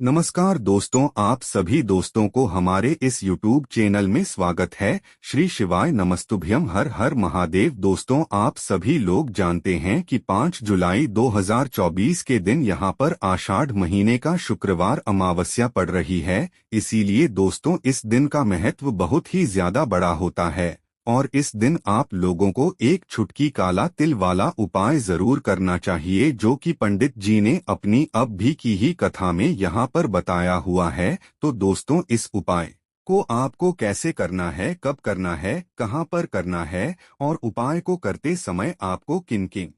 नमस्कार दोस्तों, आप सभी दोस्तों को हमारे इस YouTube चैनल में स्वागत है। श्री शिवाय नमस्तुभ्यम, हर हर महादेव। दोस्तों, आप सभी लोग जानते हैं कि 5 जुलाई 2024 के दिन यहाँ पर आषाढ़ महीने का शुक्रवार अमावस्या पड़ रही है। इसीलिए दोस्तों, इस दिन का महत्व बहुत ही ज्यादा बड़ा होता है और इस दिन आप लोगों को एक छुटकी काला तिल वाला उपाय जरूर करना चाहिए, जो कि पंडित जी ने अपनी अब भी की ही कथा में यहाँ पर बताया हुआ है। तो दोस्तों, इस उपाय को आपको कैसे करना है, कब करना है, कहाँ पर करना है और उपाय को करते समय आपको किन किन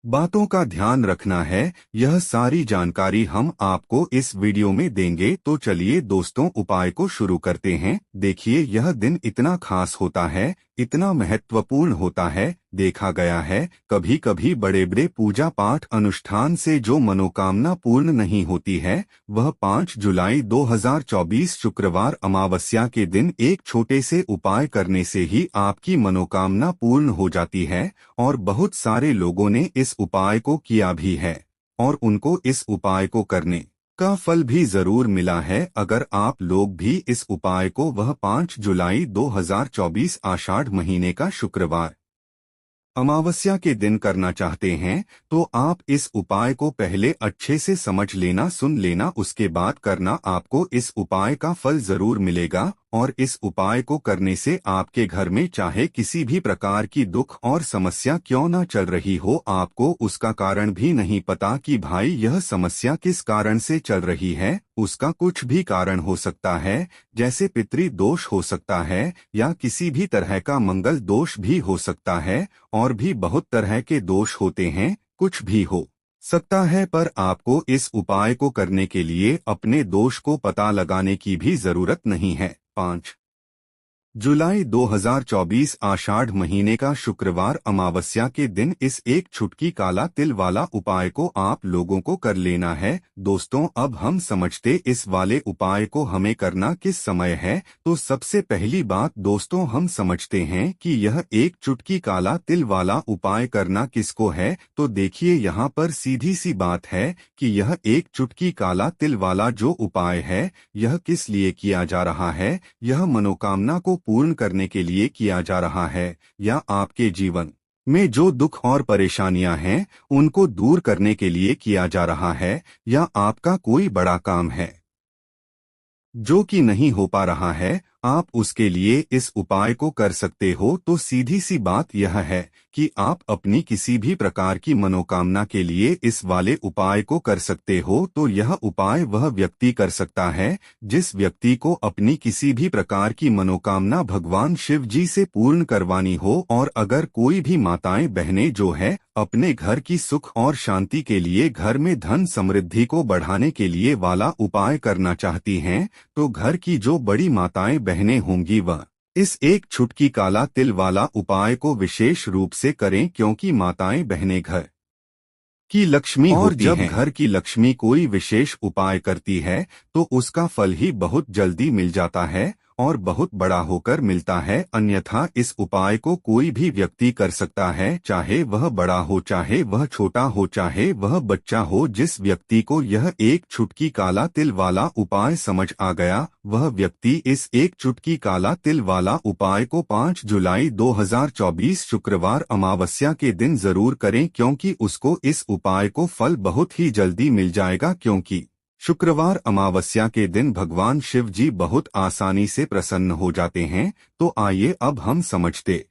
बातों का ध्यान रखना है, यह सारी जानकारी हम आपको इस वीडियो में देंगे। तो चलिए दोस्तों, उपाय को शुरू करते हैं। देखिए, यह दिन इतना खास होता है, इतना महत्वपूर्ण होता है। देखा गया है कभी कभी बड़े बड़े पूजा पाठ अनुष्ठान से जो मनोकामना पूर्ण नहीं होती है, वह 5 जुलाई 2024 शुक्रवार अमावस्या के दिन एक छोटे से उपाय करने से ही आपकी मनोकामना पूर्ण हो जाती है। और बहुत सारे लोगों ने इस उपाय को किया भी है और उनको इस उपाय को करने का फल भी जरूर मिला है। अगर आप लोग भी इस उपाय को वह 5 जुलाई 2024 आषाढ़ महीने का शुक्रवार अमावस्या के दिन करना चाहते हैं, तो आप इस उपाय को पहले अच्छे से समझ लेना, सुन लेना, उसके बाद करना। आपको इस उपाय का फल जरूर मिलेगा और इस उपाय को करने से आपके घर में चाहे किसी भी प्रकार की दुख और समस्या क्यों न चल रही हो, आपको उसका कारण भी नहीं पता कि भाई यह समस्या किस कारण से चल रही है। उसका कुछ भी कारण हो सकता है, जैसे पितृ दोष हो सकता है या किसी भी तरह का मंगल दोष भी हो सकता है, और भी बहुत तरह के दोष होते हैं, कुछ भी हो सकता है। पर आपको इस उपाय को करने के लिए अपने दोष को पता लगाने की भी जरूरत नहीं है। 5 जुलाई 2024 आषाढ़ महीने का शुक्रवार अमावस्या के दिन इस एक छुटकी काला तिल वाला उपाय को आप लोगों को कर लेना है। दोस्तों, अब हम समझते इस वाले उपाय को हमें करना किस समय है। तो सबसे पहली बात दोस्तों, हम समझते हैं कि यह एक चुटकी काला तिल वाला उपाय करना किसको है। तो देखिए, यहाँ पर सीधी सी बात है कि यह एक चुटकी काला तिल वाला जो उपाय है, यह किस लिए किया जा रहा है। यह मनोकामना को पूर्ण करने के लिए किया जा रहा है, या आपके जीवन में जो दुख और परेशानियां हैं उनको दूर करने के लिए किया जा रहा है, या आपका कोई बड़ा काम है जो कि नहीं हो पा रहा है, आप उसके लिए इस उपाय को कर सकते हो। तो सीधी सी बात यह है कि आप अपनी किसी भी प्रकार की मनोकामना के लिए इस वाले उपाय को कर सकते हो। तो यह उपाय वह व्यक्ति कर सकता है जिस व्यक्ति को अपनी किसी भी प्रकार की मनोकामना भगवान शिव जी से पूर्ण करवानी हो। और अगर कोई भी माताएं बहनें जो है अपने घर की सुख और शांति के लिए, घर में धन समृद्धि को बढ़ाने के लिए वाला उपाय करना चाहती हैं, तो घर की जो बड़ी माताएं बहनें होंगी वह इस एक छुटकी काला तिल वाला उपाय को विशेष रूप से करें, क्योंकि माताएं बहनें घर की लक्ष्मी होती हैं। और जब घर की लक्ष्मी कोई विशेष उपाय करती है तो उसका फल ही बहुत जल्दी मिल जाता है और बहुत बड़ा होकर मिलता है। अन्यथा इस उपाय को कोई भी व्यक्ति कर सकता है, चाहे वह बड़ा हो, चाहे वह छोटा हो, चाहे वह बच्चा हो। जिस व्यक्ति को यह एक चुटकी काला तिल वाला उपाय समझ आ गया, वह व्यक्ति इस एक चुटकी काला तिल वाला उपाय को 5 जुलाई 2024 शुक्रवार अमावस्या के दिन जरूर करें, क्योंकि उसको इस उपाय को फल बहुत ही जल्दी मिल जाएगा। क्योंकि शुक्रवार अमावस्या के दिन भगवान शिव जी बहुत आसानी से प्रसन्न हो जाते हैं। तो आइए अब हम समझते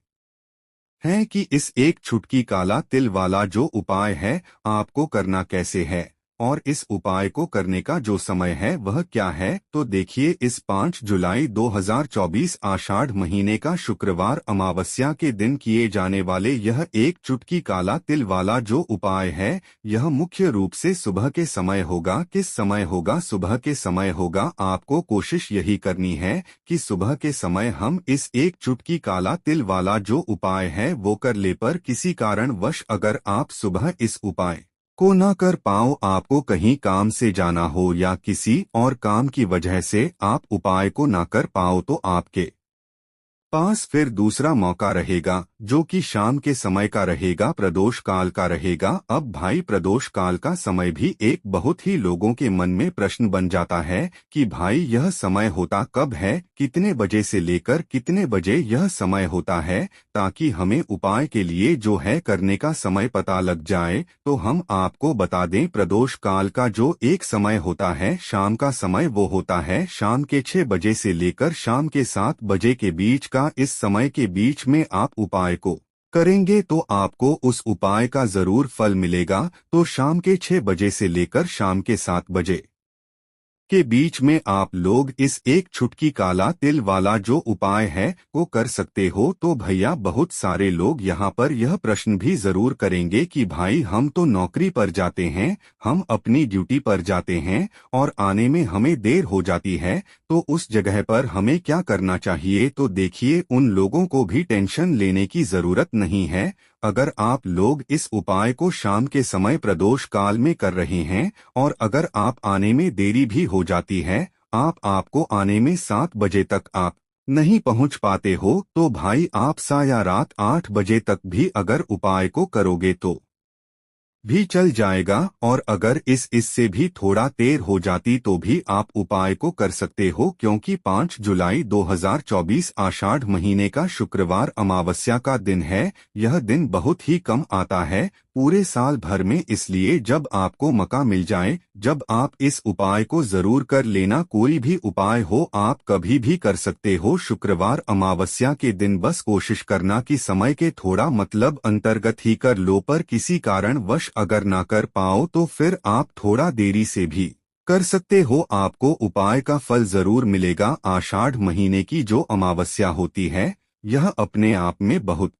हैं कि इस एक छुटकी काला तिल वाला जो उपाय है आपको करना कैसे है और इस उपाय को करने का जो समय है वह क्या है। तो देखिए, इस 5 जुलाई 2024 आषाढ़ महीने का शुक्रवार अमावस्या के दिन किए जाने वाले यह एक चुटकी काला तिल वाला जो उपाय है, यह मुख्य रूप से सुबह के समय होगा। किस समय होगा? सुबह के समय होगा। आपको कोशिश यही करनी है कि सुबह के समय हम इस एक चुटकी काला तिल वाला जो उपाय है वो कर ले। पर किसी कारणवश अगर आप सुबह इस उपाय को ना कर पाओ, आपको कहीं काम से जाना हो या किसी और काम की वजह से आप उपाय को ना कर पाओ, तो आपके पास फिर दूसरा मौका रहेगा जो कि शाम के समय का रहेगा, प्रदोष काल का रहेगा। अब भाई प्रदोष काल का समय भी एक बहुत ही लोगों के मन में प्रश्न बन जाता है कि भाई यह समय होता कब है, कितने बजे से लेकर कितने बजे यह समय होता है, ताकि हमें उपाय के लिए जो है करने का समय पता लग जाए। तो हम आपको बता दें, प्रदोष काल का जो एक समय होता है शाम का समय, वो होता है शाम के 6 बजे से लेकर शाम के 7 बजे के बीच का। इस समय के बीच में आप उपाय को करेंगे तो आपको उस उपाय का जरूर फल मिलेगा। तो शाम के 6 बजे से लेकर शाम के 7 बजे के बीच में आप लोग इस एक चुटकी काला तिल वाला जो उपाय है को कर सकते हो। तो भैया बहुत सारे लोग यहाँ पर यह प्रश्न भी जरूर करेंगे कि भाई हम तो नौकरी पर जाते हैं, हम अपनी ड्यूटी पर जाते हैं और आने में हमें देर हो जाती है, तो उस जगह पर हमें क्या करना चाहिए। तो देखिए, उन लोगों को भी टेंशन लेने की जरूरत नहीं है। अगर आप लोग इस उपाय को शाम के समय प्रदोष काल में कर रहे हैं और अगर आप आने में देरी भी हो जाती है, आपको आने में 7 बजे तक आप नहीं पहुंच पाते हो, तो भाई आप या रात 8 बजे तक भी अगर उपाय को करोगे तो भी चल जाएगा। और अगर इससे भी थोड़ा देर हो जाती तो भी आप उपाय को कर सकते हो, क्योंकि 5 जुलाई 2024 आषाढ़ महीने का शुक्रवार अमावस्या का दिन है। यह दिन बहुत ही कम आता है पूरे साल भर में, इसलिए जब आपको मौका मिल जाए, जब आप इस उपाय को जरूर कर लेना। कोई भी उपाय हो आप कभी भी कर सकते हो, शुक्रवार अमावस्या के दिन बस कोशिश करना कि समय के थोड़ा मतलब अंतर्गत ही कर लो, पर किसी कारणवश अगर ना कर पाओ तो फिर आप थोड़ा देरी से भी कर सकते हो, आपको उपाय का फल जरूर मिलेगा। आषाढ़ महीने की जो अमावस्या होती है यह अपने आप में बहुत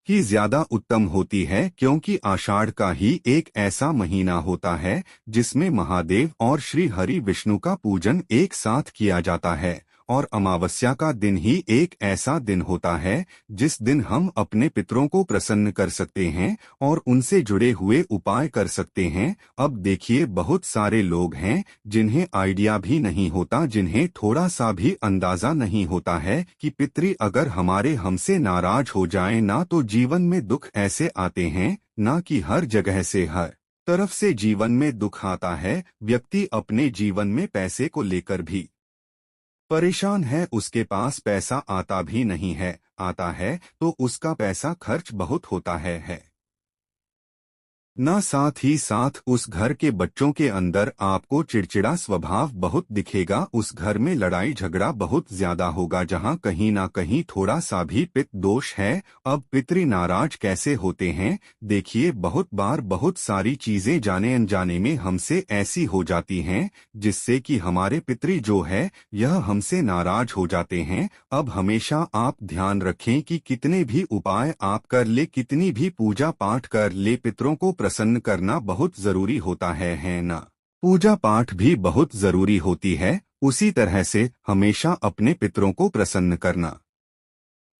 ही ज्यादा उत्तम होती है, क्योंकि आषाढ़ का ही एक ऐसा महीना होता है जिसमें महादेव और श्री हरि विष्णु का पूजन एक साथ किया जाता है। और अमावस्या का दिन ही एक ऐसा दिन होता है जिस दिन हम अपने पितरों को प्रसन्न कर सकते हैं और उनसे जुड़े हुए उपाय कर सकते हैं। अब देखिए, बहुत सारे लोग हैं जिन्हें आइडिया भी नहीं होता, जिन्हें थोड़ा सा भी अंदाजा नहीं होता है कि पितरी अगर हमारे हमसे नाराज हो जाएं ना, तो जीवन में दुख ऐसे आते हैं ना कि हर जगह से हर तरफ से जीवन में दुख आता है। व्यक्ति अपने जीवन में पैसे को लेकर भी परेशान है, उसके पास पैसा आता भी नहीं है, आता है तो उसका पैसा खर्च बहुत होता है ना। साथ ही साथ उस घर के बच्चों के अंदर आपको चिड़चिड़ा स्वभाव बहुत दिखेगा, उस घर में लड़ाई झगड़ा बहुत ज्यादा होगा, जहां कहीं ना कहीं थोड़ा सा भी पितृ दोष है। अब पितृ नाराज कैसे होते हैं, देखिए, बहुत बार बहुत सारी चीजें जाने अनजाने में हमसे ऐसी हो जाती हैं जिससे कि हमारे पितृ जो है यह हमसे नाराज हो जाते हैं। अब हमेशा आप ध्यान रखें कि कितने भी उपाय आप कर ले, कितनी भी पूजा पाठ कर ले, पितरों को प्रसन्न करना बहुत जरूरी होता है ना। पूजा पाठ भी बहुत जरूरी होती है, उसी तरह से हमेशा अपने पितरों को प्रसन्न करना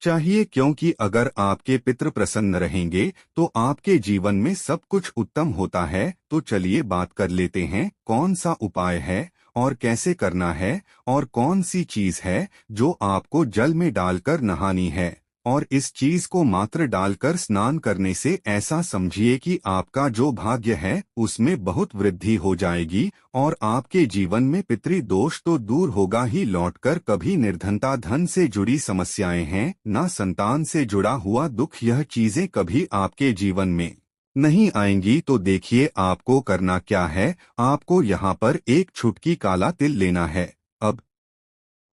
चाहिए, क्योंकि अगर आपके पितृ प्रसन्न रहेंगे तो आपके जीवन में सब कुछ उत्तम होता है। तो चलिए बात कर लेते हैं कौन सा उपाय है और कैसे करना है और कौन सी चीज है जो आपको जल में डालकर नहानी है। और इस चीज को मात्र डालकर स्नान करने से ऐसा समझिए कि आपका जो भाग्य है उसमें बहुत वृद्धि हो जाएगी और आपके जीवन में पितृ दोष तो दूर होगा ही, लौटकर कभी निर्धनता, धन से जुड़ी समस्याएं हैं ना, संतान से जुड़ा हुआ दुख, यह चीजें कभी आपके जीवन में नहीं आएंगी। तो देखिए, आपको करना क्या है, आपको यहाँ पर एक चुटकी काला तिल लेना है। अब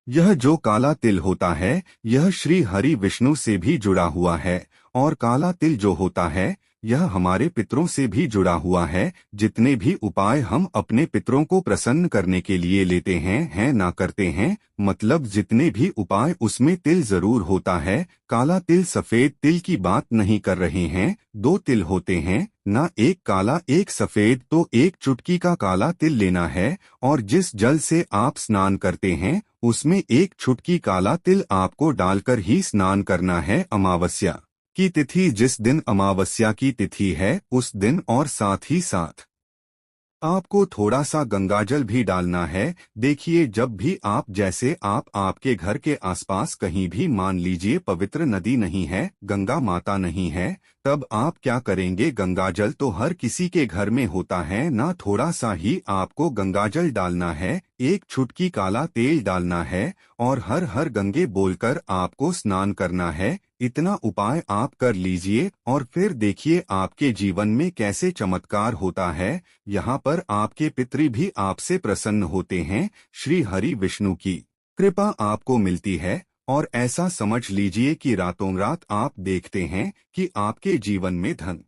यह जो काला तिल होता है यह श्री हरि विष्णु से भी जुड़ा हुआ है और काला तिल जो होता है यह हमारे पितरों से भी जुड़ा हुआ है। जितने भी उपाय हम अपने पितरों को प्रसन्न करने के लिए लेते हैं ना करते हैं, मतलब जितने भी उपाय उसमें तिल जरूर होता है। काला तिल सफेद तिल की बात नहीं कर रहे हैं, 2 तिल होते हैं ना, एक काला एक सफेद। तो एक चुटकी का काला तिल लेना है और जिस जल से आप स्नान करते हैं उसमें एक चुटकी काला तिल आपको डालकर ही स्नान करना है। अमावस्या की तिथि, जिस दिन अमावस्या की तिथि है उस दिन और साथ ही साथ आपको थोड़ा सा गंगाजल भी डालना है। देखिए, जब भी आप जैसे आप आपके घर के आसपास कहीं भी मान लीजिए पवित्र नदी नहीं है, गंगा माता नहीं है, तब आप क्या करेंगे? गंगाजल तो हर किसी के घर में होता है ना, थोड़ा सा ही आपको गंगाजल डालना है, एक चुटकी काला तेल डालना है और हर हर गंगे बोलकर आपको स्नान करना है। इतना उपाय आप कर लीजिए और फिर देखिए आपके जीवन में कैसे चमत्कार होता है। यहाँ पर आपके पितृ भी आपसे प्रसन्न होते हैं। श्री हरि विष्णु की कृपा आपको मिलती है और ऐसा समझ लीजिए कि रातों रात आप देखते हैं कि आपके जीवन में धन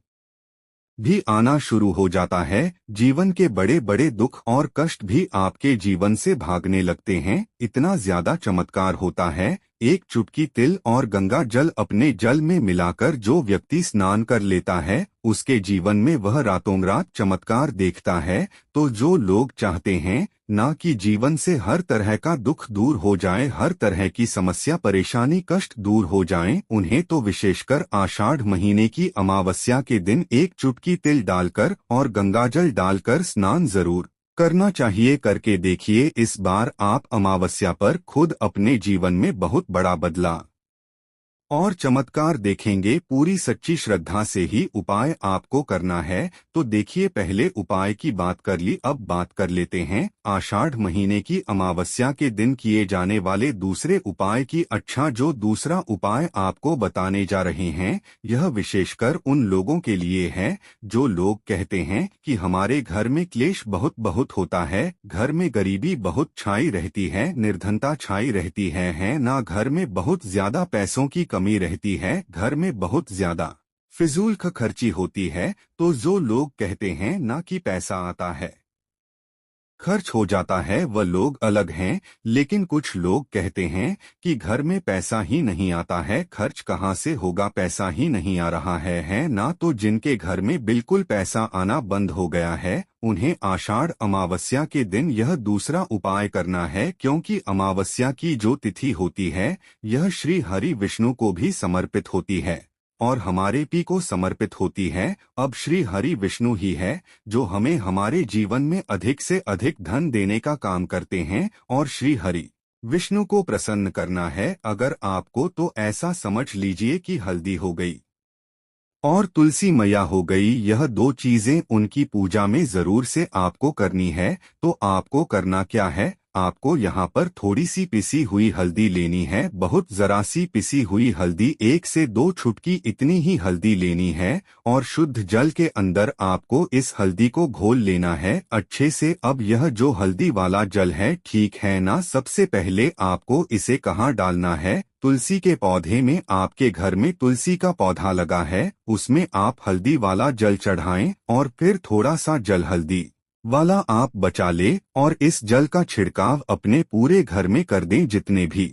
भी आना शुरू हो जाता है। जीवन के बड़े बड़े दुख और कष्ट भी आपके जीवन से भागने लगते हैं। इतना ज्यादा चमत्कार होता है। एक चुटकी तिल और गंगा जल अपने जल में मिलाकर जो व्यक्ति स्नान कर लेता है, उसके जीवन में वह रातों रात चमत्कार देखता है। तो जो लोग चाहते हैं ना कि जीवन से हर तरह का दुख दूर हो जाए, हर तरह की समस्या परेशानी कष्ट दूर हो जाएं, उन्हें तो विशेषकर आषाढ़ महीने की अमावस्या के दिन एक चुटकी तिल डालकर और गंगाजल डालकर स्नान जरूर करना चाहिए। करके देखिए, इस बार आप अमावस्या पर खुद अपने जीवन में बहुत बड़ा बदलाव और चमत्कार देखेंगे। पूरी सच्ची श्रद्धा से ही उपाय आपको करना है। तो देखिए, पहले उपाय की बात कर ली, अब बात कर लेते हैं आषाढ़ महीने की अमावस्या के दिन किए जाने वाले दूसरे उपाय की। अच्छा, जो दूसरा उपाय आपको बताने जा रहे हैं, यह विशेषकर उन लोगों के लिए है जो लोग कहते हैं कि हमारे घर में क्लेश बहुत बहुत होता है, घर में गरीबी बहुत छाई रहती है, निर्धनता छाई रहती है ना, घर में बहुत ज्यादा पैसों की कमी रहती है, घर में बहुत ज्यादा फिजूल खर्ची होती है। तो जो लोग कहते हैं ना कि पैसा आता है खर्च हो जाता है, वह लोग अलग हैं। लेकिन कुछ लोग कहते हैं कि घर में पैसा ही नहीं आता है, खर्च कहाँ से होगा, पैसा ही नहीं आ रहा है ना। तो जिनके घर में बिल्कुल पैसा आना बंद हो गया है, उन्हें आषाढ़ अमावस्या के दिन यह दूसरा उपाय करना है। क्योंकि अमावस्या की जो तिथि होती है, यह श्री हरि विष्णु को भी समर्पित होती है और हमारे पी को समर्पित होती है। अब श्री हरि विष्णु ही है जो हमें हमारे जीवन में अधिक से अधिक धन देने का काम करते हैं और श्री हरि विष्णु को प्रसन्न करना है। अगर आपको तो ऐसा समझ लीजिए कि हल्दी हो गई और तुलसी मैया हो गई, यह दो चीजें उनकी पूजा में जरूर से आपको करनी है। तो आपको करना क्या है? आपको यहाँ पर थोड़ी सी पिसी हुई हल्दी लेनी है, बहुत जरा सी पिसी हुई हल्दी, 1 से 2 चुटकी इतनी ही हल्दी लेनी है और शुद्ध जल के अंदर आपको इस हल्दी को घोल लेना है अच्छे से। अब यह जो हल्दी वाला जल है, ठीक है ना, सबसे पहले आपको इसे कहाँ डालना है? तुलसी के पौधे में। आपके घर में तुलसी का पौधा लगा है, उसमें आप हल्दी वाला जल चढ़ाएं और फिर थोड़ा सा जल हल्दी वाला आप बचा ले और इस जल का छिड़काव अपने पूरे घर में कर दें। जितने भी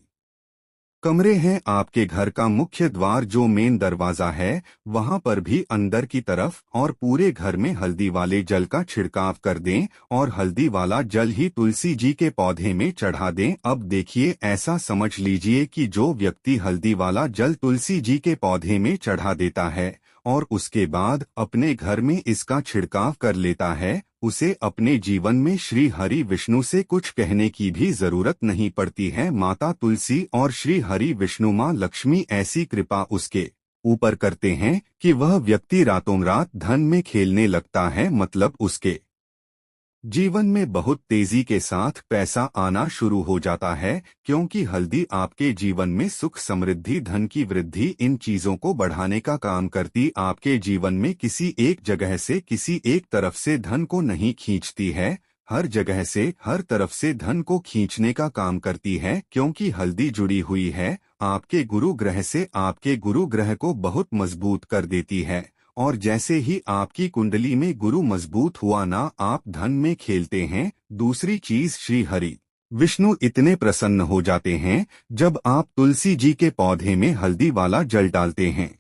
कमरे हैं आपके घर का मुख्य द्वार जो मेन दरवाजा है, वहां पर भी अंदर की तरफ और पूरे घर में हल्दी वाले जल का छिड़काव कर दें और हल्दी वाला जल ही तुलसी जी के पौधे में चढ़ा दें। अब देखिए, ऐसा समझ लीजिए कि जो व्यक्ति हल्दी वाला जल तुलसी जी के पौधे में चढ़ा देता है और उसके बाद अपने घर में इसका छिड़काव कर लेता है, उसे अपने जीवन में श्री हरि विष्णु से कुछ कहने की भी जरूरत नहीं पड़ती है। माता तुलसी और श्री हरि विष्णु माँ लक्ष्मी ऐसी कृपा उसके ऊपर करते हैं कि वह व्यक्ति रातों रात धन में खेलने लगता है, मतलब उसके जीवन में बहुत तेजी के साथ पैसा आना शुरू हो जाता है। क्योंकि हल्दी आपके जीवन में सुख समृद्धि धन की वृद्धि इन चीजों को बढ़ाने का काम करती, आपके जीवन में किसी एक जगह से किसी एक तरफ से धन को नहीं खींचती है, हर जगह से हर तरफ से धन को खींचने का काम करती है। क्योंकि हल्दी जुड़ी हुई है आपके गुरु ग्रह से, आपके गुरु ग्रह को बहुत मजबूत कर देती है और जैसे ही आपकी कुंडली में गुरु मजबूत हुआ ना, आप धन में खेलते हैं। दूसरी चीज, श्री हरि विष्णु इतने प्रसन्न हो जाते हैं जब आप तुलसी जी के पौधे में हल्दी वाला जल डालते हैं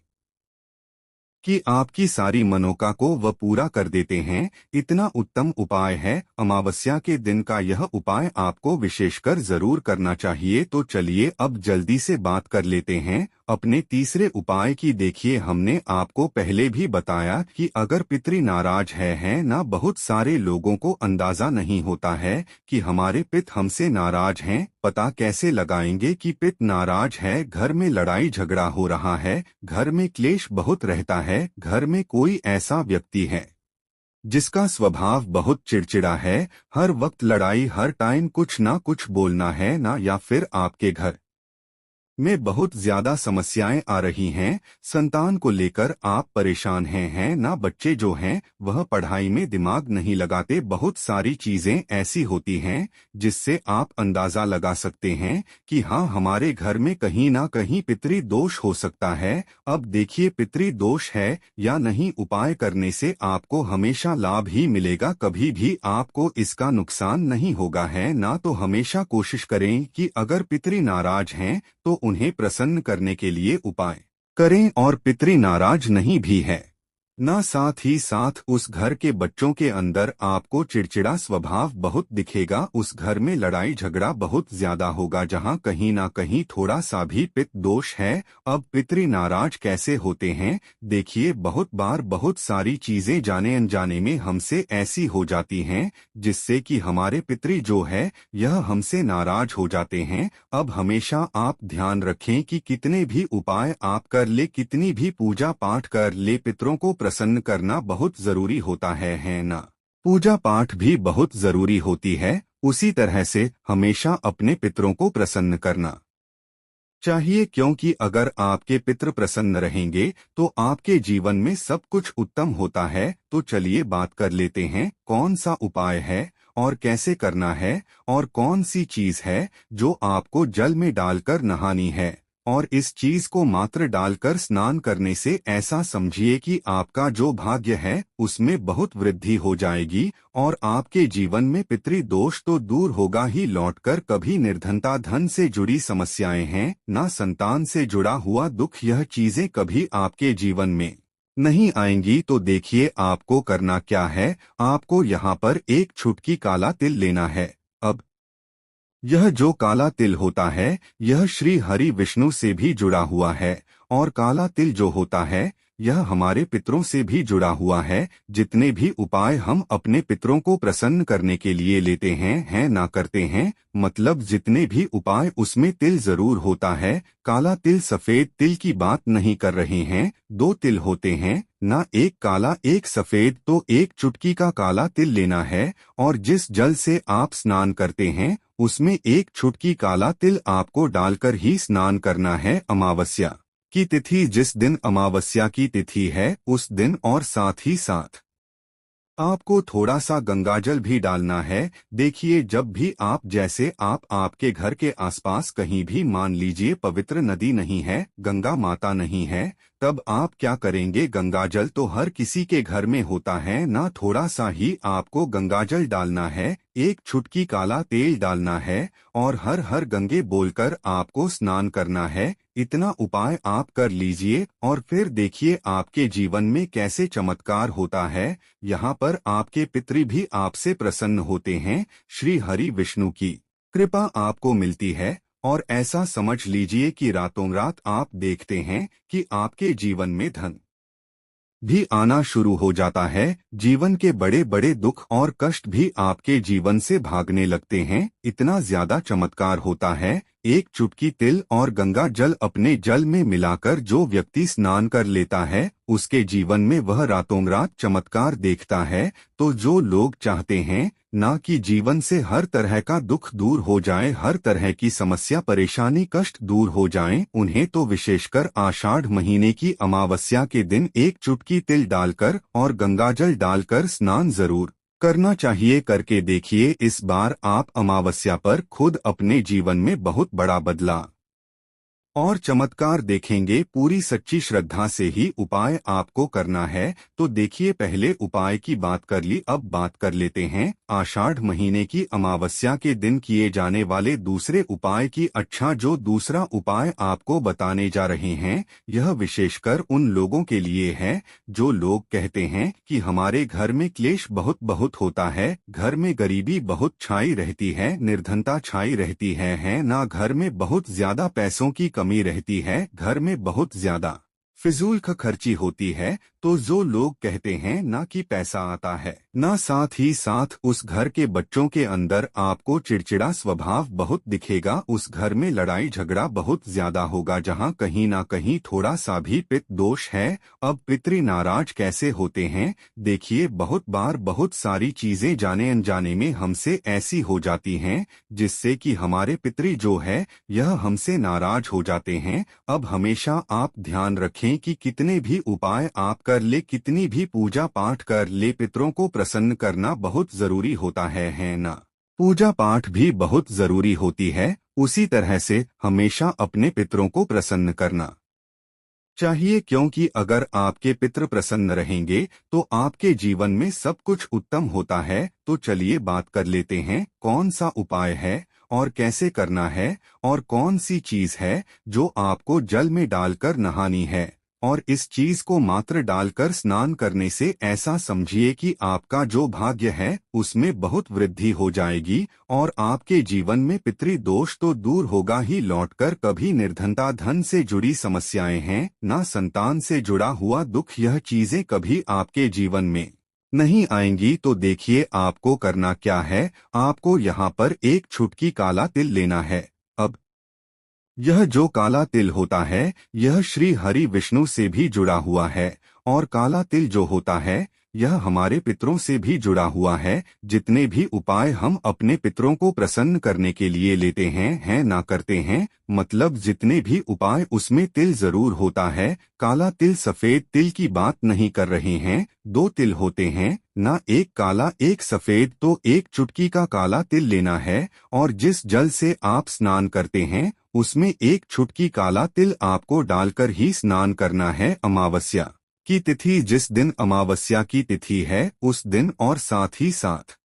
कि आपकी सारी मनोका को वह पूरा कर देते हैं। इतना उत्तम उपाय है। अमावस्या के दिन का यह उपाय आपको विशेषकर जरूर करना चाहिए। तो चलिए अब जल्दी से बात कर लेते हैं अपने तीसरे उपाय की देखिए। हमने आपको पहले भी बताया कि अगर पितृ नाराज है ना, बहुत सारे लोगों को अंदाजा नहीं होता है कि हमारे पिता हमसे नाराज हैं। पता कैसे लगाएंगे कि पिता नाराज है? घर में लड़ाई झगड़ा हो रहा है, घर में क्लेश बहुत रहता है, घर में कोई ऐसा व्यक्ति है जिसका स्वभाव बहुत चिड़चिड़ा है, हर वक्त लड़ाई, हर टाइम कुछ ना कुछ बोलना है ना, या फिर आपके घर में बहुत ज्यादा समस्याएं आ रही हैं, संतान को लेकर आप परेशान हैं ना, बच्चे जो हैं वह पढ़ाई में दिमाग नहीं लगाते, बहुत सारी चीजें ऐसी होती हैं जिससे आप अंदाजा लगा सकते हैं कि हाँ, हमारे घर में कहीं ना कहीं पितृ दोष हो सकता है। अब देखिए, पितृ दोष है या नहीं, उपाय करने से आपको हमेशा लाभ ही मिलेगा, कभी भी आपको इसका नुकसान नहीं होगा है ना। तो हमेशा कोशिश करें कि अगर पितृ नाराज हैं तो उन्हें प्रसन्न करने के लिए उपाय करें, और पितृ नाराज नहीं भी है ना, साथ ही साथ उस घर के बच्चों के अंदर आपको चिड़चिड़ा स्वभाव बहुत दिखेगा, उस घर में लड़ाई झगड़ा बहुत ज्यादा होगा जहां कहीं ना कहीं थोड़ा सा भी पितृ दोष है। अब पितृ नाराज कैसे होते हैं? देखिए, बहुत बार बहुत सारी चीजें जाने अनजाने में हमसे ऐसी हो जाती हैं जिससे कि हमारे पितृ जो है यह हमसे नाराज हो जाते हैं। अब हमेशा आप ध्यान रखें कि कितने भी उपाय आप कर ले, कितनी भी पूजा पाठ कर ले, पितरों को प्रसन्न करना बहुत जरूरी होता है ना। पूजा पाठ भी बहुत जरूरी होती है, उसी तरह से हमेशा अपने पितरों को प्रसन्न करना चाहिए, क्योंकि अगर आपके पितृ प्रसन्न रहेंगे तो आपके जीवन में सब कुछ उत्तम होता है। तो चलिए बात कर लेते हैं कौन सा उपाय है और कैसे करना है, और कौन सी चीज है जो आपको जल में डालकर नहानी है, और इस चीज को मात्र डालकर स्नान करने से ऐसा समझिए कि आपका जो भाग्य है उसमें बहुत वृद्धि हो जाएगी, और आपके जीवन में पितृ दोष तो दूर होगा ही, लौटकर कभी निर्धनता, धन से जुड़ी समस्याएं हैं ना, संतान से जुड़ा हुआ दुख, यह चीजें कभी आपके जीवन में नहीं आएंगी। तो देखिए, आपको करना क्या है, आपको यहाँ पर एक चुटकी काला तिल लेना है। अब यह जो काला तिल होता है यह श्री हरि विष्णु से भी जुड़ा हुआ है, और काला तिल जो होता है यह हमारे पितरों से भी जुड़ा हुआ है। जितने भी उपाय हम अपने पितरों को प्रसन्न करने के लिए लेते हैं ना करते हैं, मतलब जितने भी उपाय उसमें तिल जरूर होता है। काला तिल, सफेद तिल की बात नहीं कर रहे हैं, दो तिल होते हैं ना, एक काला एक सफेद। तो एक चुटकी का काला तिल लेना है, और जिस जल से आप स्नान करते हैं उसमें एक चुटकी काला तिल आपको डालकर ही स्नान करना है। अमावस्या की तिथि, जिस दिन अमावस्या की तिथि है उस दिन, और साथ ही साथ आपको थोड़ा सा गंगाजल भी डालना है। देखिए, जब भी आप, जैसे आपके घर के आसपास कहीं भी मान लीजिए पवित्र नदी नहीं है, गंगा माता नहीं है, तब आप क्या करेंगे, गंगाजल तो हर किसी के घर में होता है ना, थोड़ा सा ही आपको गंगाजल डालना है, एक चुटकी काला तेल डालना है, और हर हर गंगे बोलकर आपको स्नान करना है। इतना उपाय आप कर लीजिए, और फिर देखिए आपके जीवन में कैसे चमत्कार होता है। यहाँ पर आपके पितृ भी आपसे प्रसन्न होते हैं, श्री हरि विष्णु की कृपा आपको मिलती है, और ऐसा समझ लीजिए कि रातों रात आप देखते हैं कि आपके जीवन में धन भी आना शुरू हो जाता है, जीवन के बड़े बड़े दुख और कष्ट भी आपके जीवन से भागने लगते हैं। इतना ज्यादा चमत्कार होता है। एक चुटकी तिल और गंगा जल अपने जल में मिलाकर जो व्यक्ति स्नान कर लेता है उसके जीवन में वह रातों रात चमत्कार देखता है। तो जो लोग चाहते हैं ना कि जीवन से हर तरह का दुख दूर हो जाए, हर तरह की समस्या परेशानी कष्ट दूर हो जाएं, उन्हें तो विशेषकर आषाढ़ महीने की अमावस्या के दिन एक चुटकी तिल डालकर और गंगाजल डालकर स्नान जरूर करना चाहिए। करके देखिए, इस बार आप अमावस्या पर खुद अपने जीवन में बहुत बड़ा बदलाव और चमत्कार देखेंगे। पूरी सच्ची श्रद्धा से ही उपाय आपको करना है। तो देखिए, पहले उपाय की बात कर ली, अब बात कर लेते हैं आषाढ़ महीने की अमावस्या के दिन किए जाने वाले दूसरे उपाय की। अच्छा, जो दूसरा उपाय आपको बताने जा रहे हैं यह विशेषकर उन लोगों के लिए है जो लोग कहते हैं कि हमारे घर में क्लेश बहुत बहुत होता है, घर में गरीबी बहुत छाई रहती है, निर्धनता छाई रहती है ना, घर में बहुत ज्यादा पैसों की कमी रहती है, घर में बहुत ज्यादा फिजूल खर्ची होती है, तो जो लोग कहते हैं ना कि पैसा आता है, ना साथ ही साथ उस घर के बच्चों के अंदर आपको चिड़चिड़ा स्वभाव बहुत दिखेगा। उस घर में लड़ाई झगड़ा बहुत ज्यादा होगा, जहां कहीं ना कहीं थोड़ा सा भी पितृ दोष है। अब पितृ नाराज कैसे होते हैं? देखिए, बहुत बार बहुत सारी चीजें जाने अनजाने में हमसे ऐसी हो जाती हैं जिससे कि हमारे पितृ जो है यह हमसे नाराज हो जाते हैं। अब हमेशा आप ध्यान रखें कि कितने भी उपाय आप कर ले, कितनी भी पूजा पाठ कर ले, पितरों को प्रसन्न करना बहुत जरूरी होता है ना? पूजा पाठ भी बहुत जरूरी होती है, उसी तरह से हमेशा अपने पितरों को प्रसन्न करना चाहिए, क्योंकि अगर आपके पितृ प्रसन्न रहेंगे तो आपके जीवन में सब कुछ उत्तम होता है। तो चलिए बात कर लेते हैं कौन सा उपाय है और कैसे करना है, और कौन सी चीज है जो आपको जल में डालकर नहानी है। और इस चीज को मात्र डालकर स्नान करने से ऐसा समझिए कि आपका जो भाग्य है उसमें बहुत वृद्धि हो जाएगी, और आपके जीवन में पितृ दोष तो दूर होगा ही, लौटकर कभी निर्धनता, धन से जुड़ी समस्याएं हैं ना संतान से जुड़ा हुआ दुख, यह चीजें कभी आपके जीवन में नहीं आएंगी। तो देखिए आपको करना क्या है। आपको यहाँ पर एक चुटकी काला तिल लेना है। अब यह जो काला तिल होता है यह श्री हरि विष्णु से भी जुड़ा हुआ है, और काला तिल जो होता है यह हमारे पितरों से भी जुड़ा हुआ है। जितने भी उपाय हम अपने पितरों को प्रसन्न करने के लिए लेते हैं ना करते हैं, मतलब जितने भी उपाय उसमें तिल जरूर होता है। काला तिल सफेद तिल की बात नहीं कर रहे हैं, दो तिल होते हैं ना, एक काला एक सफेद। तो एक चुटकी का काला तिल लेना है, और जिस जल से आप स्नान करते हैं उसमें एक चुटकी काला तिल आपको डालकर ही स्नान करना है। अमावस्या की तिथि, जिस दिन अमावस्या की तिथि है उस दिन, और साथ ही साथ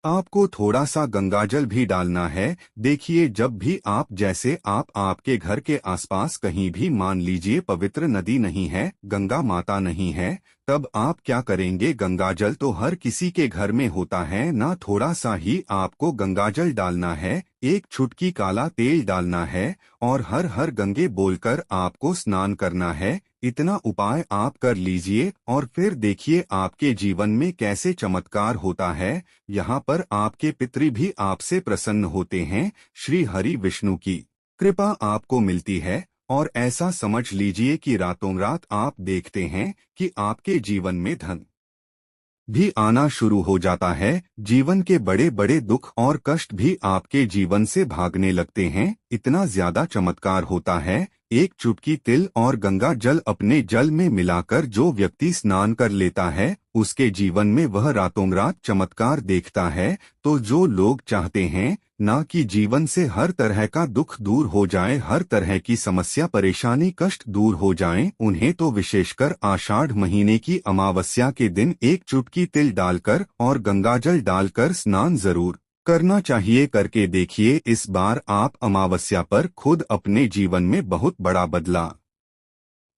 आपको थोड़ा सा गंगाजल भी डालना है। देखिए, जब भी आप जैसे आपके घर के आसपास कहीं भी मान लीजिए पवित्र नदी नहीं है, गंगा माता नहीं है, तब आप क्या करेंगे? गंगाजल तो हर किसी के घर में होता है ना, थोड़ा सा ही आपको गंगाजल डालना है, एक चुटकी काला तेल डालना है, और हर हर गंगे बोलकर आपको स्नान करना है। इतना उपाय आप कर लीजिए और फिर देखिए आपके जीवन में कैसे चमत्कार होता है। यहाँ पर आपके पितृ भी आपसे प्रसन्न होते हैं, श्री हरि विष्णु की कृपा आपको मिलती है, और ऐसा समझ लीजिए कि रातों रात आप देखते हैं कि आपके जीवन में धन भी आना शुरू हो जाता है। जीवन के बड़े बड़े दुख और कष्ट भी आपके जीवन से भागने लगते हैं। इतना ज्यादा चमत्कार होता है। एक चुटकी तिल और गंगा जल अपने जल में मिलाकर जो व्यक्ति स्नान कर लेता है उसके जीवन में वह रातों रात चमत्कार देखता है। तो जो लोग चाहते हैं ना कि जीवन से हर तरह का दुख दूर हो जाए, हर तरह की समस्या परेशानी कष्ट दूर हो जाएं, उन्हें तो विशेषकर आषाढ़ महीने की अमावस्या के दिन एक चुटकी तिल डालकर और गंगाजल डालकर स्नान जरूर करना चाहिए। करके देखिए, इस बार आप अमावस्या पर खुद अपने जीवन में बहुत बड़ा बदलाव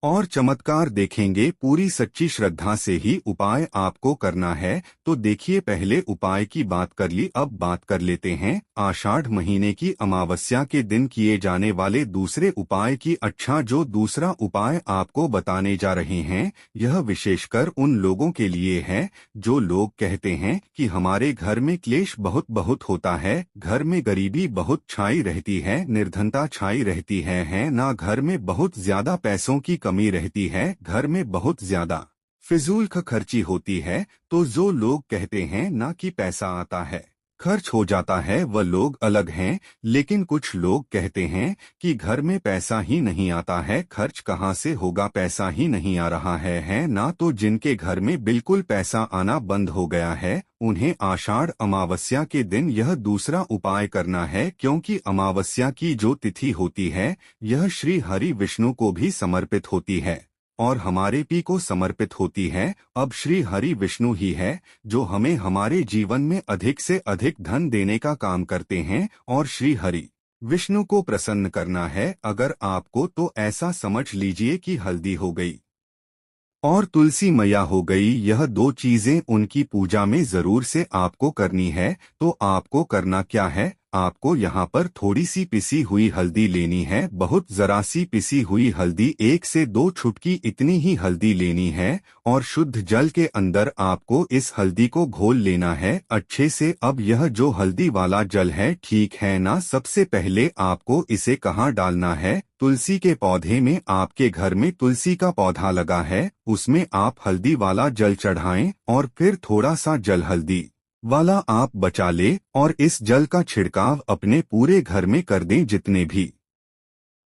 और चमत्कार देखेंगे। पूरी सच्ची श्रद्धा से ही उपाय आपको करना है। तो देखिए, पहले उपाय की बात कर ली, अब बात कर लेते हैं आषाढ़ महीने की अमावस्या के दिन किए जाने वाले दूसरे उपाय की। अच्छा, जो दूसरा उपाय आपको बताने जा रहे हैं यह विशेषकर उन लोगों के लिए है जो लोग कहते हैं कि हमारे घर में क्लेश बहुत बहुत होता है, घर में गरीबी बहुत छाई रहती है, निर्धनता छाई रहती है ना, घर में बहुत ज्यादा पैसों की कमी रहती है, घर में बहुत ज्यादा फिजूल खर्ची होती है। तो जो लोग कहते हैं ना कि पैसा आता है खर्च हो जाता है, वह लोग अलग हैं। लेकिन कुछ लोग कहते हैं कि घर में पैसा ही नहीं आता है, खर्च कहाँ से होगा, पैसा ही नहीं आ रहा है ना। तो जिनके घर में बिल्कुल पैसा आना बंद हो गया है उन्हें आषाढ़ अमावस्या के दिन यह दूसरा उपाय करना है, क्योंकि अमावस्या की जो तिथि होती है यह श्री हरि विष्णु को भी समर्पित होती है और हमारे पी को समर्पित होती है। अब श्री हरि विष्णु ही है जो हमें हमारे जीवन में अधिक से अधिक धन देने का काम करते हैं, और श्री हरि विष्णु को प्रसन्न करना है अगर आपको, तो ऐसा समझ लीजिए कि हल्दी हो गई और तुलसी मैया हो गई, यह दो चीजें उनकी पूजा में जरूर से आपको करनी है। तो आपको करना क्या है, आपको यहाँ पर थोड़ी सी पिसी हुई हल्दी लेनी है, बहुत जरा सी पिसी हुई हल्दी, 1 से 2 चुटकी इतनी ही हल्दी लेनी है और शुद्ध जल के अंदर आपको इस हल्दी को घोल लेना है अच्छे से। अब यह जो हल्दी वाला जल है, ठीक है ना, सबसे पहले आपको इसे कहाँ डालना है? तुलसी के पौधे में। आपके घर में तुलसी का पौधा लगा है, उसमें आप हल्दी वाला जल चढ़ाएं और फिर थोड़ा सा जल हल्दी वाला आप बचा ले और इस जल का छिड़काव अपने पूरे घर में कर दें। जितने भी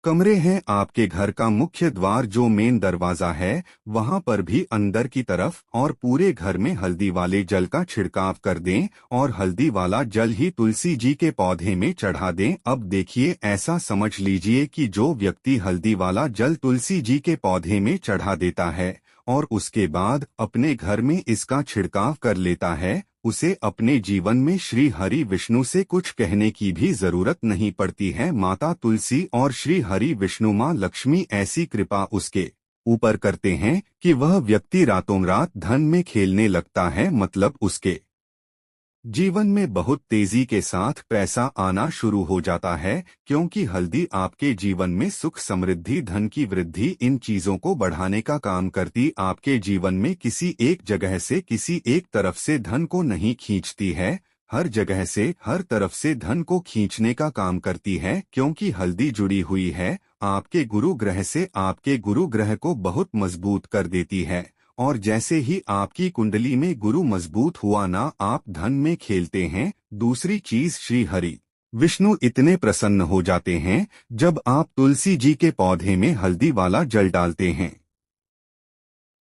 कमरे हैं आपके घर का मुख्य द्वार जो मेन दरवाजा है, वहां पर भी अंदर की तरफ और पूरे घर में हल्दी वाले जल का छिड़काव कर दें और हल्दी वाला जल ही तुलसी जी के पौधे में चढ़ा दें। अब देखिए, ऐसा समझ लीजिए कि जो व्यक्ति हल्दी वाला जल तुलसी जी के पौधे में चढ़ा देता है और उसके बाद अपने घर में इसका छिड़काव कर लेता है, उसे अपने जीवन में श्री हरि विष्णु से कुछ कहने की भी जरूरत नहीं पड़ती है। माता तुलसी और श्री हरि विष्णु माँ लक्ष्मी ऐसी कृपा उसके ऊपर करते हैं कि वह व्यक्ति रातों रात धन में खेलने लगता है, मतलब उसके जीवन में बहुत तेजी के साथ पैसा आना शुरू हो जाता है, क्योंकि हल्दी आपके जीवन में सुख, समृद्धि, धन की वृद्धि, इन चीजों को बढ़ाने का काम करती। आपके जीवन में किसी एक जगह से, किसी एक तरफ से धन को नहीं खींचती है, हर जगह से, हर तरफ से धन को खींचने का काम करती है, क्योंकि हल्दी जुड़ी हुई है आपके गुरु ग्रह से। आपके गुरु ग्रह को बहुत मजबूत कर देती है और जैसे ही आपकी कुंडली में गुरु मजबूत हुआ ना, आप धन में खेलते हैं। दूसरी चीज, श्री हरि विष्णु इतने प्रसन्न हो जाते हैं जब आप तुलसी जी के पौधे में हल्दी वाला जल डालते हैं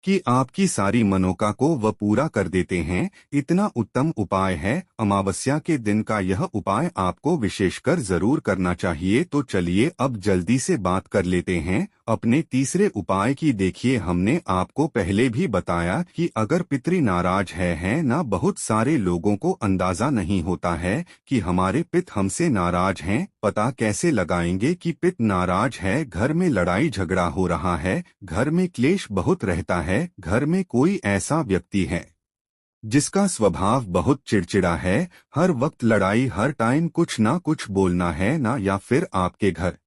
कि आपकी सारी मनोका को वह पूरा कर देते हैं। इतना उत्तम उपाय है। अमावस्या के दिन का यह उपाय आपको विशेषकर जरूर करना चाहिए। तो चलिए अब जल्दी से बात कर लेते हैं अपने तीसरे उपाय की। देखिए, हमने आपको पहले भी बताया कि अगर पितृ नाराज है ना, बहुत सारे लोगों को अंदाजा नहीं होता है कि हमारे पिता हमसे नाराज हैं। पता कैसे लगाएंगे कि पिता नाराज है? घर में लड़ाई झगड़ा हो रहा है, घर में क्लेश बहुत रहता है, घर में कोई ऐसा व्यक्ति है जिसका स्वभाव बहुत चिड़चिड़ा है, हर वक्त लड़ाई, हर टाइम कुछ ना कुछ बोलना है ना, या फिर आपके घर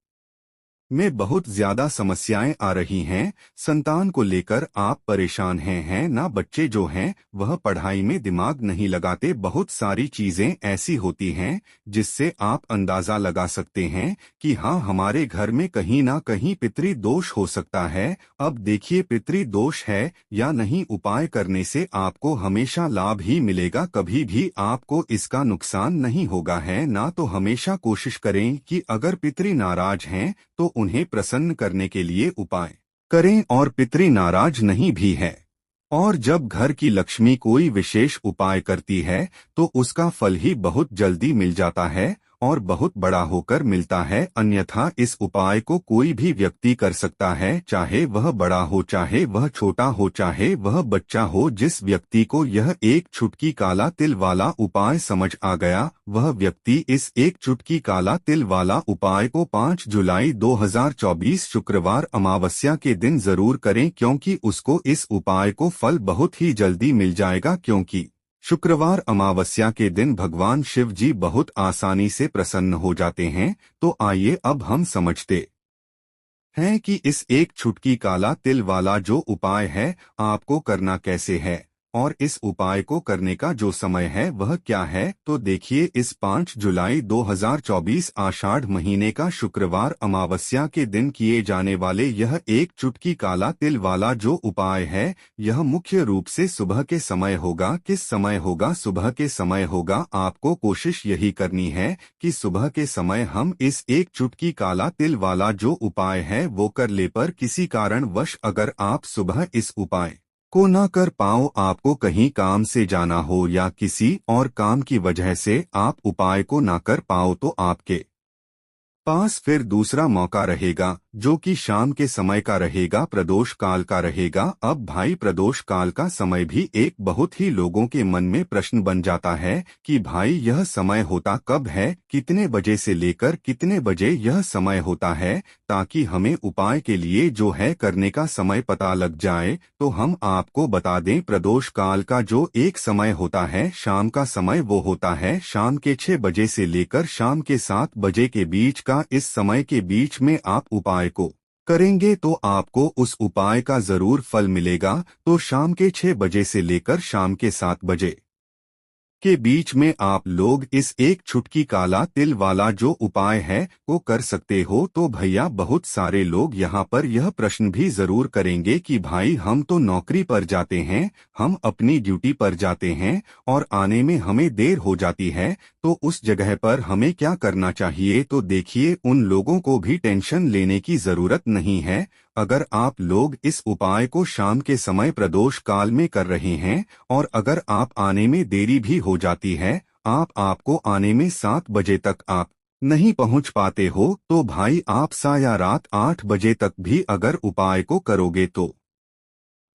में बहुत ज्यादा समस्याएं आ रही हैं, संतान को लेकर आप परेशान हैं ना, बच्चे जो हैं वह पढ़ाई में दिमाग नहीं लगाते, बहुत सारी चीजें ऐसी होती हैं जिससे आप अंदाजा लगा सकते हैं कि हाँ, हमारे घर में कहीं ना कहीं पितृ दोष हो सकता है। अब देखिए, पितृ दोष है या नहीं, उपाय करने से आपको हमेशा लाभ ही मिलेगा, कभी भी आपको इसका नुकसान नहीं होगा है ना। तो हमेशा कोशिश करें कि अगर पितृ नाराज हैं तो उन्हें प्रसन्न करने के लिए उपाय करें, और पितृ नाराज नहीं भी है। और जब घर की लक्ष्मी कोई विशेष उपाय करती है तो उसका फल ही बहुत जल्दी मिल जाता है और बहुत बड़ा होकर मिलता है। अन्यथा इस उपाय को कोई भी व्यक्ति कर सकता है, चाहे वह बड़ा हो, चाहे वह छोटा हो, चाहे वह बच्चा हो। जिस व्यक्ति को यह एक चुटकी काला तिल वाला उपाय समझ आ गया, वह व्यक्ति इस एक चुटकी काला तिल वाला उपाय को 5 जुलाई 2024 शुक्रवार अमावस्या के दिन जरूर करें, क्योंकि उसको इस उपाय को फल बहुत ही जल्दी मिल जाएगा। क्योंकि शुक्रवार अमावस्या के दिन भगवान शिव जी बहुत आसानी से प्रसन्न हो जाते हैं। तो आइए अब हम समझते हैं कि इस एक चुटकी काला तिल वाला जो उपाय है आपको करना कैसे है और इस उपाय को करने का जो समय है वह क्या है। तो देखिए, इस 5 जुलाई 2024 आषाढ़ महीने का शुक्रवार अमावस्या के दिन किए जाने वाले यह एक चुटकी काला तिल वाला जो उपाय है, यह मुख्य रूप से सुबह के समय होगा। किस समय होगा? सुबह के समय होगा। आपको कोशिश यही करनी है कि सुबह के समय हम इस एक चुटकी काला तिल वाला जो उपाय है वो कर ले। पर किसी कारणवश अगर आप सुबह इस उपाय को ना कर पाओ, आपको कहीं काम से जाना हो या किसी और काम की वजह से आप उपाय को ना कर पाओ, तो आपके पास फिर दूसरा मौका रहेगा। जो कि शाम के समय का रहेगा, प्रदोष काल का रहेगा। अब भाई प्रदोष काल का समय भी एक बहुत ही लोगों के मन में प्रश्न बन जाता है कि भाई यह समय होता कब है, कितने बजे से लेकर कितने बजे यह समय होता है, ताकि हमें उपाय के लिए जो है करने का समय पता लग जाए। तो हम आपको बता दें, प्रदोष काल का जो एक समय होता है शाम का समय, वो होता है शाम के 6 बजे से लेकर शाम के 7 बजे के बीच का। इस समय के बीच में आप उपाय को करेंगे तो आपको उस उपाय का जरूर फल मिलेगा। तो शाम के 6 बजे से लेकर शाम के 7 बजे के बीच में आप लोग इस एक चुटकी काला तिल वाला जो उपाय है वो कर सकते हो। तो भैया बहुत सारे लोग यहाँ पर यह प्रश्न भी जरूर करेंगे कि भाई हम तो नौकरी पर जाते हैं, हम अपनी ड्यूटी पर जाते हैं और आने में हमें देर हो जाती है, तो उस जगह पर हमें क्या करना चाहिए। तो देखिए, उन लोगों को भी टेंशन लेने की जरूरत नहीं है। अगर आप लोग इस उपाय को शाम के समय प्रदोष काल में कर रहे हैं और अगर आप आने में देरी भी हो जाती है, आपको आने में 7 बजे तक आप नहीं पहुंच पाते हो, तो भाई आप या रात 8 बजे तक भी अगर उपाय को करोगे तो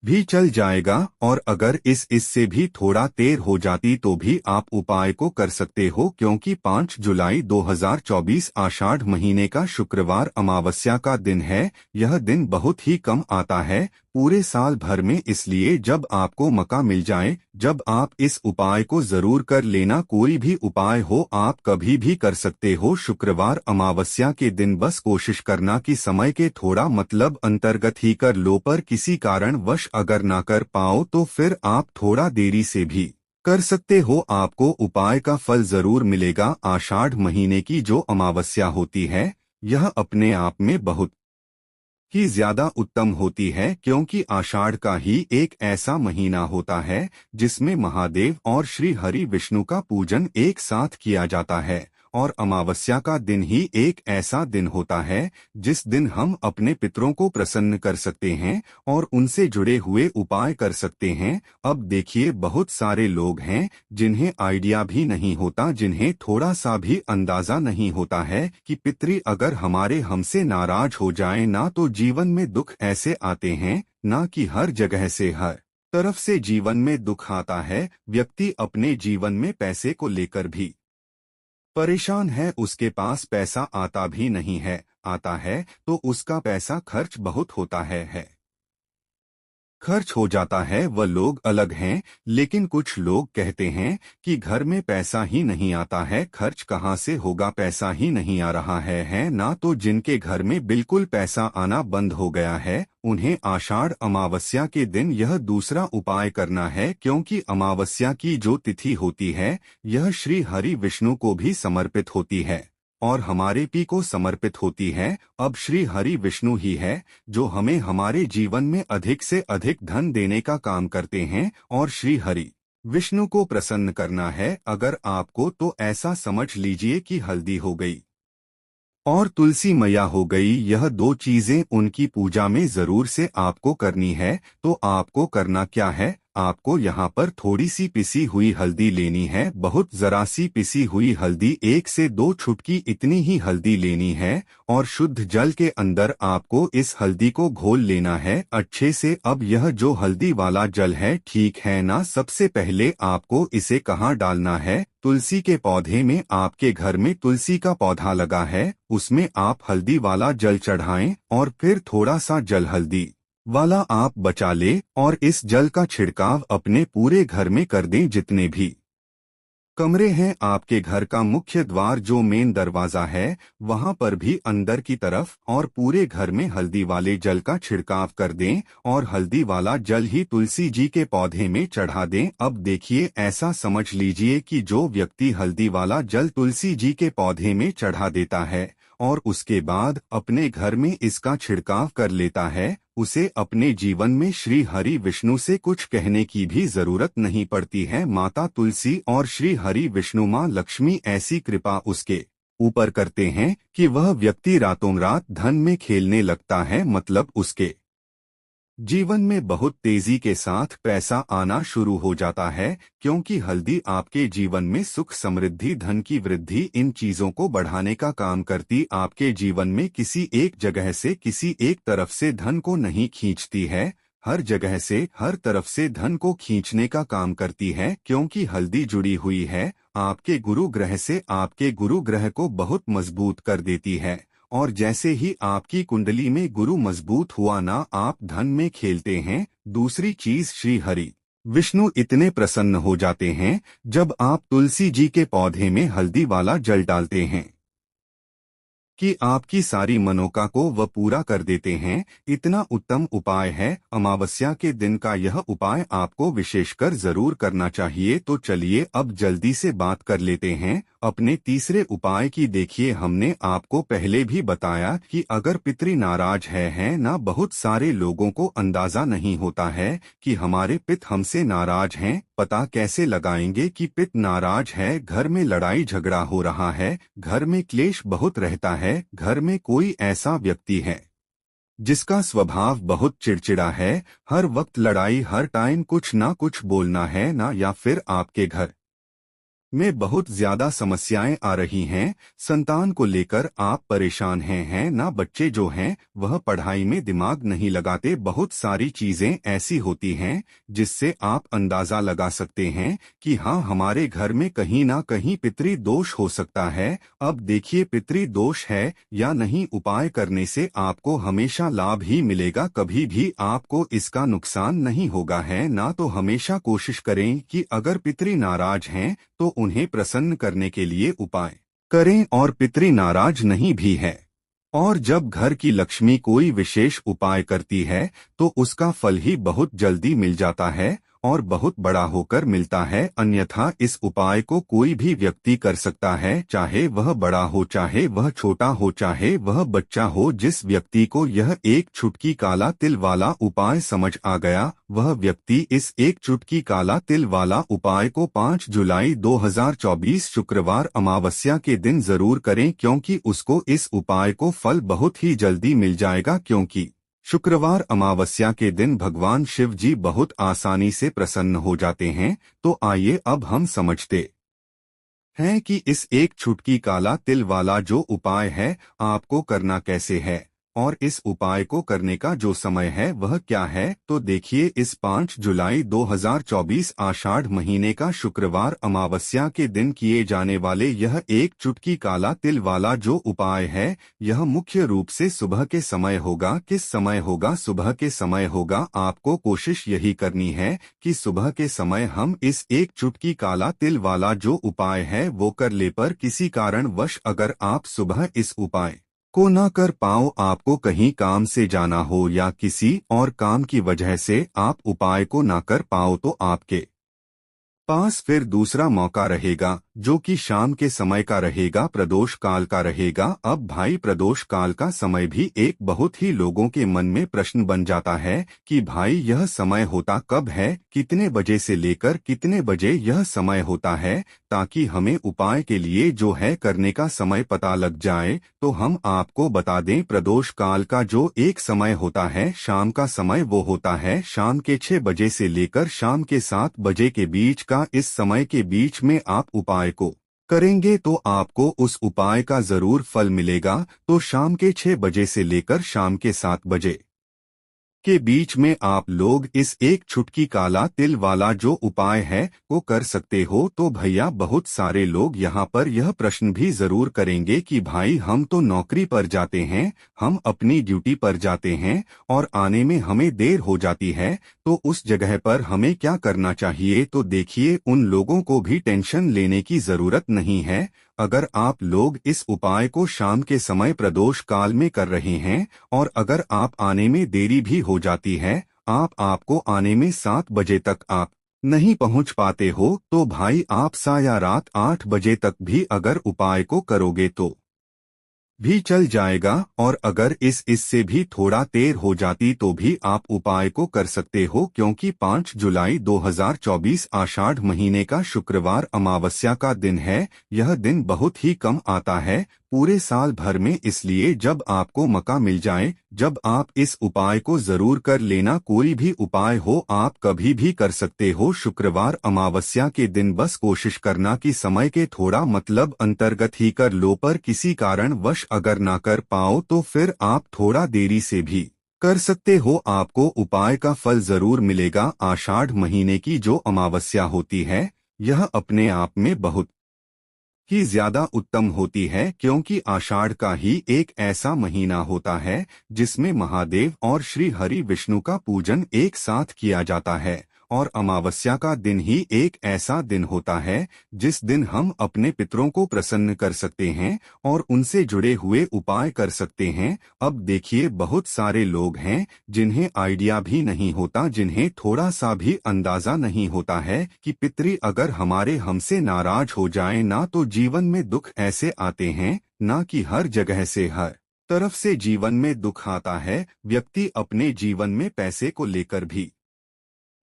भी चल जाएगा। और अगर इससे भी थोड़ा देर हो जाती तो भी आप उपाय को कर सकते हो, क्योंकि 5 जुलाई 2024 आषाढ़ महीने का शुक्रवार अमावस्या का दिन है। यह दिन बहुत ही कम आता है पूरे साल भर में, इसलिए जब आपको मौका मिल जाए, जब आप इस उपाय को जरूर कर लेना। कोई भी उपाय हो आप कभी भी कर सकते हो शुक्रवार अमावस्या के दिन। बस कोशिश करना कि समय के थोड़ा मतलब अंतर्गत ही कर लो, पर किसी कारणवश अगर ना कर पाओ तो फिर आप थोड़ा देरी से भी कर सकते हो, आपको उपाय का फल जरूर मिलेगा। आषाढ़ महीने की जो अमावस्या होती है यह अपने आप में बहुत ही ज्यादा उत्तम होती है, क्योंकि आषाढ़ का ही एक ऐसा महीना होता है जिसमें महादेव और श्री हरि विष्णु का पूजन एक साथ किया जाता है। और अमावस्या का दिन ही एक ऐसा दिन होता है जिस दिन हम अपने पितरों को प्रसन्न कर सकते हैं और उनसे जुड़े हुए उपाय कर सकते हैं। अब देखिए, बहुत सारे लोग हैं जिन्हें आइडिया भी नहीं होता, जिन्हें थोड़ा सा भी अंदाजा नहीं होता है कि पितरी अगर हमारे हमसे नाराज हो जाए ना, तो जीवन में दुख ऐसे आते हैं ना कि हर जगह से हर तरफ से जीवन में दुख आता है। व्यक्ति अपने जीवन में पैसे को लेकर भी परेशान है, उसके पास पैसा आता भी नहीं है, आता है तो उसका पैसा खर्च बहुत होता है खर्च हो जाता है। वह लोग अलग हैं, लेकिन कुछ लोग कहते हैं कि घर में पैसा ही नहीं आता है, खर्च कहाँ से होगा, पैसा ही नहीं आ रहा है ना। तो जिनके घर में बिल्कुल पैसा आना बंद हो गया है, उन्हें आषाढ़ अमावस्या के दिन यह दूसरा उपाय करना है, क्योंकि अमावस्या की जो तिथि होती है यह श्री हरि विष्णु को भी समर्पित होती है और हमारे पी को समर्पित होती है। अब श्री हरि विष्णु ही है जो हमें हमारे जीवन में अधिक से अधिक धन देने का काम करते हैं और श्री हरि विष्णु को प्रसन्न करना है अगर आपको, तो ऐसा समझ लीजिए कि हल्दी हो गई और तुलसी मैया हो गई, यह दो चीजें उनकी पूजा में जरूर से आपको करनी है। तो आपको करना क्या है, आपको यहाँ पर थोड़ी सी पिसी हुई हल्दी लेनी है, बहुत जरा सी पिसी हुई हल्दी, 1 से 2 चुटकी इतनी ही हल्दी लेनी है और शुद्ध जल के अंदर आपको इस हल्दी को घोल लेना है अच्छे से। अब यह जो हल्दी वाला जल है, ठीक है ना, सबसे पहले आपको इसे कहाँ डालना है, तुलसी के पौधे में। आपके घर में तुलसी का पौधा लगा है, उसमें आप हल्दी वाला जल चढ़ाएं और फिर थोड़ा सा जल हल्दी वाला आप बचा ले और इस जल का छिड़काव अपने पूरे घर में कर दें। जितने भी कमरे हैं आपके घर का मुख्य द्वार जो मेन दरवाजा है वहां पर भी अंदर की तरफ और पूरे घर में हल्दी वाले जल का छिड़काव कर दें और हल्दी वाला जल ही तुलसी जी के पौधे में चढ़ा दें। अब देखिए, ऐसा समझ लीजिए कि जो व्यक्ति हल्दी वाला जल तुलसी जी के पौधे में चढ़ा देता है और उसके बाद अपने घर में इसका छिड़काव कर लेता है, उसे अपने जीवन में श्री हरि विष्णु से कुछ कहने की भी जरूरत नहीं पड़ती है। माता तुलसी और श्री हरि विष्णु माँ लक्ष्मी ऐसी कृपा उसके ऊपर करते हैं कि वह व्यक्ति रातों रात धन में खेलने लगता है, मतलब उसके जीवन में बहुत तेजी के साथ पैसा आना शुरू हो जाता है, क्योंकि हल्दी आपके जीवन में सुख, समृद्धि, धन की वृद्धि, इन चीजों को बढ़ाने का काम करती। आपके जीवन में किसी एक जगह से, किसी एक तरफ से धन को नहीं खींचती है, हर जगह से, हर तरफ से धन को खींचने का काम करती है, क्योंकि हल्दी जुड़ी हुई है आपके गुरु ग्रह से। आपके गुरु ग्रह को बहुत मजबूत कर देती है, और जैसे ही आपकी कुंडली में गुरु मजबूत हुआ ना, आप धन में खेलते हैं। दूसरी चीज, श्री हरि विष्णु इतने प्रसन्न हो जाते हैं जब आप तुलसी जी के पौधे में हल्दी वाला जल डालते हैं कि आपकी सारी मनोका को वह पूरा कर देते हैं। इतना उत्तम उपाय है। अमावस्या के दिन का यह उपाय आपको विशेषकर जरूर करना चाहिए। तो चलिए अब जल्दी से बात कर लेते हैं अपने तीसरे उपाय की। देखिए, हमने आपको पहले भी बताया कि अगर पितृ नाराज है ना, बहुत सारे लोगों को अंदाजा नहीं होता है कि हमारे पिता हमसे नाराज हैं। पता कैसे लगाएंगे कि पिता नाराज है? घर में लड़ाई झगड़ा हो रहा है, घर में क्लेश बहुत रहता है, घर में कोई ऐसा व्यक्ति है जिसका स्वभाव बहुत चिड़चिड़ा है, हर वक्त लड़ाई, हर टाइम कुछ ना कुछ बोलना है ना, या फिर आपके घर में बहुत ज्यादा समस्याएं आ रही हैं, संतान को लेकर आप परेशान हैं ना, बच्चे जो हैं वह पढ़ाई में दिमाग नहीं लगाते, बहुत सारी चीजें ऐसी होती हैं जिससे आप अंदाजा लगा सकते हैं कि हाँ, हमारे घर में कहीं ना कहीं पितृ दोष हो सकता है। अब देखिए, पितृ दोष है या नहीं, उपाय करने से आपको हमेशा लाभ ही मिलेगा, कभी भी आपको इसका नुकसान नहीं होगा है ना। तो हमेशा कोशिश करें कि अगर पितृ नाराज हैं तो उन्हें प्रसन्न करने के लिए उपाय करें, और पितृ नाराज नहीं भी है। और जब घर की लक्ष्मी कोई विशेष उपाय करती है तो उसका फल ही बहुत जल्दी मिल जाता है और बहुत बड़ा होकर मिलता है। अन्यथा इस उपाय को कोई भी व्यक्ति कर सकता है, चाहे वह बड़ा हो, चाहे वह छोटा हो, चाहे वह बच्चा हो। जिस व्यक्ति को यह एक चुटकी काला तिल वाला उपाय समझ आ गया, वह व्यक्ति इस एक चुटकी काला तिल वाला उपाय को 5 जुलाई 2024 शुक्रवार अमावस्या के दिन जरूर करें, क्योंकि उसको इस उपाय को फल बहुत ही जल्दी मिल जाएगा। क्योंकि शुक्रवार अमावस्या के दिन भगवान शिव जी बहुत आसानी से प्रसन्न हो जाते हैं। तो आइए अब हम समझते हैं कि इस एक चुटकी काला तिल वाला जो उपाय है आपको करना कैसे है, और इस उपाय को करने का जो समय है वह क्या है। तो देखिए, इस 5 जुलाई 2024 आषाढ़ महीने का शुक्रवार अमावस्या के दिन किए जाने वाले यह एक चुटकी काला तिल वाला जो उपाय है, यह मुख्य रूप से सुबह के समय होगा। किस समय होगा? सुबह के समय होगा। आपको कोशिश यही करनी है कि सुबह के समय हम इस एक चुटकी काला तिल वाला जो उपाय है वो कर ले। पर किसी कारणवश अगर आप सुबह इस उपाय को ना कर पाओ, आपको कहीं काम से जाना हो या किसी और काम की वजह से आप उपाय को ना कर पाओ, तो आपके पास फिर दूसरा मौका रहेगा, जो कि शाम के समय का रहेगा, प्रदोष काल का रहेगा। अब भाई, प्रदोष काल का समय भी एक बहुत ही लोगों के मन में प्रश्न बन जाता है कि भाई यह समय होता कब है, कितने बजे से लेकर कितने बजे यह समय होता है, ताकि हमें उपाय के लिए जो है करने का समय पता लग जाए। तो हम आपको बता दें, प्रदोष काल का जो एक समय होता है शाम का समय, वो होता है शाम के 6 बजे से लेकर शाम के 7 बजे के बीच का। इस समय के बीच में आप उपाय को करेंगे तो आपको उस उपाय का जरूर फल मिलेगा। तो शाम के 6 बजे से लेकर शाम के 7 बजे के बीच में आप लोग इस एक चुटकी काला तिल वाला जो उपाय है वो कर सकते हो। तो भैया, बहुत सारे लोग यहाँ पर यह प्रश्न भी जरूर करेंगे कि भाई हम तो नौकरी पर जाते हैं, हम अपनी ड्यूटी पर जाते हैं और आने में हमें देर हो जाती है, तो उस जगह पर हमें क्या करना चाहिए। तो देखिए, उन लोगों को भी टेंशन लेने की जरूरत नहीं है। अगर आप लोग इस उपाय को शाम के समय प्रदोष काल में कर रहे हैं और अगर आप आने में देरी भी हो जाती है, आपको आने में 7 बजे तक आप नहीं पहुंच पाते हो, तो भाई आप सा या रात 8 बजे तक भी अगर उपाय को करोगे तो भी चल जाएगा। और अगर इससे भी थोड़ा देर हो जाती तो भी आप उपाय को कर सकते हो, क्योंकि 5 जुलाई 2024 आषाढ़ महीने का शुक्रवार अमावस्या का दिन है। यह दिन बहुत ही कम आता है पूरे साल भर में, इसलिए जब आपको मौका मिल जाए जब आप इस उपाय को जरूर कर लेना। कोई भी उपाय हो आप कभी भी कर सकते हो शुक्रवार अमावस्या के दिन, बस कोशिश करना कि समय के थोड़ा मतलब अंतर्गत ही कर लो, पर किसी कारणवश अगर ना कर पाओ तो फिर आप थोड़ा देरी से भी कर सकते हो। आपको उपाय का फल जरूर मिलेगा। आषाढ़ महीने की जो अमावस्या होती है यह अपने आप में बहुत ही ज्यादा उत्तम होती है, क्योंकि आषाढ़ का ही एक ऐसा महीना होता है जिसमें महादेव और श्री हरि विष्णु का पूजन एक साथ किया जाता है। और अमावस्या का दिन ही एक ऐसा दिन होता है जिस दिन हम अपने पितरों को प्रसन्न कर सकते हैं और उनसे जुड़े हुए उपाय कर सकते हैं। अब देखिए, बहुत सारे लोग हैं जिन्हें आइडिया भी नहीं होता, जिन्हें थोड़ा सा भी अंदाजा नहीं होता है कि पितरी अगर हमारे हमसे नाराज हो जाए ना तो जीवन में दुख ऐसे आते हैं ना कि हर जगह से हर तरफ से जीवन में दुख आता है। व्यक्ति अपने जीवन में पैसे को लेकर भी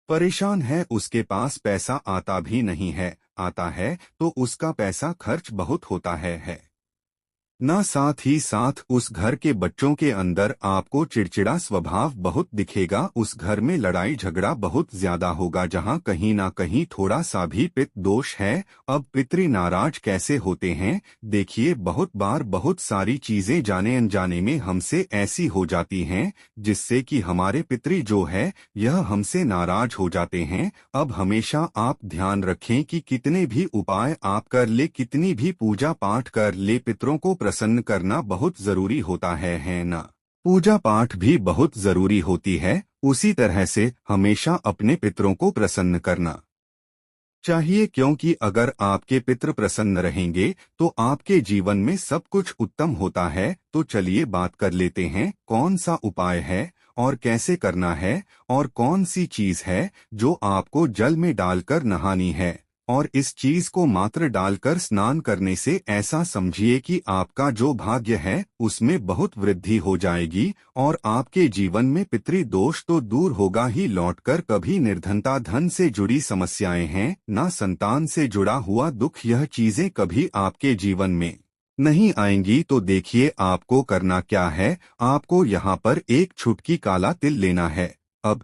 परेशान है, उसके पास पैसा आता भी नहीं है, आता है तो उसका पैसा खर्च बहुत होता है ना। साथ ही साथ उस घर के बच्चों के अंदर आपको चिड़चिड़ा स्वभाव बहुत दिखेगा। उस घर में लड़ाई झगड़ा बहुत ज्यादा होगा, जहां कहीं ना कहीं थोड़ा सा भी पितृ दोष है। अब पितृ नाराज कैसे होते हैं? देखिए, बहुत बार बहुत सारी चीजें जाने अनजाने में हमसे ऐसी हो जाती हैं जिससे कि हमारे पितृ जो है यह हमसे नाराज हो जाते हैं। अब हमेशा आप ध्यान रखें कि कितने भी उपाय आप कर ले, कितनी भी पूजा पाठ कर ले, पितरों को प्रसन्न करना बहुत जरूरी होता है ना? पूजा पाठ भी बहुत जरूरी होती है, उसी तरह से हमेशा अपने पितरों को प्रसन्न करना चाहिए, क्योंकि अगर आपके पितृ प्रसन्न रहेंगे तो आपके जीवन में सब कुछ उत्तम होता है। तो चलिए बात कर लेते हैं कौन सा उपाय है और कैसे करना है और कौन सी चीज है जो आपको जल में डालकर नहानी है। और इस चीज को मात्र डालकर स्नान करने से ऐसा समझिए कि आपका जो भाग्य है उसमें बहुत वृद्धि हो जाएगी और आपके जीवन में पितृ दोष तो दूर होगा ही, लौटकर कभी निर्धनता, धन से जुड़ी समस्याएं हैं ना संतान से जुड़ा हुआ दुख, यह चीजें कभी आपके जीवन में नहीं आएंगी। तो देखिए, आपको करना क्या है। आपको यहाँ पर एक चुटकी काला तिल लेना है। अब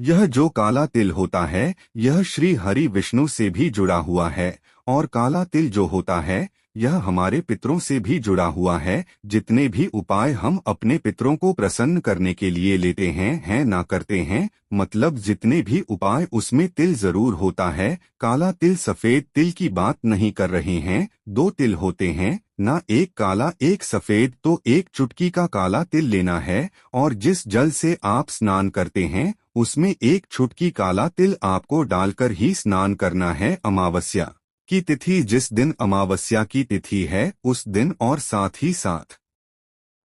यह जो काला तिल होता है यह श्री हरि विष्णु से भी जुड़ा हुआ है, और काला तिल जो होता है यह हमारे पितरों से भी जुड़ा हुआ है। जितने भी उपाय हम अपने पितरों को प्रसन्न करने के लिए लेते हैं ना करते हैं, मतलब जितने भी उपाय उसमें तिल जरूर होता है। काला तिल सफेद तिल की बात नहीं कर रहे हैं, दो तिल होते हैं ना, एक काला एक सफेद। तो एक चुटकी का काला तिल लेना है और जिस जल से आप स्नान करते हैं उसमें एक चुटकी काला तिल आपको डालकर ही स्नान करना है। अमावस्या की तिथि, जिस दिन अमावस्या की तिथि है उस दिन, और साथ ही साथ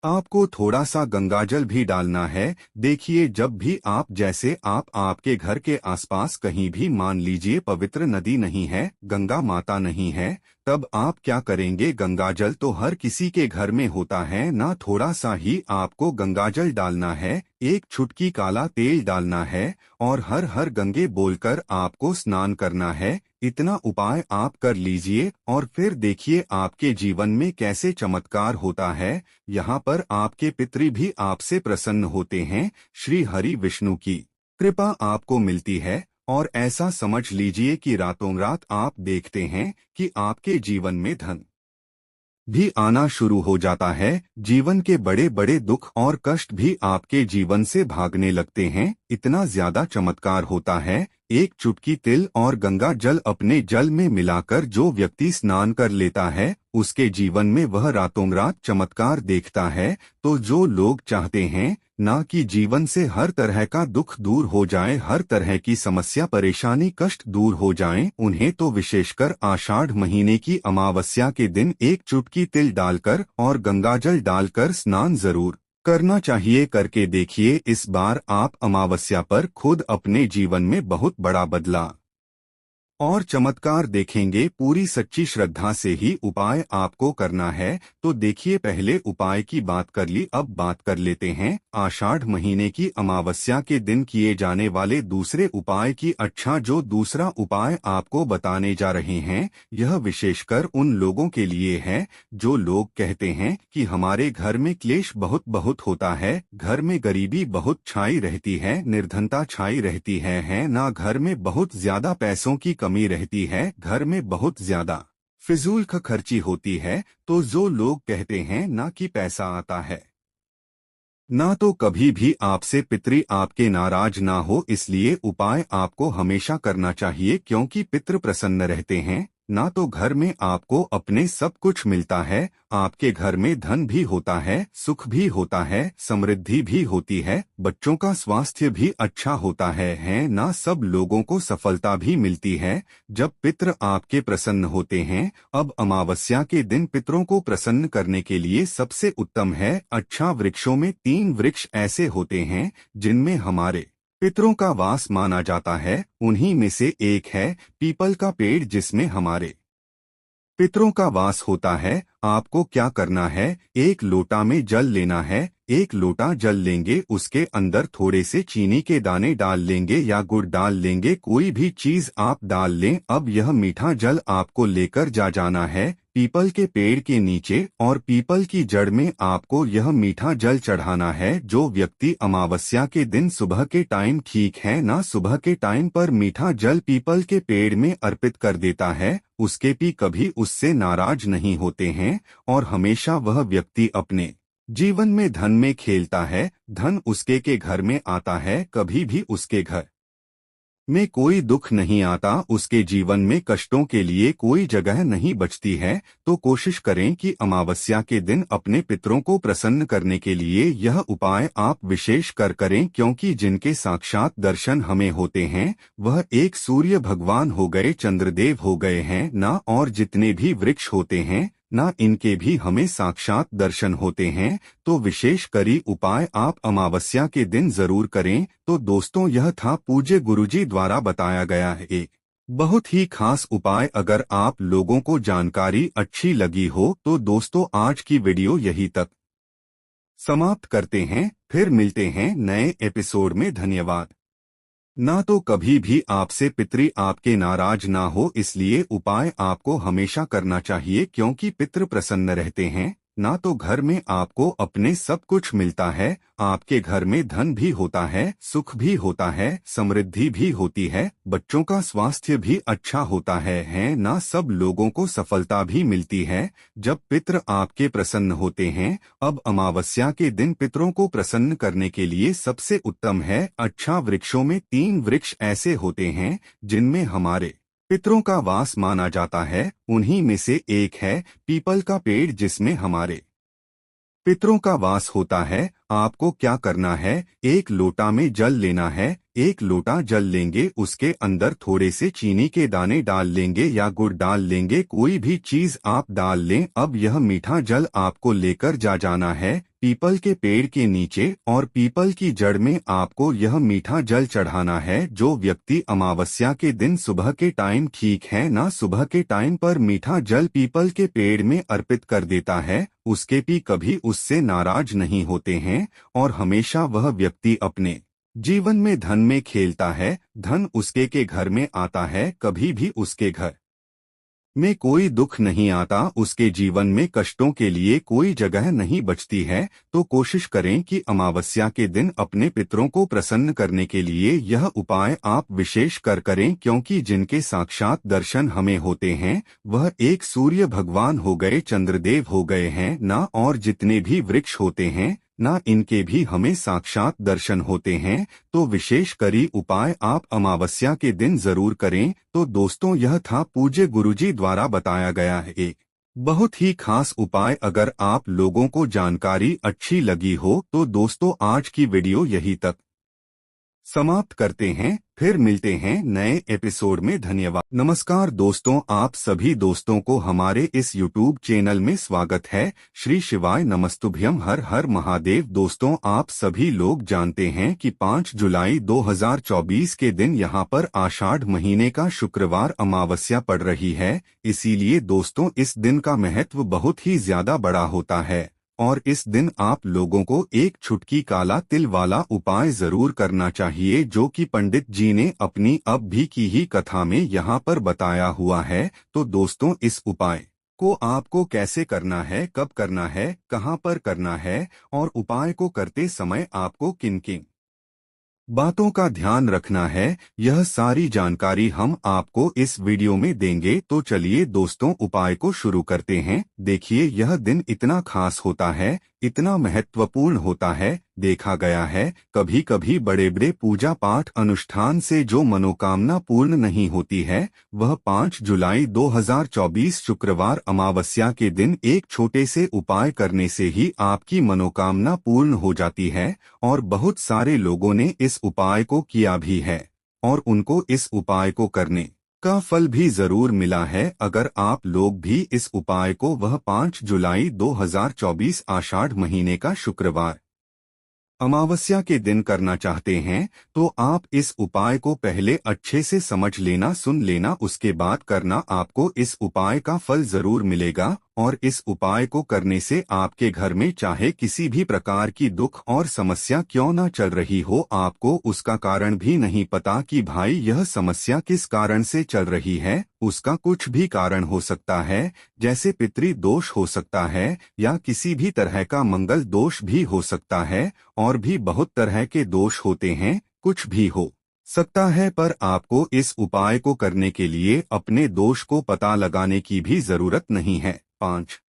आपको थोड़ा सा गंगाजल भी डालना है। देखिए, जब भी आप जैसे आपके घर के आसपास कहीं भी मान लीजिए पवित्र नदी नहीं है, गंगा माता नहीं है, तब आप क्या करेंगे? गंगाजल तो हर किसी के घर में होता है ना, थोड़ा सा ही आपको गंगाजल डालना है, एक चुटकी काला तेल डालना है और हर हर गंगे बोलकर आपको स्नान करना है। इतना उपाय आप कर लीजिए और फिर देखिए आपके जीवन में कैसे चमत्कार होता है। यहाँ पर आपके पितृ भी आपसे प्रसन्न होते हैं, श्री हरि विष्णु की कृपा आपको मिलती है और ऐसा समझ लीजिए कि रातों रात आप देखते हैं कि आपके जीवन में धन भी आना शुरू हो जाता है। जीवन के बड़े बड़े दुख और कष्ट भी आपके जीवन से भागने लगते हैं। इतना ज्यादा चमत्कार होता है। एक चुटकी तिल और गंगा जल अपने जल में मिलाकर जो व्यक्ति स्नान कर लेता है उसके जीवन में वह रातों रात चमत्कार देखता है। तो जो लोग चाहते हैं ना कि जीवन से हर तरह का दुख दूर हो जाए, हर तरह की समस्या परेशानी कष्ट दूर हो जाएं, उन्हें तो विशेषकर आषाढ़ महीने की अमावस्या के दिन एक चुटकी तिल डालकर और गंगाजल डालकर स्नान जरूर करना चाहिए। करके देखिए, इस बार आप अमावस्या पर खुद अपने जीवन में बहुत बड़ा बदलाव और चमत्कार देखेंगे। पूरी सच्ची श्रद्धा से ही उपाय आपको करना है। तो देखिए, पहले उपाय की बात कर ली, अब बात कर लेते हैं आषाढ़ महीने की अमावस्या के दिन किए जाने वाले दूसरे उपाय की। अच्छा, जो दूसरा उपाय आपको बताने जा रहे हैं यह विशेषकर उन लोगों के लिए है जो लोग कहते हैं कि हमारे घर में क्लेश बहुत बहुत होता है, घर में गरीबी बहुत छाई रहती है, निर्धनता छाई रहती है ना, घर में बहुत ज्यादा पैसों की कमी रहती है, घर में बहुत ज्यादा फिजूल खर्ची होती है। तो जो लोग कहते हैं ना कि पैसा आता है ना, तो कभी भी आपसे पितृ आपके नाराज ना हो, इसलिए उपाय आपको हमेशा करना चाहिए, क्योंकि पितृ प्रसन्न रहते हैं ना। तो घर में आपको अपने सब कुछ मिलता है, आपके घर में धन भी होता है, सुख भी होता है, समृद्धि भी होती है, बच्चों का स्वास्थ्य भी अच्छा होता है ना, सब लोगों को सफलता भी मिलती है जब पितृ आपके प्रसन्न होते हैं। अब अमावस्या के दिन पितरों को प्रसन्न करने के लिए सबसे उत्तम है। अच्छा, वृक्षों में 3 वृक्ष ऐसे होते हैं जिनमें हमारे पितरों का वास माना जाता है, उन्हीं में से एक है पीपल का पेड़, जिसमें हमारे पितरों का वास होता है। आपको क्या करना है, एक लोटा में जल लेना है, एक लोटा जल लेंगे, उसके अंदर थोड़े से चीनी के दाने डाल लेंगे या गुड़ डाल लेंगे, कोई भी चीज आप डाल लें। अब यह मीठा जल आपको लेकर जाना है पीपल के पेड़ के नीचे, और पीपल की जड़ में आपको यह मीठा जल चढ़ाना है। जो व्यक्ति अमावस्या के दिन सुबह के टाइम, ठीक है ना, सुबह के टाइम पर मीठा जल पीपल के पेड़ में अर्पित कर देता है, उसके भी कभी उससे नाराज नहीं होते हैं, और हमेशा वह व्यक्ति अपने जीवन में धन में खेलता है, धन उसके के घर में आता है, कभी भी उसके घर में कोई दुख नहीं आता, उसके जीवन में कष्टों के लिए कोई जगह नहीं बचती है। तो कोशिश करें कि अमावस्या के दिन अपने पितरों को प्रसन्न करने के लिए यह उपाय आप विशेष कर करें, क्योंकि जिनके साक्षात दर्शन हमें होते हैं वह एक सूर्य भगवान हो गए, चंद्रदेव हो गए हैं ना, और जितने भी वृक्ष होते हैं ना, इनके भी हमें साक्षात दर्शन होते हैं। तो विशेष करी उपाय आप अमावस्या के दिन जरूर करें। तो दोस्तों, यह था पूज्य गुरुजी द्वारा बताया गया है एक बहुत ही खास उपाय। अगर आप लोगों को जानकारी अच्छी लगी हो तो दोस्तों, आज की वीडियो यहीं तक समाप्त करते हैं, फिर मिलते हैं नए एपिसोड में। धन्यवाद। ना तो कभी भी आपसे पितृ आपके नाराज ना हो, इसलिए उपाय आपको हमेशा करना चाहिए, क्योंकि पितृ प्रसन्न रहते हैं ना। तो घर में आपको अपने सब कुछ मिलता है, आपके घर में धन भी होता है, सुख भी होता है, समृद्धि भी होती है, बच्चों का स्वास्थ्य भी अच्छा होता है ना, सब लोगों को सफलता भी मिलती है जब पितृ आपके प्रसन्न होते हैं। अब अमावस्या के दिन पितरों को प्रसन्न करने के लिए सबसे उत्तम है। अच्छा, वृक्षों में 3 वृक्ष ऐसे होते हैं जिनमें हमारे पितरों का वास माना जाता है, उन्हीं में से एक है पीपल का पेड़, जिसमें हमारे पितरों का वास होता है। आपको क्या करना है, एक लोटा में जल लेना है, एक लोटा जल लेंगे, उसके अंदर थोड़े से चीनी के दाने डाल लेंगे या गुड़ डाल लेंगे, कोई भी चीज आप डाल लें। अब यह मीठा जल आपको लेकर जाना है पीपल के पेड़ के नीचे, और पीपल की जड़ में आपको यह मीठा जल चढ़ाना है। जो व्यक्ति अमावस्या के दिन सुबह के टाइम, ठीक है ना, सुबह के टाइम पर मीठा जल पीपल के पेड़ में अर्पित कर देता है, उसके भी कभी उससे नाराज नहीं होते हैं, और हमेशा वह व्यक्ति अपने जीवन में धन में खेलता है, धन उसके के घर में आता है, कभी भी उसके घर में कोई दुख नहीं आता, उसके जीवन में कष्टों के लिए कोई जगह नहीं बचती है। तो कोशिश करें कि अमावस्या के दिन अपने पितरों को प्रसन्न करने के लिए यह उपाय आप विशेष कर करें, क्योंकि जिनके साक्षात दर्शन हमें होते हैं वह एक सूर्य भगवान हो गए, चंद्रदेव हो गए हैं ना, और जितने भी वृक्ष होते हैं ना, इनके भी हमें साक्षात दर्शन होते हैं। तो विशेष करी उपाय आप अमावस्या के दिन जरूर करें। तो दोस्तों, यह था पूज्य गुरुजी द्वारा बताया गया है एक बहुत ही खास उपाय। अगर आप लोगों को जानकारी अच्छी लगी हो तो दोस्तों, आज की वीडियो यहीं तक समाप्त करते हैं। फिर मिलते हैं नए एपिसोड में। धन्यवाद। नमस्कार दोस्तों, आप सभी दोस्तों को हमारे इस YouTube चैनल में स्वागत है। श्री शिवाय नमस्तुभ्यम। हर हर महादेव। दोस्तों, आप सभी लोग जानते हैं कि 5 जुलाई 2024 के दिन यहाँ पर आषाढ़ महीने का शुक्रवार अमावस्या पड़ रही है। इसीलिए दोस्तों, इस दिन का महत्व बहुत ही ज्यादा बड़ा होता है और इस दिन आप लोगों को एक छुटकी काला तिल वाला उपाय जरूर करना चाहिए, जो कि पंडित जी ने अपनी अब भी की ही कथा में यहाँ पर बताया हुआ है। तो दोस्तों, इस उपाय को आपको कैसे करना है, कब करना है, कहाँ पर करना है और उपाय को करते समय आपको किन किन बातों का ध्यान रखना है, यह सारी जानकारी हम आपको इस वीडियो में देंगे। तो चलिए दोस्तों, उपाय को शुरू करते हैं। देखिए, यह दिन इतना खास होता है, इतना महत्वपूर्ण होता है। देखा गया है कभी कभी बड़े बड़े पूजा पाठ अनुष्ठान से जो मनोकामना पूर्ण नहीं होती है, वह 5 जुलाई 2024 शुक्रवार अमावस्या के दिन एक छोटे से उपाय करने से ही आपकी मनोकामना पूर्ण हो जाती है। और बहुत सारे लोगों ने इस उपाय को किया भी है और उनको इस उपाय को करने का फल भी जरूर मिला है। अगर आप लोग भी इस उपाय को वह 5 जुलाई 2024 आषाढ़ महीने का शुक्रवार अमावस्या के दिन करना चाहते हैं, तो आप इस उपाय को पहले अच्छे से समझ लेना, सुन लेना, उसके बाद करना। आपको इस उपाय का फल जरूर मिलेगा और इस उपाय को करने से आपके घर में चाहे किसी भी प्रकार की दुख और समस्या क्यों न चल रही हो, आपको उसका कारण भी नहीं पता कि भाई यह समस्या किस कारण से चल रही है, उसका कुछ भी कारण हो सकता है। जैसे पितृ दोष हो सकता है या किसी भी तरह का मंगल दोष भी हो सकता है और भी बहुत तरह के दोष होते हैं, कुछ भी हो सकता है। पर आपको इस उपाय को करने के लिए अपने दोष को पता लगाने की भी जरूरत नहीं है। 5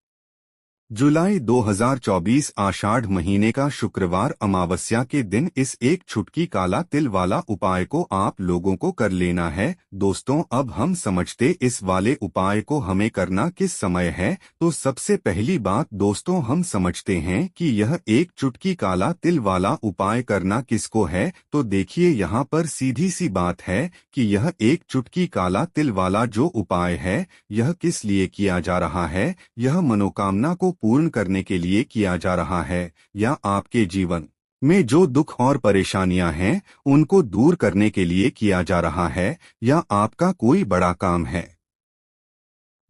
जुलाई 2024 आषाढ़ महीने का शुक्रवार अमावस्या के दिन इस एक छुटकी काला तिल वाला उपाय को आप लोगों को कर लेना है। दोस्तों, अब हम समझते इस वाले उपाय को हमें करना किस समय है। तो सबसे पहली बात दोस्तों, हम समझते हैं कि यह एक चुटकी काला तिल वाला उपाय करना किसको है। तो देखिए, यहाँ पर सीधी सी बात है कि यह एक चुटकी काला तिल वाला जो उपाय है, यह किस लिए किया जा रहा है। यह मनोकामना को पूर्ण करने के लिए किया जा रहा है, या आपके जीवन में जो दुख और परेशानियां हैं उनको दूर करने के लिए किया जा रहा है, या आपका कोई बड़ा काम है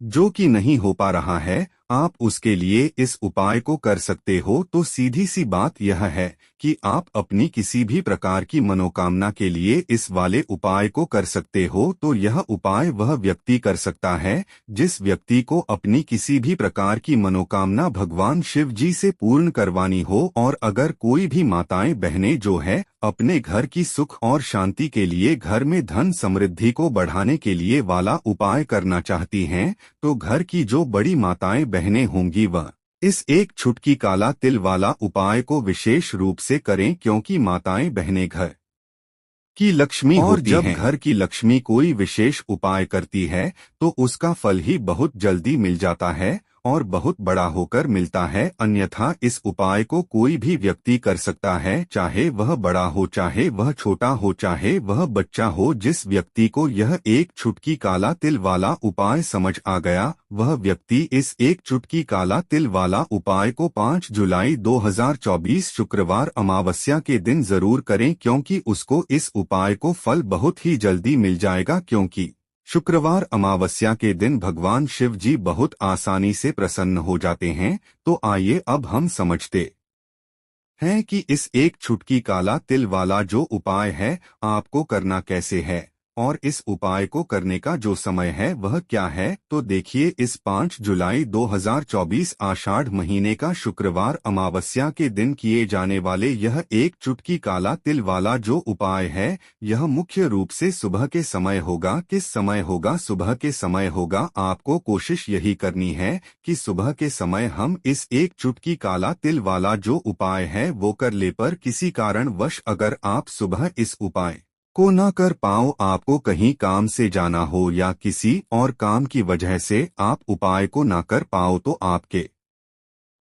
जो कि नहीं हो पा रहा है, आप उसके लिए इस उपाय को कर सकते हो। तो सीधी सी बात यह है कि आप अपनी किसी भी प्रकार की मनोकामना के लिए इस वाले उपाय को कर सकते हो। तो यह उपाय वह व्यक्ति कर सकता है जिस व्यक्ति को अपनी किसी भी प्रकार की मनोकामना भगवान शिव जी से पूर्ण करवानी हो। और अगर कोई भी माताएं बहनें जो है अपने घर की सुख और शांति के लिए, घर में धन समृद्धि को बढ़ाने के लिए वाला उपाय करना चाहती हैं, तो घर की जो बड़ी माताएं बहनें होंगी वह इस एक छुटकी काला तिल वाला उपाय को विशेष रूप से करें, क्योंकि माताएं बहनें घर की लक्ष्मी होती हैं। और जब घर की लक्ष्मी कोई विशेष उपाय करती है तो उसका फल ही बहुत जल्दी मिल जाता है और बहुत बड़ा होकर मिलता है। अन्यथा इस उपाय को कोई भी व्यक्ति कर सकता है, चाहे वह बड़ा हो, चाहे वह छोटा हो, चाहे वह बच्चा हो। जिस व्यक्ति को यह एक चुटकी काला तिल वाला उपाय समझ आ गया, वह व्यक्ति इस एक चुटकी काला तिल वाला उपाय को 5 जुलाई 2024 शुक्रवार अमावस्या के दिन जरूर करें, क्योंकि उसको इस उपाय को फल बहुत ही जल्दी मिल जाएगा। क्योंकि शुक्रवार अमावस्या के दिन भगवान शिव जी बहुत आसानी से प्रसन्न हो जाते हैं। तो आइए अब हम समझते हैं कि इस एक छुटकी काला तिल वाला जो उपाय है आपको करना कैसे है और इस उपाय को करने का जो समय है वह क्या है। तो देखिए, इस 5 जुलाई 2024 आषाढ़ महीने का शुक्रवार अमावस्या के दिन किए जाने वाले यह एक चुटकी काला तिल वाला जो उपाय है, यह मुख्य रूप से सुबह के समय होगा। किस समय होगा? सुबह के समय होगा। आपको कोशिश यही करनी है कि सुबह के समय हम इस एक चुटकी काला तिल वाला जो उपाय है वो कर ले। पर किसी कारणवश अगर आप सुबह इस उपाय को ना कर पाओ, आपको कहीं काम से जाना हो या किसी और काम की वजह से आप उपाय को ना कर पाओ, तो आपके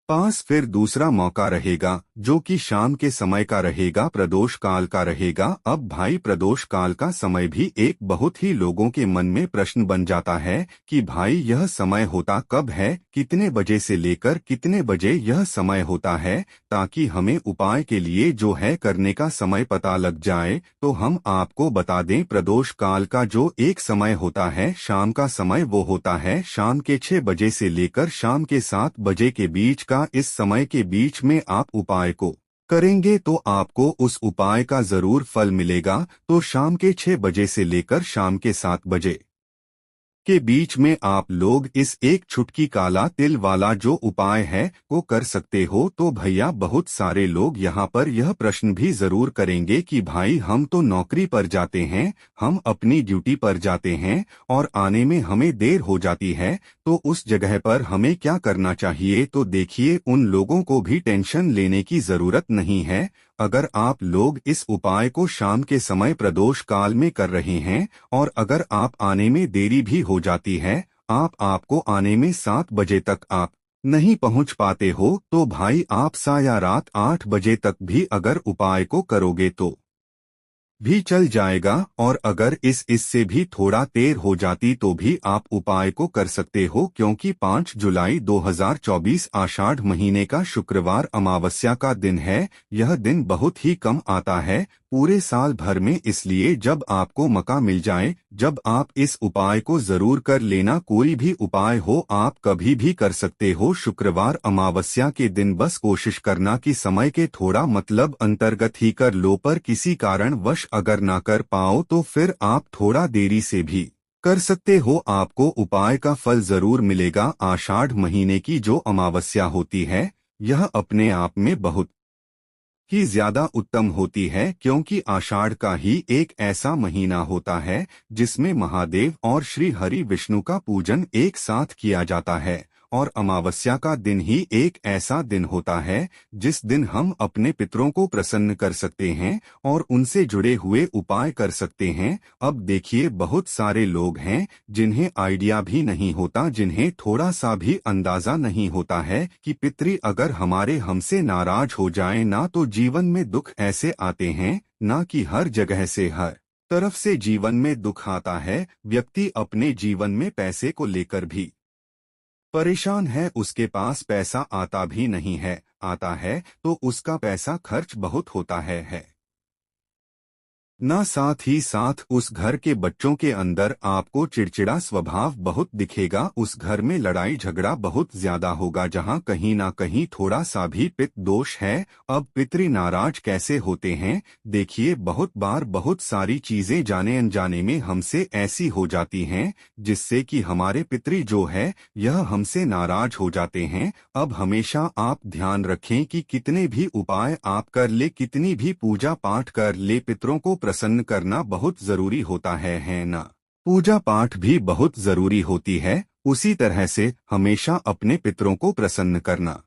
पास फिर दूसरा मौका रहेगा जो कि शाम के समय का रहेगा, प्रदोष काल का रहेगा। अब भाई प्रदोष काल का समय भी एक बहुत ही लोगों के मन में प्रश्न बन जाता है कि भाई यह समय होता कब है, कितने बजे से लेकर कितने बजे यह समय होता है, ताकि हमें उपाय के लिए जो है करने का समय पता लग जाए। तो हम आपको बता दें, प्रदोष काल का जो एक समय होता है शाम का समय, वो होता है शाम के 6 बजे से लेकर शाम के 7 बजे के बीच का। इस समय के बीच में आप उपाय को करेंगे तो आपको उस उपाय का जरूर फल मिलेगा। तो शाम के 6 बजे से लेकर शाम के 7 बजे के बीच में आप लोग इस एक चुटकी काला तिल वाला जो उपाय है वो कर सकते हो। तो भैया बहुत सारे लोग यहाँ पर यह प्रश्न भी जरूर करेंगे कि भाई हम तो नौकरी पर जाते हैं, हम अपनी ड्यूटी पर जाते हैं और आने में हमें देर हो जाती है, तो उस जगह पर हमें क्या करना चाहिए। तो देखिए, उन लोगों को भी टेंशन लेने की जरूरत नहीं है। अगर आप लोग इस उपाय को शाम के समय प्रदोष काल में कर रहे हैं और अगर आप आने में देरी भी हो जाती है, आपको आने में 7 बजे तक आप नहीं पहुंच पाते हो, तो भाई आप या रात 8 बजे तक भी अगर उपाय को करोगे तो भी चल जाएगा। और अगर इससे भी थोड़ा देर हो जाती तो भी आप उपाय को कर सकते हो, क्योंकि 5 जुलाई 2024 आषाढ़ महीने का शुक्रवार अमावस्या का दिन है। यह दिन बहुत ही कम आता है पूरे साल भर में, इसलिए जब आपको मौका मिल जाए, जब आप इस उपाय को जरूर कर लेना। कोई भी उपाय हो आप कभी भी कर सकते हो, शुक्रवार अमावस्या के दिन बस कोशिश करना कि समय के थोड़ा मतलब अंतर्गत ही कर लो, पर किसी कारणवश अगर ना कर पाओ तो फिर आप थोड़ा देरी से भी कर सकते हो, आपको उपाय का फल जरूर मिलेगा। आषाढ़ महीने की जो अमावस्या होती है यह अपने आप में बहुत ही ज्यादा उत्तम होती है, क्योंकि आषाढ़ का ही एक ऐसा महीना होता है जिसमें महादेव और श्री हरि विष्णु का पूजन एक साथ किया जाता है। और अमावस्या का दिन ही एक ऐसा दिन होता है जिस दिन हम अपने पितरों को प्रसन्न कर सकते हैं और उनसे जुड़े हुए उपाय कर सकते हैं। अब देखिए, बहुत सारे लोग हैं जिन्हें आइडिया भी नहीं होता, जिन्हें थोड़ा सा भी अंदाजा नहीं होता है कि पितरी अगर हमारे हमसे नाराज हो जाए ना, तो जीवन में दुख ऐसे आते हैं ना कि हर जगह से हर तरफ से जीवन में दुख आता है। व्यक्ति अपने जीवन में पैसे को लेकर भी परेशान है, उसके पास पैसा आता भी नहीं है, आता है तो उसका पैसा खर्च बहुत होता है ना। साथ ही साथ उस घर के बच्चों के अंदर आपको चिड़चिड़ा स्वभाव बहुत दिखेगा, उस घर में लड़ाई झगड़ा बहुत ज्यादा होगा, जहां कहीं ना कहीं थोड़ा सा भी पितृ दोष है। अब पितृ नाराज कैसे होते हैं, देखिए, बहुत बार बहुत सारी चीजें जाने अनजाने में हमसे ऐसी हो जाती हैं जिससे कि हमारे पितृ जो है यह हमसे नाराज हो जाते हैं। अब हमेशा आप ध्यान रखें कि कितने भी उपाय आप कर ले, कितनी भी पूजा पाठ कर ले, पितरों को प्रसन्न करना बहुत जरूरी होता है ना। पूजा पाठ भी बहुत जरूरी होती है, उसी तरह से हमेशा अपने पितरों को प्रसन्न करना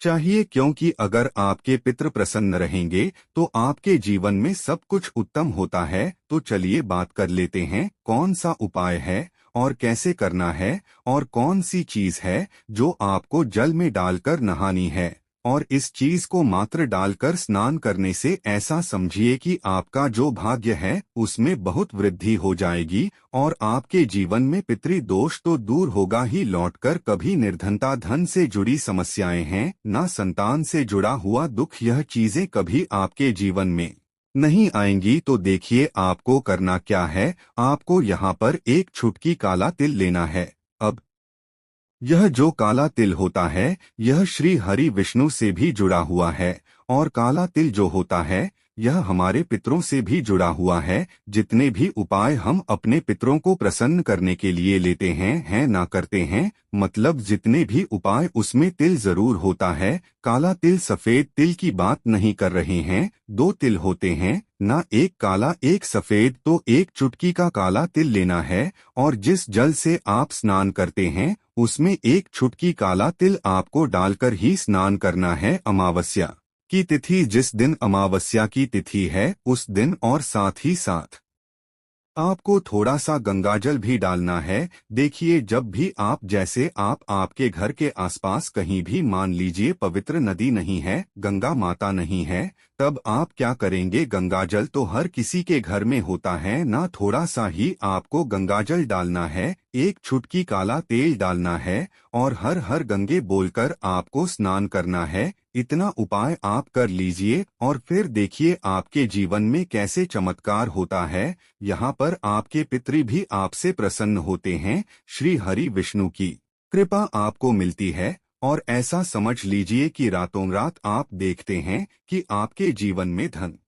चाहिए, क्योंकि अगर आपके पितृ प्रसन्न रहेंगे तो आपके जीवन में सब कुछ उत्तम होता है। तो चलिए बात कर लेते हैं कौन सा उपाय है और कैसे करना है, और कौन सी चीज है जो आपको जल में डालकर नहानी है। और इस चीज को मात्र डालकर स्नान करने से ऐसा समझिए कि आपका जो भाग्य है उसमें बहुत वृद्धि हो जाएगी और आपके जीवन में पितृदोष तो दूर होगा ही, लौटकर कभी निर्धनता, धन से जुड़ी समस्याएं हैं ना, संतान से जुड़ा हुआ दुख, यह चीजें कभी आपके जीवन में नहीं आएंगी। तो देखिए, आपको करना क्या है, आपको यहाँ पर एक चुटकी काला तिल लेना है। अब यह जो काला तिल होता है यह श्री हरि विष्णु से भी जुड़ा हुआ है, और काला तिल जो होता है यह हमारे पितरों से भी जुड़ा हुआ है। जितने भी उपाय हम अपने पितरों को प्रसन्न करने के लिए लेते हैं ना करते हैं, मतलब जितने भी उपाय उसमें तिल जरूर होता है। काला तिल सफेद तिल की बात नहीं कर रहे हैं, 2 तिल होते हैं ना, एक काला एक सफेद। तो एक चुटकी का काला तिल लेना है और जिस जल से आप स्नान करते हैं उसमें एक चुटकी काला तिल आपको डालकर ही स्नान करना है। अमावस्या की तिथि, जिस दिन अमावस्या की तिथि है उस दिन, और साथ ही साथ आपको थोड़ा सा गंगाजल भी डालना है। देखिए, जब भी आप जैसे आप आपके घर के आसपास कहीं भी मान लीजिए पवित्र नदी नहीं है, गंगा माता नहीं है, तब आप क्या करेंगे? गंगाजल तो हर किसी के घर में होता है ना, थोड़ा सा ही आपको गंगाजल डालना है, एक चुटकी काला तेल डालना है और हर हर गंगे बोलकर आपको स्नान करना है। इतना उपाय आप कर लीजिए और फिर देखिए आपके जीवन में कैसे चमत्कार होता है। यहाँ पर आपके पितृ भी आपसे प्रसन्न होते हैं। श्री हरि विष्णु की कृपा आपको मिलती है और ऐसा समझ लीजिए कि रातों रात आप देखते हैं कि आपके जीवन में धन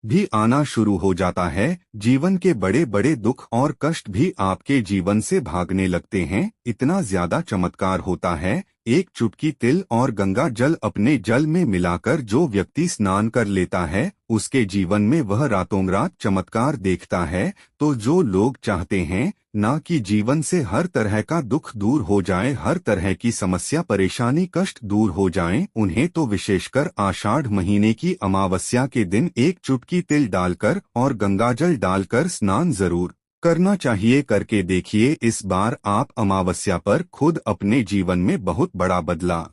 भी आना शुरू हो जाता है। जीवन के बड़े बड़े दुख और कष्ट भी आपके जीवन से भागने लगते हैं। इतना ज्यादा चमत्कार होता है। एक चुटकी तिल और गंगा जल अपने जल में मिलाकर जो व्यक्ति स्नान कर लेता है, उसके जीवन में वह रातों रात चमत्कार देखता है। तो जो लोग चाहते हैं ना कि जीवन से हर तरह का दुख दूर हो जाए, हर तरह की समस्या परेशानी कष्ट दूर हो जाएं, उन्हें तो विशेषकर आषाढ़ महीने की अमावस्या के दिन एक चुटकी तिल डालकर और गंगाजल डालकर स्नान जरूर करना चाहिए। करके देखिए, इस बार आप अमावस्या पर खुद अपने जीवन में बहुत बड़ा बदलाव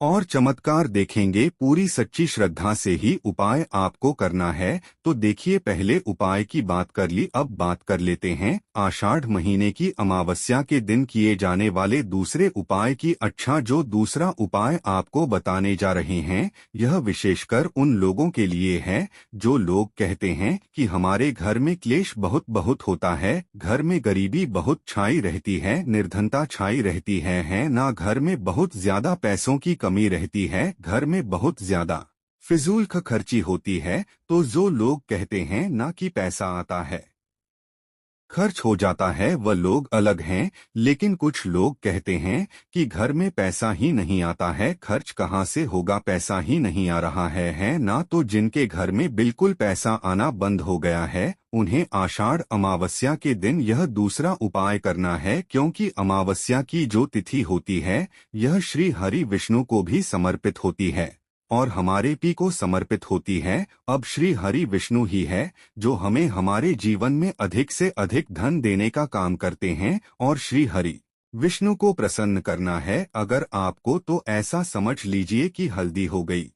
और चमत्कार देखेंगे। पूरी सच्ची श्रद्धा से ही उपाय आपको करना है। तो देखिए, पहले उपाय की बात कर ली, अब बात कर लेते हैं आषाढ़ महीने की अमावस्या के दिन किए जाने वाले दूसरे उपाय की। अच्छा, जो दूसरा उपाय आपको बताने जा रहे हैं, यह विशेषकर उन लोगों के लिए है जो लोग कहते हैं कि हमारे घर में क्लेश बहुत बहुत होता है, घर में गरीबी बहुत छाई रहती है, निर्धनता छाई रहती है ना, घर में बहुत ज्यादा पैसों की कमी रहती है, घर में बहुत ज्यादा फिजूल खर्ची होती है। तो जो लोग कहते हैं ना कि पैसा आता है खर्च हो जाता है, वह लोग अलग हैं। लेकिन कुछ लोग कहते हैं कि घर में पैसा ही नहीं आता है, खर्च कहाँ से होगा, पैसा ही नहीं आ रहा है ना। तो जिनके घर में बिल्कुल पैसा आना बंद हो गया है, उन्हें आषाढ़ अमावस्या के दिन यह दूसरा उपाय करना है। क्योंकि अमावस्या की जो तिथि होती है, यह श्री हरि विष्णु को भी समर्पित होती है और हमारे पी को समर्पित होती है। अब श्री हरि विष्णु ही है जो हमें हमारे जीवन में अधिक से अधिक धन देने का काम करते हैं और श्री हरि विष्णु को प्रसन्न करना है। अगर आपको तो ऐसा समझ लीजिए कि हल्दी हो गई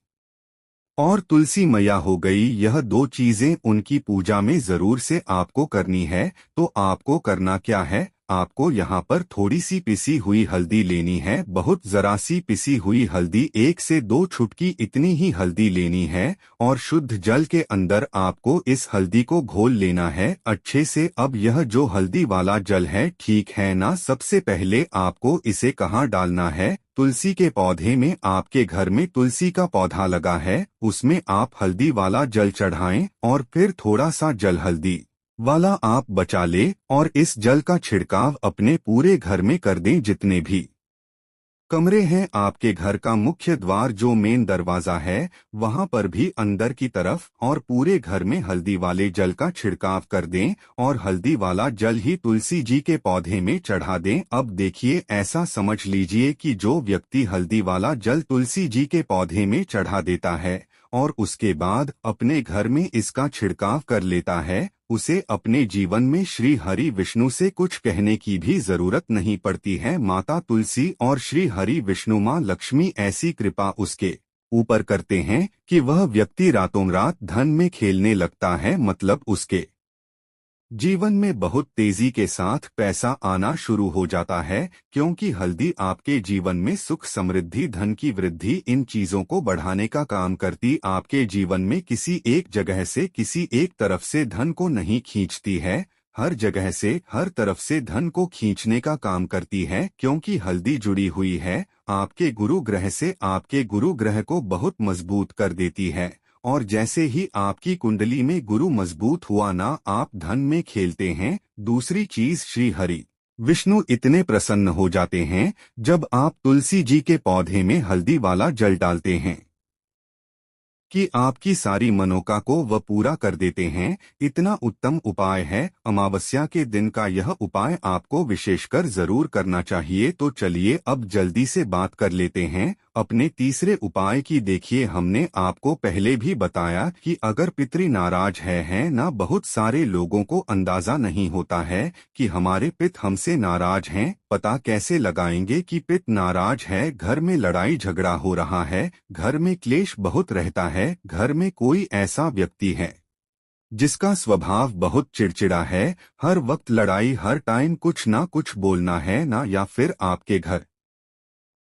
और तुलसी मैया हो गई, यह दो चीजें उनकी पूजा में जरूर से आपको करनी है। तो आपको करना क्या है? आपको यहाँ पर थोड़ी सी पिसी हुई हल्दी लेनी है, बहुत जरा सी पिसी हुई हल्दी, 1 से 2 चुटकी इतनी ही हल्दी लेनी है और शुद्ध जल के अंदर आपको इस हल्दी को घोल लेना है अच्छे से। अब यह जो हल्दी वाला जल है, ठीक है ना, सबसे पहले आपको इसे कहाँ डालना है? तुलसी के पौधे में। आपके घर में तुलसी का पौधा लगा है, उसमें आप हल्दी वाला जल चढ़ाएं और फिर थोड़ा सा जल हल्दी वाला आप बचा ले और इस जल का छिड़काव अपने पूरे घर में कर दें। जितने भी कमरे हैं आपके घर का मुख्य द्वार जो मेन दरवाजा है, वहां पर भी अंदर की तरफ और पूरे घर में हल्दी वाले जल का छिड़काव कर दें और हल्दी वाला जल ही तुलसी जी के पौधे में चढ़ा दें। अब देखिए, ऐसा समझ लीजिए कि जो व्यक्ति हल्दी वाला जल तुलसी जी के पौधे में चढ़ा देता है और उसके बाद अपने घर में इसका छिड़काव कर लेता है, उसे अपने जीवन में श्री हरि विष्णु से कुछ कहने की भी जरूरत नहीं पड़ती है। माता तुलसी और श्री हरि विष्णु माँ लक्ष्मी ऐसी कृपा उसके ऊपर करते हैं कि वह व्यक्ति रातों रात धन में खेलने लगता है, मतलब उसके जीवन में बहुत तेजी के साथ पैसा आना शुरू हो जाता है। क्योंकि हल्दी आपके जीवन में सुख समृद्धि धन की वृद्धि इन चीजों को बढ़ाने का काम करती, आपके जीवन में किसी एक जगह से किसी एक तरफ से धन को नहीं खींचती है, हर जगह से हर तरफ से धन को खींचने का काम करती है। क्योंकि हल्दी जुड़ी हुई है आपके गुरु ग्रह से, आपके गुरु ग्रह को बहुत मजबूत कर देती है और जैसे ही आपकी कुंडली में गुरु मजबूत हुआ ना, आप धन में खेलते हैं। दूसरी चीज, श्री हरि विष्णु इतने प्रसन्न हो जाते हैं जब आप तुलसी जी के पौधे में हल्दी वाला जल डालते हैं कि आपकी सारी मनोका को वह पूरा कर देते हैं। इतना उत्तम उपाय है। अमावस्या के दिन का यह उपाय आपको विशेषकर जरूर करना चाहिए। तो चलिए अब जल्दी से बात कर लेते हैं अपने तीसरे उपाय की देखिए। हमने आपको पहले भी बताया कि अगर पितृ नाराज है ना, बहुत सारे लोगों को अंदाजा नहीं होता है कि हमारे पिता हमसे नाराज हैं। पता कैसे लगाएंगे कि पिता नाराज है? घर में लड़ाई झगड़ा हो रहा है, घर में क्लेश बहुत रहता है, घर में कोई ऐसा व्यक्ति है जिसका स्वभाव बहुत चिड़चिड़ा है, हर वक्त लड़ाई, हर टाइम कुछ ना कुछ बोलना है ना, या फिर आपके घर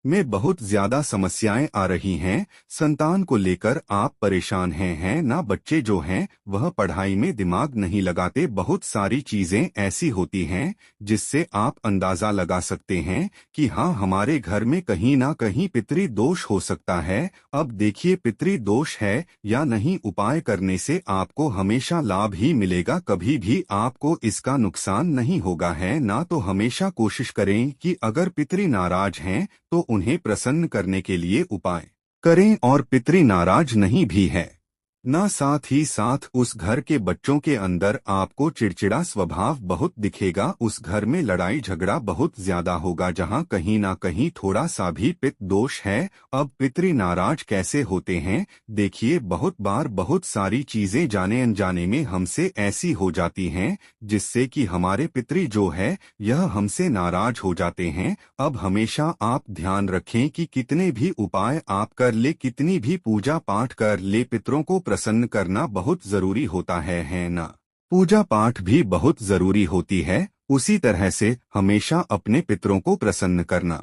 में बहुत ज्यादा समस्याएं आ रही हैं, संतान को लेकर आप परेशान हैं ना, बच्चे जो हैं वह पढ़ाई में दिमाग नहीं लगाते, बहुत सारी चीजें ऐसी होती हैं जिससे आप अंदाजा लगा सकते हैं कि हाँ, हमारे घर में कहीं ना कहीं पितृ दोष हो सकता है। अब देखिए, पितृ दोष है या नहीं, उपाय करने से आपको हमेशा लाभ ही मिलेगा, कभी भी आपको इसका नुकसान नहीं होगा है ना। तो हमेशा कोशिश करें कि अगर पितृ नाराज हैं तो उन्हें प्रसन्न करने के लिए उपाय करें, और पितृ नाराज नहीं भी है ना, साथ ही साथ उस घर के बच्चों के अंदर आपको चिड़चिड़ा स्वभाव बहुत दिखेगा, उस घर में लड़ाई झगड़ा बहुत ज्यादा होगा जहां कहीं ना कहीं थोड़ा सा भी पितृ दोष है। अब पितृ नाराज कैसे होते हैं? देखिए, बहुत बार बहुत सारी चीजें जाने अनजाने में हमसे ऐसी हो जाती हैं जिससे कि हमारे पितृ जो है यह हमसे नाराज हो जाते हैं। अब हमेशा आप ध्यान रखें कि कितने भी उपाय आप कर ले, कितनी भी पूजा पाठ कर ले, पितरों को प्रसन्न करना बहुत जरूरी होता है ना। पूजा पाठ भी बहुत जरूरी होती है, उसी तरह से हमेशा अपने पितरों को प्रसन्न करना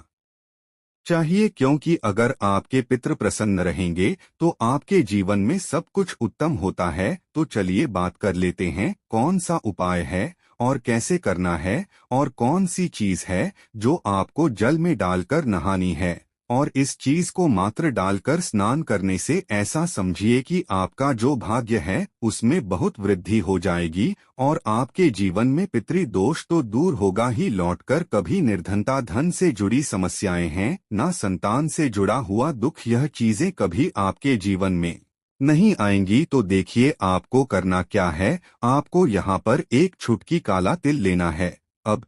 चाहिए, क्योंकि अगर आपके पितृ प्रसन्न रहेंगे तो आपके जीवन में सब कुछ उत्तम होता है। तो चलिए बात कर लेते हैं कौन सा उपाय है और कैसे करना है, और कौन सी चीज है जो आपको जल में डालकर नहानी है, और इस चीज को मात्र डालकर स्नान करने से ऐसा समझिए कि आपका जो भाग्य है उसमें बहुत वृद्धि हो जाएगी, और आपके जीवन में पितृ दोष तो दूर होगा ही, लौटकर कभी निर्धनता, धन से जुड़ी समस्याएं हैं ना, संतान से जुड़ा हुआ दुख, यह चीजें कभी आपके जीवन में नहीं आएंगी। तो देखिए, आपको करना क्या है, आपको यहाँ पर एक चुटकी काला तिल लेना है। अब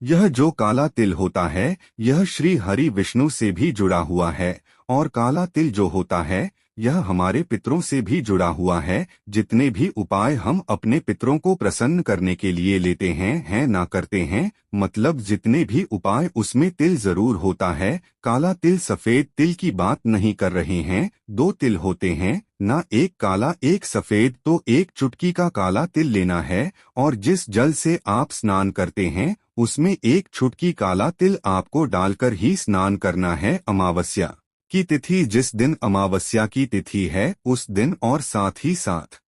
यह जो काला तिल होता है यह श्री हरि विष्णु से भी जुड़ा हुआ है, और काला तिल जो होता है यह हमारे पितरों से भी जुड़ा हुआ है। जितने भी उपाय हम अपने पितरों को प्रसन्न करने के लिए लेते हैं ना करते हैं, मतलब जितने भी उपाय उसमें तिल जरूर होता है। काला तिल, सफेद तिल की बात नहीं कर रहे हैं, दो तिल होते हैं ना, एक काला एक सफेद। तो एक चुटकी का काला तिल लेना है, और जिस जल से आप स्नान करते हैं उसमें एक चुटकी काला तिल आपको डालकर ही स्नान करना है। अमावस्या की तिथि, जिस दिन अमावस्या की तिथि है उस दिन, और साथ ही साथ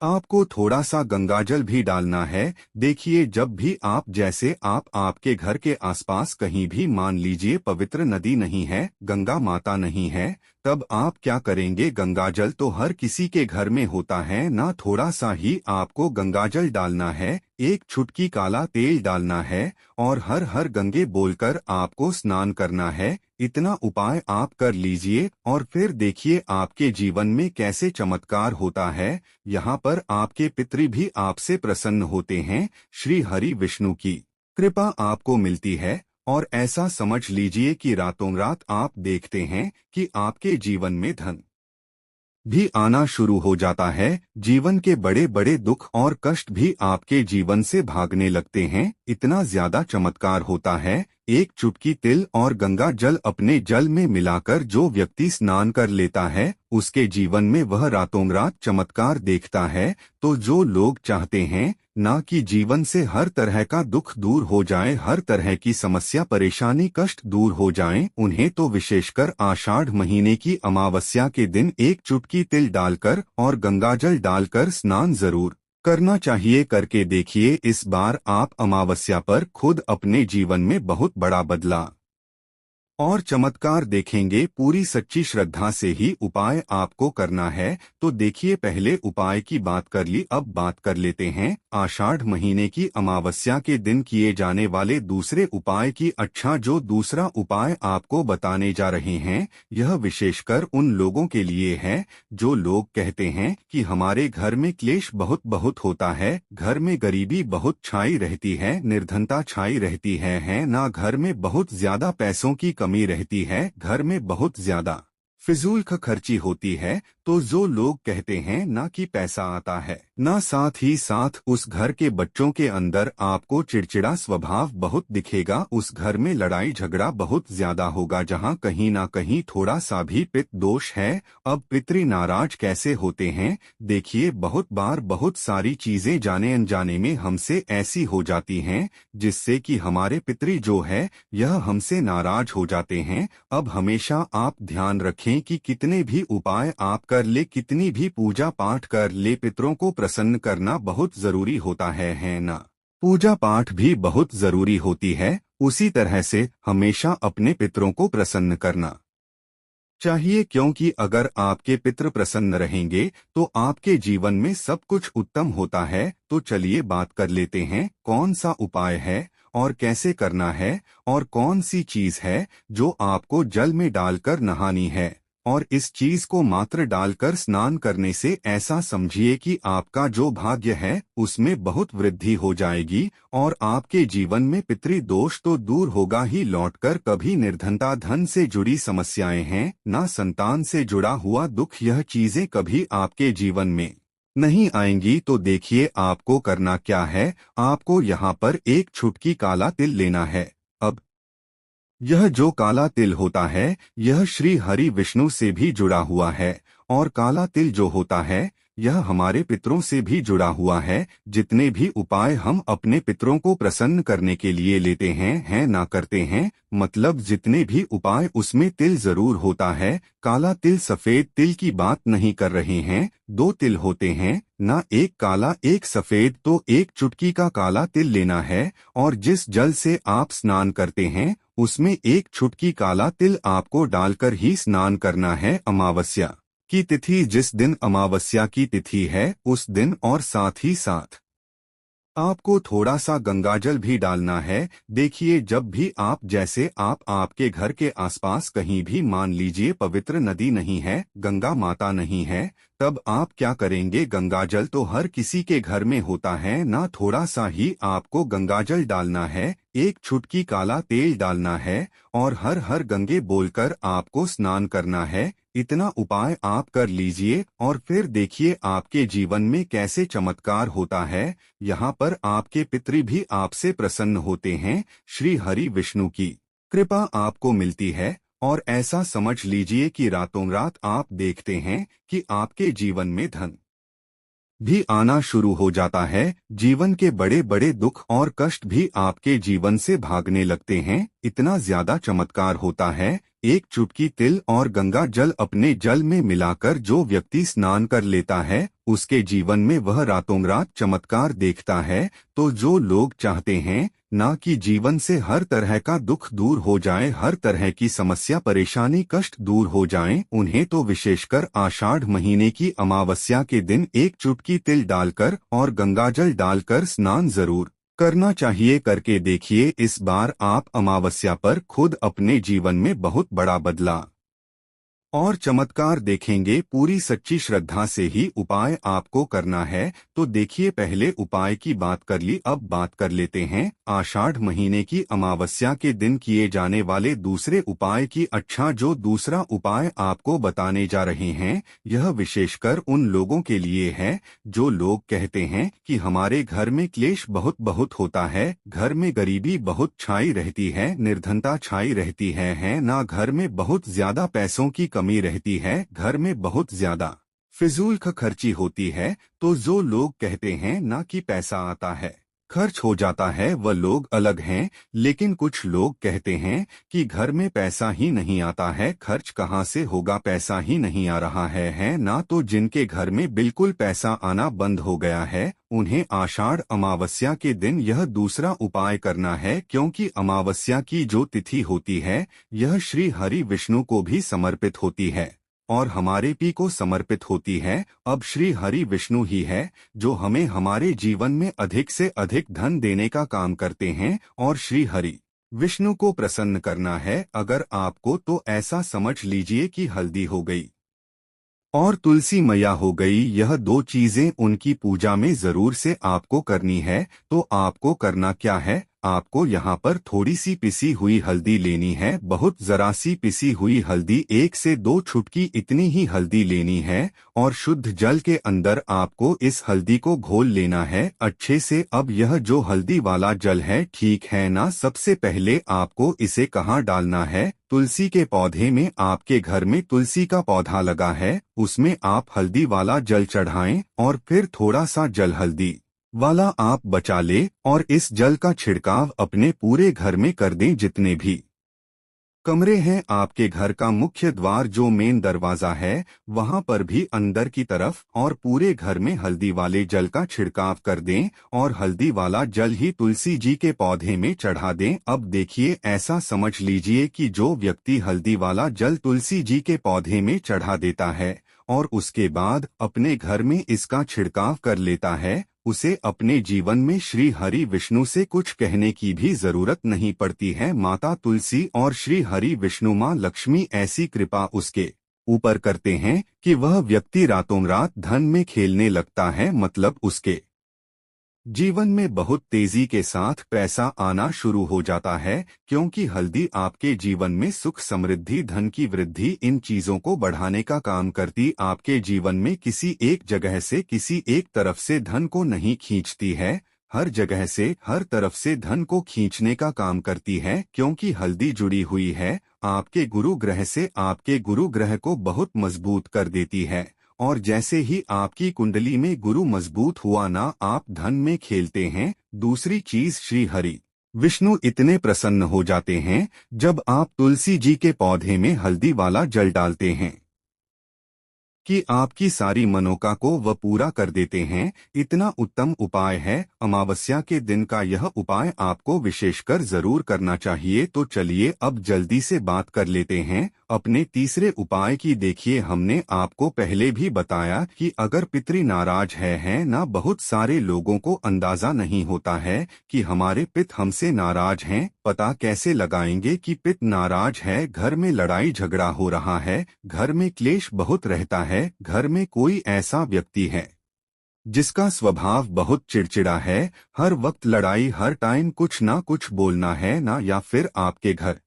आपको थोड़ा सा गंगाजल भी डालना है। देखिए, जब भी आप, जैसे आपके घर के आसपास कहीं भी मान लीजिए पवित्र नदी नहीं है, गंगा माता नहीं है, तब आप क्या करेंगे, गंगाजल तो हर किसी के घर में होता है ना, थोड़ा सा ही आपको गंगाजल डालना है, एक चुटकी काला तेल डालना है, और हर हर गंगे बोलकर आपको स्नान करना है। इतना उपाय आप कर लीजिए, और फिर देखिए आपके जीवन में कैसे चमत्कार होता है। यहाँ पर आपके पितृ भी आपसे प्रसन्न होते हैं, श्री हरि विष्णु की कृपा आपको मिलती है, और ऐसा समझ लीजिए कि रातों रात आप देखते हैं कि आपके जीवन में धन भी आना शुरू हो जाता है, जीवन के बड़े बड़े दुख और कष्ट भी आपके जीवन से भागने लगते हैं। इतना ज्यादा चमत्कार होता है। एक चुटकी तिल और गंगा जल अपने जल में मिलाकर जो व्यक्ति स्नान कर लेता है उसके जीवन में वह रातों रात चमत्कार देखता है। तो जो लोग चाहते हैं ना कि जीवन से हर तरह का दुख दूर हो जाए, हर तरह की समस्या परेशानी कष्ट दूर हो जाएं, उन्हें तो विशेषकर आषाढ़ महीने की अमावस्या के दिन एक चुटकी तिल डालकर और गंगाजल डालकर स्नान जरूर करना चाहिए। करके देखिए, इस बार आप अमावस्या पर खुद अपने जीवन में बहुत बड़ा बदलाव और चमत्कार देखेंगे। पूरी सच्ची श्रद्धा से ही उपाय आपको करना है। तो देखिए, पहले उपाय की बात कर ली, अब बात कर लेते हैं आषाढ़ महीने की अमावस्या के दिन किए जाने वाले दूसरे उपाय की। अच्छा, जो दूसरा उपाय आपको बताने जा रहे हैं यह विशेषकर उन लोगों के लिए है जो लोग कहते हैं कि हमारे घर में क्लेश बहुत बहुत होता है, घर में गरीबी बहुत छाई रहती है, निर्धनता छाई रहती है ना, घर में बहुत ज्यादा पैसों की कमी रहती है, घर में बहुत ज्यादा फिजूल खर्ची होती है, तो जो लोग कहते हैं ना कि पैसा आता है, ना साथ ही साथ उस घर के बच्चों के अंदर आपको चिड़चिड़ा स्वभाव बहुत दिखेगा। उस घर में लड़ाई झगड़ा बहुत ज्यादा होगा, जहां कहीं ना कहीं थोड़ा सा भी पितृ दोष है। अब पितृ नाराज कैसे होते हैं? देखिए, बहुत बार बहुत सारी चीजें जाने अनजाने में हमसे ऐसी हो जाती हैं जिससे कि हमारे पितृ जो है यह हमसे नाराज हो जाते हैं। अब हमेशा आप ध्यान रखें कि कितने भी उपाय आप कर ले, कितनी भी पूजा पाठ कर ले, पितरों को प्रसन्न करना बहुत जरूरी होता है ना? पूजा पाठ भी बहुत जरूरी होती है, उसी तरह से हमेशा अपने पितरों को प्रसन्न करना चाहिए, क्योंकि अगर आपके पितृ प्रसन्न रहेंगे तो आपके जीवन में सब कुछ उत्तम होता है। तो चलिए बात कर लेते हैं कौन सा उपाय है और कैसे करना है, और कौन सी चीज है जो आपको जल में डालकर नहानी है। और इस चीज को मात्र डालकर स्नान करने से ऐसा समझिए कि आपका जो भाग्य है उसमें बहुत वृद्धि हो जाएगी, और आपके जीवन में पितृदोष तो दूर होगा ही, लौटकर कभी निर्धनता, धन से जुड़ी समस्याएं हैं ना संतान से जुड़ा हुआ दुख, यह चीजें कभी आपके जीवन में नहीं आएंगी। तो देखिए आपको करना क्या है। आपको यहाँ पर एक चुटकी काला तिल लेना है। अब यह जो काला तिल होता है यह श्री हरि विष्णु से भी जुड़ा हुआ है, और काला तिल जो होता है यह हमारे पितरों से भी जुड़ा हुआ है। जितने भी उपाय हम अपने पितरों को प्रसन्न करने के लिए लेते हैं ना करते हैं, मतलब जितने भी उपाय उसमें तिल जरूर होता है। काला तिल सफेद तिल की बात नहीं कर रहे हैं, दो तिल होते हैं ना, एक काला एक सफेद। तो एक चुटकी का काला तिल लेना है, और जिस जल से आप स्नान करते हैं उसमें एक चुटकी काला तिल आपको डालकर ही स्नान करना है। अमावस्या की तिथि, जिस दिन अमावस्या की तिथि है उस दिन, और साथ ही साथ आपको थोड़ा सा गंगाजल भी डालना है। देखिए, जब भी आप, जैसे आप आपके घर के आसपास कहीं भी मान लीजिए पवित्र नदी नहीं है, गंगा माता नहीं है, तब आप क्या करेंगे, गंगाजल तो हर किसी के घर में होता है ना, थोड़ा सा ही आपको गंगाजल डालना है, एक चुटकी काला तेल डालना है, और हर हर गंगे बोलकर आपको स्नान करना है। इतना उपाय आप कर लीजिए और फिर देखिए आपके जीवन में कैसे चमत्कार होता है। यहाँ पर आपके पितृ भी आपसे प्रसन्न होते हैं, श्री हरि विष्णु की कृपा आपको मिलती है, और ऐसा समझ लीजिए कि रातों रात आप देखते हैं कि आपके जीवन में धन भी आना शुरू हो जाता है। जीवन के बड़े बड़े दुख और कष्ट भी आपके जीवन से भागने लगते हैं। इतना ज्यादा चमत्कार होता है। एक चुटकी तिल और गंगा जल अपने जल में मिलाकर जो व्यक्ति स्नान कर लेता है उसके जीवन में वह रातों रात चमत्कार देखता है। तो जो लोग चाहते हैं ना कि जीवन से हर तरह का दुख दूर हो जाए, हर तरह की समस्या परेशानी कष्ट दूर हो जाएं, उन्हें तो विशेषकर आषाढ़ महीने की अमावस्या के दिन एक चुटकी तिल डालकर और गंगाजल डालकर स्नान जरूर करना चाहिए। करके देखिए, इस बार आप अमावस्या पर खुद अपने जीवन में बहुत बड़ा बदलाव और चमत्कार देखेंगे। पूरी सच्ची श्रद्धा से ही उपाय आपको करना है। तो देखिए, पहले उपाय की बात कर ली, अब बात कर लेते हैं आषाढ़ महीने की अमावस्या के दिन किए जाने वाले दूसरे उपाय की। अच्छा, जो दूसरा उपाय आपको बताने जा रहे हैं यह विशेषकर उन लोगों के लिए है जो लोग कहते हैं कि हमारे घर में क्लेश बहुत बहुत होता है, घर में गरीबी बहुत छाई रहती है, निर्धनता छाई रहती है ना, घर में बहुत ज्यादा पैसों की कमी रहती है, घर में बहुत ज्यादा फिजूल खर्ची होती है। तो जो लोग कहते हैं ना कि पैसा आता है खर्च हो जाता है, वह लोग अलग हैं। लेकिन कुछ लोग कहते हैं कि घर में पैसा ही नहीं आता है, खर्च कहाँ से होगा, पैसा ही नहीं आ रहा है ना। तो जिनके घर में बिल्कुल पैसा आना बंद हो गया है उन्हें आषाढ़ अमावस्या के दिन यह दूसरा उपाय करना है, क्योंकि अमावस्या की जो तिथि होती है यह श्री हरि विष्णु को भी समर्पित होती है और हमारे पी को समर्पित होती है। अब श्री हरि विष्णु ही है जो हमें हमारे जीवन में अधिक से अधिक धन देने का काम करते हैं, और श्री हरि विष्णु को प्रसन्न करना है अगर आपको, तो ऐसा समझ लीजिए कि हल्दी हो गई और तुलसी मैया हो गई, यह दो चीजें उनकी पूजा में जरूर से आपको करनी है। तो आपको करना क्या है, आपको यहाँ पर थोड़ी सी पिसी हुई हल्दी लेनी है, बहुत जरा सी पिसी हुई हल्दी, 1 से 2 चुटकी इतनी ही हल्दी लेनी है और शुद्ध जल के अंदर आपको इस हल्दी को घोल लेना है अच्छे से। अब यह जो हल्दी वाला जल है, ठीक है ना, सबसे पहले आपको इसे कहाँ डालना है? तुलसी के पौधे में। आपके घर में तुलसी का पौधा लगा है, उसमें आप हल्दी वाला जल चढ़ाएं और फिर थोड़ा सा जल हल्दी वाला आप बचा ले और इस जल का छिड़काव अपने पूरे घर में कर दें। जितने भी कमरे हैं आपके घर का मुख्य द्वार जो मेन दरवाजा है, वहां पर भी अंदर की तरफ और पूरे घर में हल्दी वाले जल का छिड़काव कर दें और हल्दी वाला जल ही तुलसी जी के पौधे में चढ़ा दें। अब देखिए, ऐसा समझ लीजिए कि जो व्यक्ति हल्दी वाला जल तुलसी जी के पौधे में चढ़ा देता है और उसके बाद अपने घर में इसका छिड़काव कर लेता है, उसे अपने जीवन में श्री हरि विष्णु से कुछ कहने की भी जरूरत नहीं पड़ती है। माता तुलसी और श्री हरि विष्णु माँ लक्ष्मी ऐसी कृपा उसके ऊपर करते हैं कि वह व्यक्ति रातों रात धन में खेलने लगता है, मतलब उसके जीवन में बहुत तेजी के साथ पैसा आना शुरू हो जाता है, क्योंकि हल्दी आपके जीवन में सुख, समृद्धि, धन की वृद्धि, इन चीजों को बढ़ाने का काम करती। आपके जीवन में किसी एक जगह से, किसी एक तरफ से धन को नहीं खींचती है, हर जगह से, हर तरफ से धन को खींचने का काम करती है, क्योंकि हल्दी जुड़ी हुई है आपके गुरु ग्रह से। आपके गुरु ग्रह को बहुत मजबूत कर देती है और जैसे ही आपकी कुंडली में गुरु मजबूत हुआ ना, आप धन में खेलते हैं। दूसरी चीज, श्री हरि विष्णु इतने प्रसन्न हो जाते हैं जब आप तुलसी जी के पौधे में हल्दी वाला जल डालते हैं कि आपकी सारी मनोका को वह पूरा कर देते हैं। इतना उत्तम उपाय है। अमावस्या के दिन का यह उपाय आपको विशेषकर जरूर करना चाहिए। तो चलिए अब जल्दी से बात कर लेते हैं अपने तीसरे उपाय की। देखिए, हमने आपको पहले भी बताया कि अगर पितृ नाराज है ना, बहुत सारे लोगों को अंदाजा नहीं होता है कि हमारे पिता हमसे नाराज हैं। पता कैसे लगाएंगे कि पिता नाराज है? घर में लड़ाई झगड़ा हो रहा है, घर में क्लेश बहुत रहता है, घर में कोई ऐसा व्यक्ति है जिसका स्वभाव बहुत चिड़चिड़ा है, हर वक्त लड़ाई, हर टाइम कुछ ना कुछ बोलना है ना, या फिर आपके घर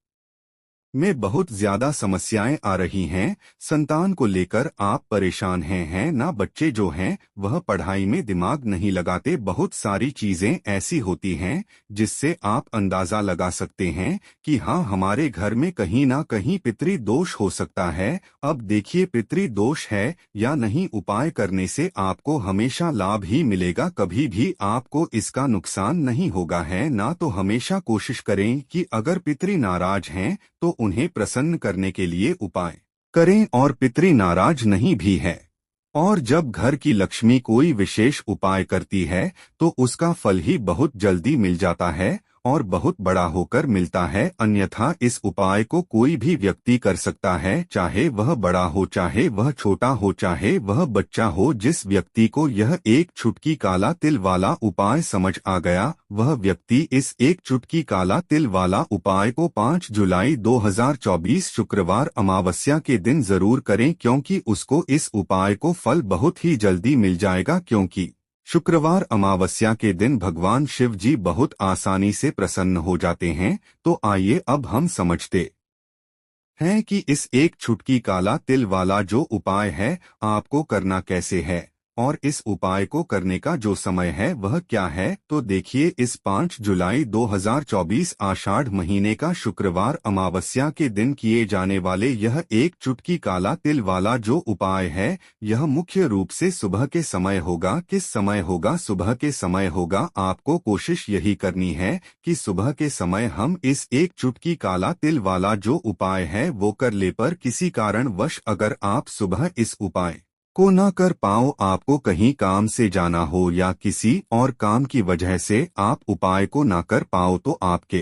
में बहुत ज्यादा समस्याएं आ रही हैं, संतान को लेकर आप परेशान हैं ना, बच्चे जो हैं वह पढ़ाई में दिमाग नहीं लगाते, बहुत सारी चीजें ऐसी होती हैं जिससे आप अंदाजा लगा सकते हैं कि हाँ, हमारे घर में कहीं ना कहीं पितृ दोष हो सकता है। अब देखिए, पितृ दोष है या नहीं, उपाय करने से आपको हमेशा लाभ ही मिलेगा, कभी भी आपको इसका नुकसान नहीं होगा है ना। तो हमेशा कोशिश करें कि अगर पितृ नाराज हैं तो उन्हें प्रसन्न करने के लिए उपाय करें, और पितृ नाराज नहीं भी है। और जब घर की लक्ष्मी कोई विशेष उपाय करती है तो उसका फल ही बहुत जल्दी मिल जाता है और बहुत बड़ा होकर मिलता है। अन्यथा इस उपाय को कोई भी व्यक्ति कर सकता है, चाहे वह बड़ा हो, चाहे वह छोटा हो, चाहे वह बच्चा हो। जिस व्यक्ति को यह एक चुटकी काला तिल वाला उपाय समझ आ गया, वह व्यक्ति इस एक चुटकी काला तिल वाला उपाय को 5 जुलाई 2024 शुक्रवार अमावस्या के दिन जरूर करें, क्योंकि उसको इस उपाय को फल बहुत ही जल्दी मिल जाएगा। क्योंकि शुक्रवार अमावस्या के दिन भगवान शिव जी बहुत आसानी से प्रसन्न हो जाते हैं। तो आइए अब हम समझते हैं कि इस एक चुटकी काला तिल वाला जो उपाय है आपको करना कैसे है और इस उपाय को करने का जो समय है वह क्या है। तो देखिए, इस 5 जुलाई 2024 आषाढ़ महीने का शुक्रवार अमावस्या के दिन किए जाने वाले यह एक चुटकी काला तिल वाला जो उपाय है, यह मुख्य रूप से सुबह के समय होगा। किस समय होगा? सुबह के समय होगा। आपको कोशिश यही करनी है कि सुबह के समय हम इस एक चुटकी काला तिल वाला जो उपाय है वो कर ले। पर किसी कारणवश अगर आप सुबह इस उपाय को ना कर पाओ, आपको कहीं काम से जाना हो या किसी और काम की वजह से आप उपाय को ना कर पाओ, तो आपके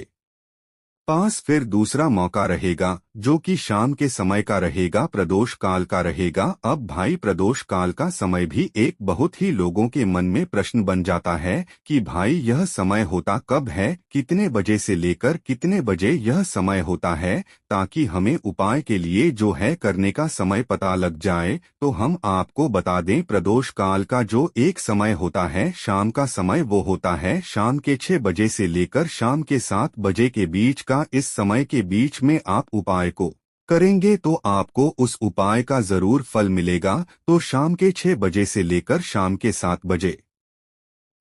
पास फिर दूसरा मौका रहेगा। जो कि शाम के समय का रहेगा, प्रदोष काल का रहेगा। अब भाई प्रदोष काल का समय भी एक बहुत ही लोगों के मन में प्रश्न बन जाता है कि भाई यह समय होता कब है, कितने बजे से लेकर कितने बजे यह समय होता है, ताकि हमें उपाय के लिए जो है करने का समय पता लग जाए। तो हम आपको बता दें, प्रदोष काल का जो एक समय होता है शाम का समय, वो होता है शाम के 6 बजे से लेकर शाम के 7 बजे के बीच का। इस समय के बीच में आप उपाय को करेंगे तो आपको उस उपाय का जरूर फल मिलेगा। तो शाम के 6 बजे से लेकर शाम के 7 बजे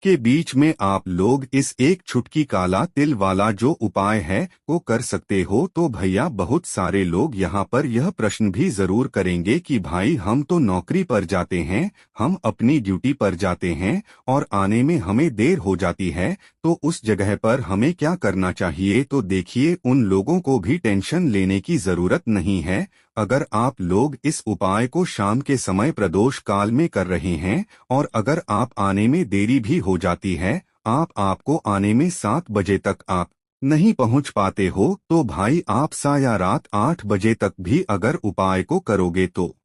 के बीच में आप लोग इस एक चुटकी काला तिल वाला जो उपाय है वो कर सकते हो। तो भैया बहुत सारे लोग यहाँ पर यह प्रश्न भी जरूर करेंगे कि भाई हम तो नौकरी पर जाते हैं, हम अपनी ड्यूटी पर जाते हैं और आने में हमें देर हो जाती है, तो उस जगह पर हमें क्या करना चाहिए। तो देखिए, उन लोगों को भी टेंशन लेने की जरूरत नहीं है। अगर आप लोग इस उपाय को शाम के समय प्रदोष काल में कर रहे हैं और अगर आप आने में देरी भी हो जाती है, आपको आने में 7 बजे तक आप नहीं पहुंच पाते हो, तो भाई आप या रात 8 बजे तक भी अगर उपाय को करोगे तो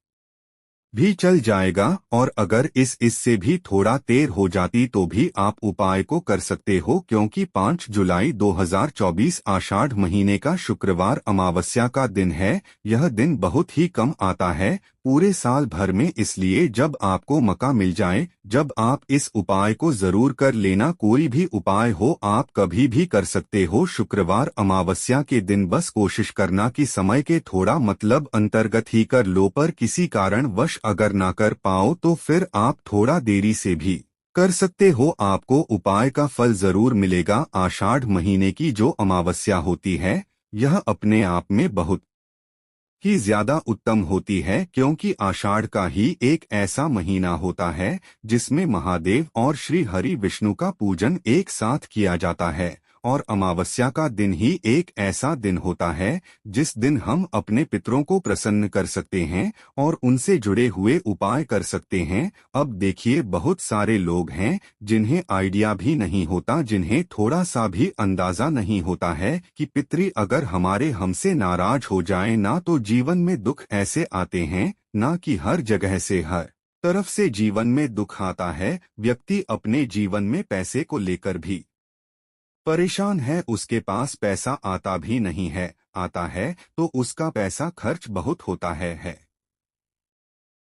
भी चल जाएगा। और अगर इससे भी थोड़ा देर हो जाती तो भी आप उपाय को कर सकते हो, क्योंकि 5 जुलाई 2024 आषाढ़ महीने का शुक्रवार अमावस्या का दिन है। यह दिन बहुत ही कम आता है पूरे साल भर में, इसलिए जब आपको मौका मिल जाए, जब आप इस उपाय को जरूर कर लेना। कोई भी उपाय हो आप कभी भी कर सकते हो शुक्रवार अमावस्या के दिन। बस कोशिश करना कि समय के थोड़ा मतलब अंतर्गत ही कर लो, पर किसी कारणवश अगर ना कर पाओ तो फिर आप थोड़ा देरी से भी कर सकते हो, आपको उपाय का फल जरूर मिलेगा। आषाढ़ महीने की जो अमावस्या होती है यह अपने आप में बहुत ही ज्यादा उत्तम होती है, क्योंकि आषाढ़ का ही एक ऐसा महीना होता है जिसमें महादेव और श्री हरि विष्णु का पूजन एक साथ किया जाता है। और अमावस्या का दिन ही एक ऐसा दिन होता है जिस दिन हम अपने पितरों को प्रसन्न कर सकते हैं और उनसे जुड़े हुए उपाय कर सकते हैं। अब देखिए, बहुत सारे लोग हैं जिन्हें आइडिया भी नहीं होता, जिन्हें थोड़ा सा भी अंदाजा नहीं होता है कि पितरी अगर हमारे हमसे नाराज हो जाएं ना, तो जीवन में दुख ऐसे आते हैं ना कि हर जगह से हर तरफ से जीवन में दुख आता है। व्यक्ति अपने जीवन में पैसे को लेकर भी परेशान है, उसके पास पैसा आता भी नहीं है, आता है तो उसका पैसा खर्च बहुत होता है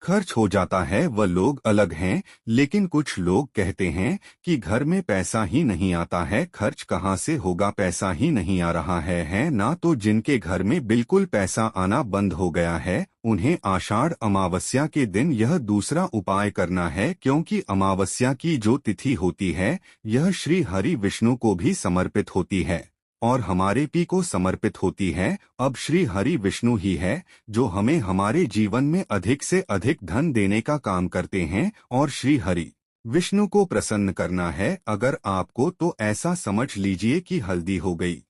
खर्च हो जाता है। वह लोग अलग हैं, लेकिन कुछ लोग कहते हैं कि घर में पैसा ही नहीं आता है, खर्च कहाँ से होगा, पैसा ही नहीं आ रहा है ना। तो जिनके घर में बिल्कुल पैसा आना बंद हो गया है उन्हें आषाढ़ अमावस्या के दिन यह दूसरा उपाय करना है, क्योंकि अमावस्या की जो तिथि होती है यह श्री हरि विष्णु को भी समर्पित होती है और हमारे पी को समर्पित होती है। अब श्री हरि विष्णु ही है जो हमें हमारे जीवन में अधिक से अधिक धन देने का काम करते हैं और श्री हरि विष्णु को प्रसन्न करना है अगर आपको, तो ऐसा समझ लीजिए कि हल्दी हो गई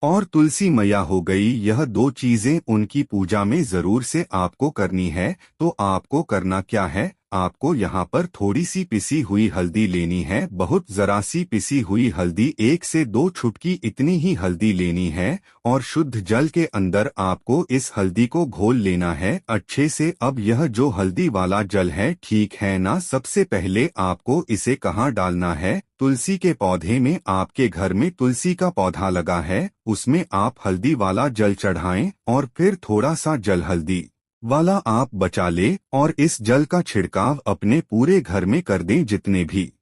और तुलसी मैया हो गई, यह दो चीजें उनकी पूजा में जरूर से आपको करनी है। तो आपको करना क्या है, आपको यहाँ पर थोड़ी सी पिसी हुई हल्दी लेनी है, बहुत जरा सी पिसी हुई हल्दी, 1 से 2 चुटकी इतनी ही हल्दी लेनी है और शुद्ध जल के अंदर आपको इस हल्दी को घोल लेना है अच्छे से। अब यह जो हल्दी वाला जल है, ठीक है ना, सबसे पहले आपको इसे कहाँ डालना है, तुलसी के पौधे में। आपके घर में तुलसी का पौधा लगा है उसमें आप हल्दी वाला जल चढ़ाएं और फिर थोड़ा सा जल हल्दी वाला आप बचा ले और इस जल का छिड़काव अपने पूरे घर में कर दें। जितने भी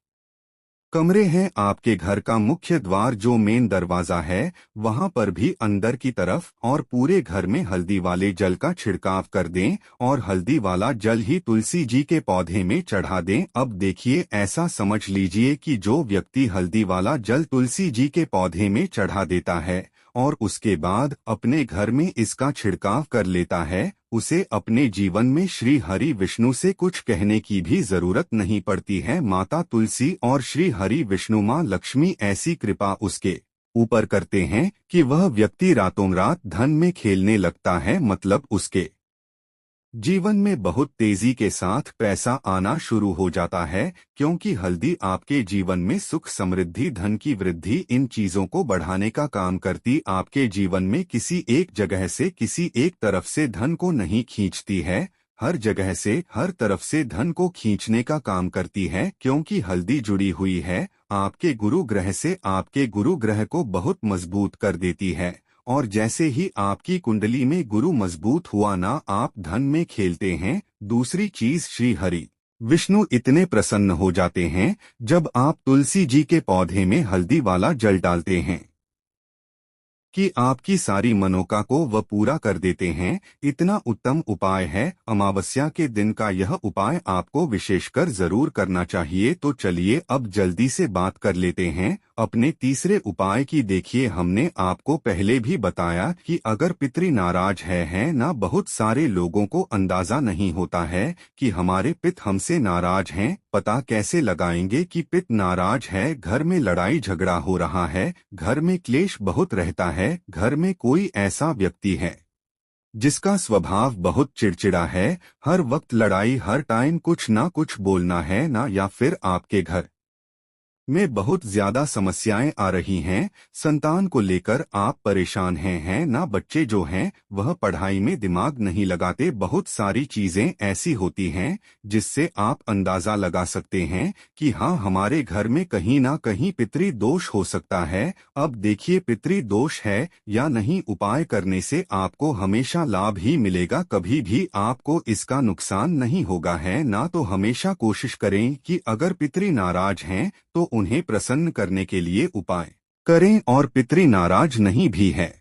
कमरे हैं आपके घर का मुख्य द्वार जो मेन दरवाजा है वहां पर भी अंदर की तरफ और पूरे घर में हल्दी वाले जल का छिड़काव कर दें और हल्दी वाला जल ही तुलसी जी के पौधे में चढ़ा दें। अब देखिए, ऐसा समझ लीजिए कि जो व्यक्ति हल्दी वाला जल तुलसी जी के पौधे में चढ़ा देता है और उसके बाद अपने घर में इसका छिड़काव कर लेता है, उसे अपने जीवन में श्री हरि विष्णु से कुछ कहने की भी जरूरत नहीं पड़ती है। माता तुलसी और श्री हरि विष्णु माँ लक्ष्मी ऐसी कृपा उसके ऊपर करते हैं कि वह व्यक्ति रातों रात धन में खेलने लगता है, मतलब उसके जीवन में बहुत तेजी के साथ पैसा आना शुरू हो जाता है, क्योंकि हल्दी आपके जीवन में सुख, समृद्धि, धन की वृद्धि, इन चीजों को बढ़ाने का काम करती। आपके जीवन में किसी एक जगह से, किसी एक तरफ से धन को नहीं खींचती है, हर जगह से, हर तरफ से धन को खींचने का काम करती है, क्योंकि हल्दी जुड़ी हुई है आपके गुरु ग्रह से। आपके गुरु ग्रह को बहुत मजबूत कर देती है, और जैसे ही आपकी कुंडली में गुरु मजबूत हुआ ना, आप धन में खेलते हैं। दूसरी चीज, श्री हरि विष्णु इतने प्रसन्न हो जाते हैं जब आप तुलसी जी के पौधे में हल्दी वाला जल डालते हैं कि आपकी सारी मनोका को वह पूरा कर देते हैं। इतना उत्तम उपाय है। अमावस्या के दिन का यह उपाय आपको विशेषकर जरूर करना चाहिए। तो चलिए अब जल्दी से बात कर लेते हैं अपने तीसरे उपाय की। देखिए, हमने आपको पहले भी बताया कि अगर पितृ नाराज है ना, बहुत सारे लोगों को अंदाजा नहीं होता है कि हमारे पिता हमसे नाराज हैं। पता कैसे लगाएंगे कि पिता नाराज है? घर में लड़ाई झगड़ा हो रहा है, घर में क्लेश बहुत रहता है, घर में कोई ऐसा व्यक्ति है जिसका स्वभाव बहुत चिड़चिड़ा है, हर वक्त लड़ाई, हर टाइम कुछ ना कुछ बोलना है ना, या फिर आपके घर में बहुत ज्यादा समस्याएं आ रही हैं, संतान को लेकर आप परेशान हैं ना, बच्चे जो हैं वह पढ़ाई में दिमाग नहीं लगाते, बहुत सारी चीजें ऐसी होती हैं जिससे आप अंदाजा लगा सकते हैं कि हाँ, हमारे घर में कहीं ना कहीं पितृ दोष हो सकता है। अब देखिए, पितृ दोष है या नहीं, उपाय करने से आपको हमेशा लाभ ही मिलेगा, कभी भी आपको इसका नुकसान नहीं होगा है ना। तो हमेशा कोशिश करें कि अगर पितृ नाराज हैं तो उन्हें प्रसन्न करने के लिए उपाय करें, और पितृ नाराज नहीं भी है।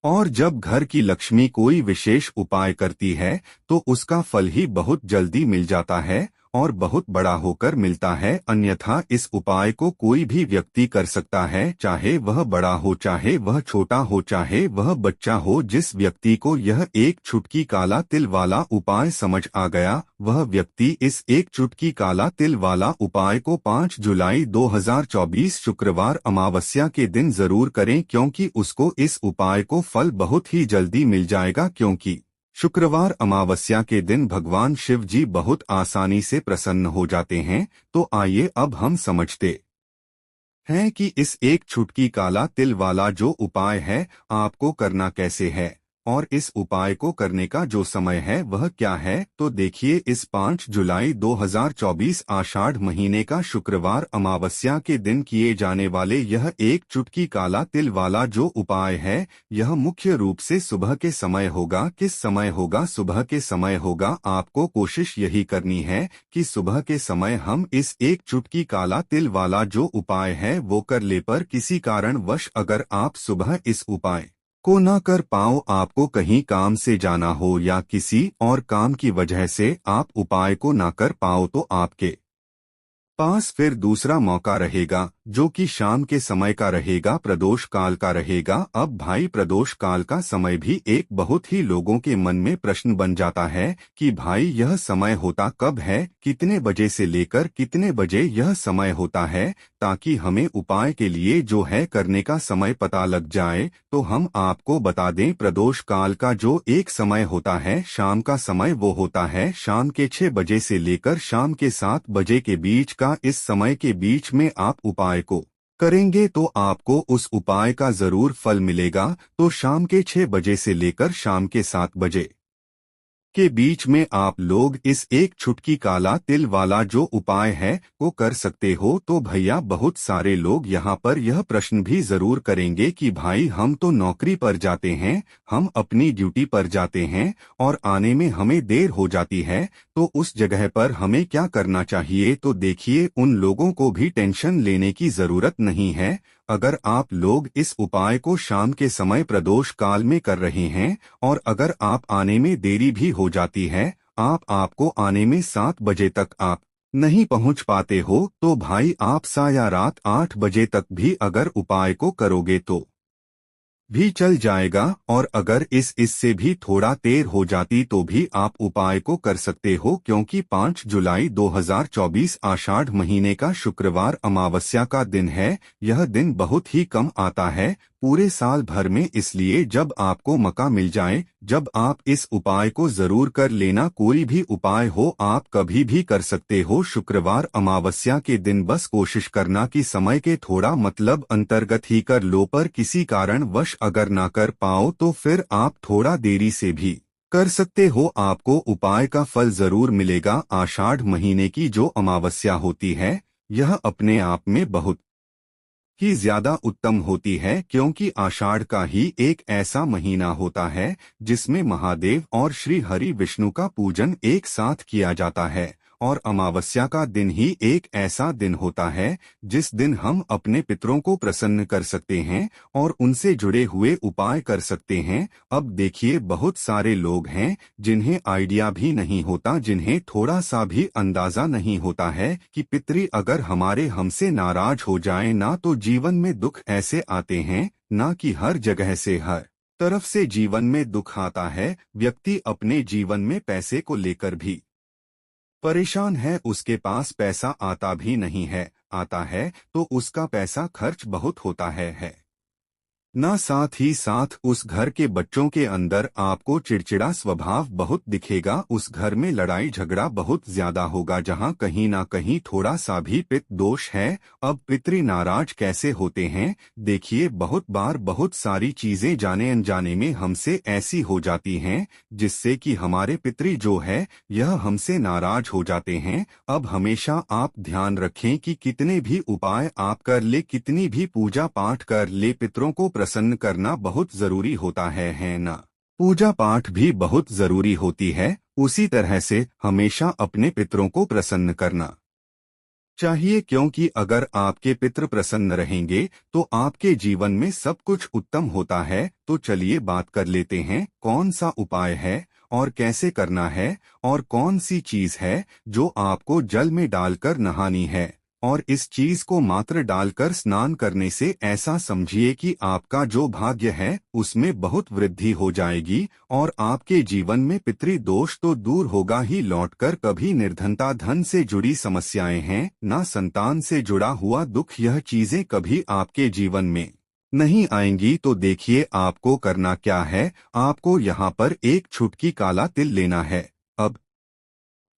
और जब घर की लक्ष्मी कोई विशेष उपाय करती है तो उसका फल ही बहुत जल्दी मिल जाता है और बहुत बड़ा होकर मिलता है। अन्यथा इस उपाय को कोई भी व्यक्ति कर सकता है, चाहे वह बड़ा हो, चाहे वह छोटा हो, चाहे वह बच्चा हो। जिस व्यक्ति को यह एक चुटकी काला तिल वाला उपाय समझ आ गया, वह व्यक्ति इस एक चुटकी काला तिल वाला उपाय को 5 जुलाई 2024 शुक्रवार अमावस्या के दिन जरूर करें, क्योंकि उसको इस उपाय को फल बहुत ही जल्दी मिल जाएगा। क्योंकि शुक्रवार अमावस्या के दिन भगवान शिव जी बहुत आसानी से प्रसन्न हो जाते हैं। तो आइए अब हम समझते हैं कि इस एक चुटकी काला तिल वाला जो उपाय है आपको करना कैसे है, और इस उपाय को करने का जो समय है वह क्या है। तो देखिए, इस 5 जुलाई 2024 आषाढ़ महीने का शुक्रवार अमावस्या के दिन किए जाने वाले यह एक चुटकी काला तिल वाला जो उपाय है, यह मुख्य रूप से सुबह के समय होगा। किस समय होगा? सुबह के समय होगा। आपको कोशिश यही करनी है कि सुबह के समय हम इस एक चुटकी काला तिल वाला जो उपाय है वो कर ले। पर किसी कारणवश अगर आप सुबह इस उपाय को ना कर पाओ, आपको कहीं काम से जाना हो या किसी और काम की वजह से आप उपाय को ना कर पाओ, तो आपके पास फिर दूसरा मौका रहेगा, जो कि शाम के समय का रहेगा, प्रदोष काल का रहेगा। अब भाई, प्रदोष काल का समय भी एक बहुत ही लोगों के मन में प्रश्न बन जाता है कि भाई यह समय होता कब है, कितने बजे से लेकर कितने बजे यह समय होता है, ताकि हमें उपाय के लिए जो है करने का समय पता लग जाए। तो हम आपको बता दें, प्रदोष काल का जो एक समय होता है शाम का समय, वो होता है शाम के 6 बजे से लेकर शाम के 7 बजे के बीच का। इस समय के बीच में आप उपाय को करेंगे तो आपको उस उपाय का जरूर फल मिलेगा। तो शाम के 6 बजे से लेकर शाम के 7 बजे के बीच में आप लोग इस एक चुटकी काला तिल वाला जो उपाय है वो कर सकते हो। तो भैया, बहुत सारे लोग यहाँ पर यह प्रश्न भी जरूर करेंगे कि भाई, हम तो नौकरी पर जाते हैं, हम अपनी ड्यूटी पर जाते हैं और आने में हमें देर हो जाती है, तो उस जगह पर हमें क्या करना चाहिए? तो देखिए, उन लोगों को भी टेंशन लेने की जरूरत नहीं है। अगर आप लोग इस उपाय को शाम के समय प्रदोष काल में कर रहे हैं और अगर आप आने में देरी भी हो जाती है, आपको आने में 7 बजे तक आप नहीं पहुंच पाते हो, तो भाई आप सा या रात 8 बजे तक भी अगर उपाय को करोगे तो भी चल जाएगा। और अगर इससे भी थोड़ा देर हो जाती तो भी आप उपाय को कर सकते हो, क्योंकि 5 जुलाई 2024 आषाढ़ महीने का शुक्रवार अमावस्या का दिन है। यह दिन बहुत ही कम आता है पूरे साल भर में, इसलिए जब आपको मौका मिल जाए जब आप इस उपाय को जरूर कर लेना। कोई भी उपाय हो आप कभी भी कर सकते हो शुक्रवार अमावस्या के दिन, बस कोशिश करना कि समय के थोड़ा मतलब अंतर्गत ही कर लो, पर किसी कारणवश अगर ना कर पाओ तो फिर आप थोड़ा देरी से भी कर सकते हो। आपको उपाय का फल जरूर मिलेगा। आषाढ़ महीने की जो अमावस्या होती है यह अपने आप में बहुत ही ज्यादा उत्तम होती है, क्योंकि आषाढ़ का ही एक ऐसा महीना होता है जिसमें महादेव और श्री हरि विष्णु का पूजन एक साथ किया जाता है। और अमावस्या का दिन ही एक ऐसा दिन होता है जिस दिन हम अपने पितरों को प्रसन्न कर सकते हैं और उनसे जुड़े हुए उपाय कर सकते हैं। अब देखिए, बहुत सारे लोग हैं जिन्हें आइडिया भी नहीं होता, जिन्हें थोड़ा सा भी अंदाजा नहीं होता है कि पितरी अगर हमारे हमसे नाराज हो जाए ना तो जीवन में दुख ऐसे आते हैं ना कि हर जगह से हर तरफ से जीवन में दुख आता है। व्यक्ति अपने जीवन में पैसे को लेकर भी परेशान है, उसके पास पैसा आता भी नहीं है, आता है तो उसका पैसा खर्च बहुत होता है ना। साथ ही साथ उस घर के बच्चों के अंदर आपको चिड़चिड़ा स्वभाव बहुत दिखेगा। उस घर में लड़ाई झगड़ा बहुत ज्यादा होगा, जहां कहीं ना कहीं थोड़ा सा भी पितृ दोष है। अब पितृ नाराज कैसे होते हैं? देखिए, बहुत बार बहुत सारी चीजें जाने अनजाने में हमसे ऐसी हो जाती हैं जिससे कि हमारे पितृ जो है यह हमसे नाराज हो जाते हैं। अब हमेशा आप ध्यान रखें कि कितने भी उपाय आप कर ले, कितनी भी पूजा पाठ कर ले, पितरों को प्रसन्न करना बहुत जरूरी होता है ना? पूजा पाठ भी बहुत जरूरी होती है, उसी तरह से हमेशा अपने पितरों को प्रसन्न करना चाहिए, क्योंकि अगर आपके पितृ प्रसन्न रहेंगे तो आपके जीवन में सब कुछ उत्तम होता है। तो चलिए बात कर लेते हैं कौन सा उपाय है और कैसे करना है और कौन सी चीज है जो आपको जल में डालकर नहानी है। और इस चीज को मात्र डालकर स्नान करने से ऐसा समझिए कि आपका जो भाग्य है उसमें बहुत वृद्धि हो जाएगी और आपके जीवन में पितृ दोष तो दूर होगा ही, लौटकर कभी निर्धनता, धन से जुड़ी समस्याएं हैं ना संतान से जुड़ा हुआ दुख, यह चीजें कभी आपके जीवन में नहीं आएंगी। तो देखिए, आपको करना क्या है। आपको यहाँ पर एक चुटकी काला तिल लेना है। अब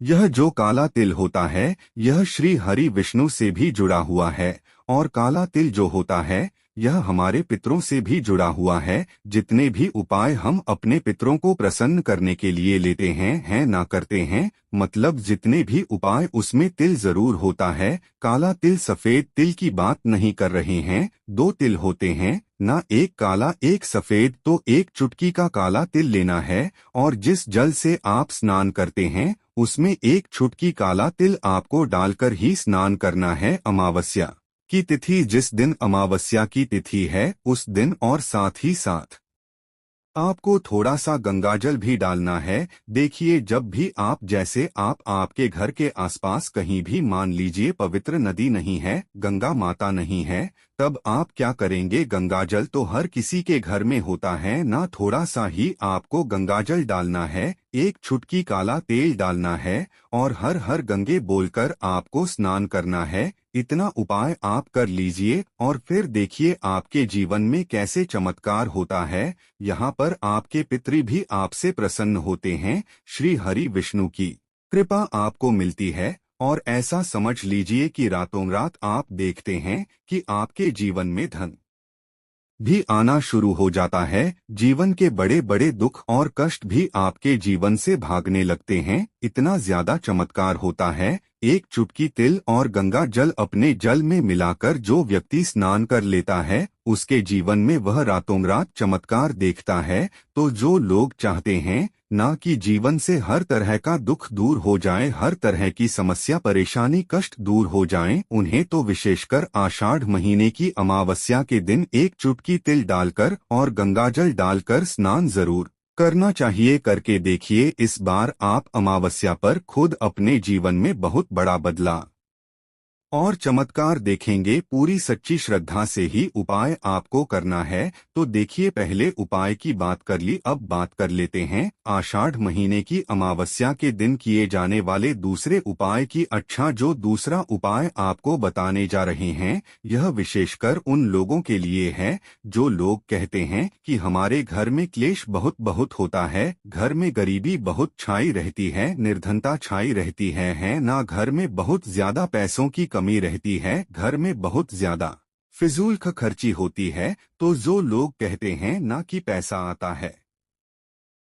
यह जो काला तिल होता है यह श्री हरि विष्णु से भी जुड़ा हुआ है, और काला तिल जो होता है यह हमारे पितरों से भी जुड़ा हुआ है। जितने भी उपाय हम अपने पितरों को प्रसन्न करने के लिए लेते हैं ना करते हैं, मतलब जितने भी उपाय उसमें तिल जरूर होता है। काला तिल सफेद तिल की बात नहीं कर रहे हैं, दो तिल होते हैं ना, एक काला एक सफेद। तो एक चुटकी का काला तिल लेना है और जिस जल से आप स्नान करते हैं उसमें एक चुटकी काला तिल आपको डालकर ही स्नान करना है। अमावस्या की तिथि, जिस दिन अमावस्या की तिथि है उस दिन, और साथ ही साथ आपको थोड़ा सा गंगाजल भी डालना है। देखिए, जब भी आप जैसे आप आपके घर के आसपास कहीं भी मान लीजिए पवित्र नदी नहीं है, गंगा माता नहीं है, तब आप क्या करेंगे? गंगाजल तो हर किसी के घर में होता है ना, थोड़ा सा ही आपको गंगाजल डालना है, एक चुटकी काला तेल डालना है और हर हर गंगे बोलकर आपको स्नान करना है। इतना उपाय आप कर लीजिए और फिर देखिए आपके जीवन में कैसे चमत्कार होता है। यहाँ पर आपके पितृ भी आपसे प्रसन्न होते हैं, श्री हरि विष्णु की कृपा आपको मिलती है और ऐसा समझ लीजिए कि रातों रात आप देखते हैं कि आपके जीवन में धन भी आना शुरू हो जाता है। जीवन के बड़े बड़े दुख और कष्ट भी आपके जीवन से भागने लगते हैं। इतना ज्यादा चमत्कार होता है। एक चुटकी तिल और गंगा जल अपने जल में मिलाकर जो व्यक्ति स्नान कर लेता है उसके जीवन में वह रातों रात चमत्कार देखता है। तो जो लोग चाहते हैं ना कि जीवन से हर तरह का दुख दूर हो जाए, हर तरह की समस्या परेशानी कष्ट दूर हो जाएं, उन्हें तो विशेषकर आषाढ़ महीने की अमावस्या के दिन एक चुटकी तिल डालकर और गंगाजल डालकर स्नान जरूर करना चाहिए। करके देखिए, इस बार आप अमावस्या पर खुद अपने जीवन में बहुत बड़ा बदलाव और चमत्कार देखेंगे। पूरी सच्ची श्रद्धा से ही उपाय आपको करना है। तो देखिए, पहले उपाय की बात कर ली, अब बात कर लेते हैं आषाढ़ महीने की अमावस्या के दिन किए जाने वाले दूसरे उपाय की। अच्छा, जो दूसरा उपाय आपको बताने जा रहे हैं, यह विशेषकर उन लोगों के लिए है जो लोग कहते हैं कि हमारे घर में क्लेश बहुत बहुत होता है, घर में गरीबी बहुत छाई रहती है, निर्धनता छाई रहती है ना, घर में बहुत ज्यादा पैसों की कमी रहती है, घर में बहुत ज्यादा फिजूल खर्ची होती है। तो जो लोग कहते हैं ना कि पैसा आता है,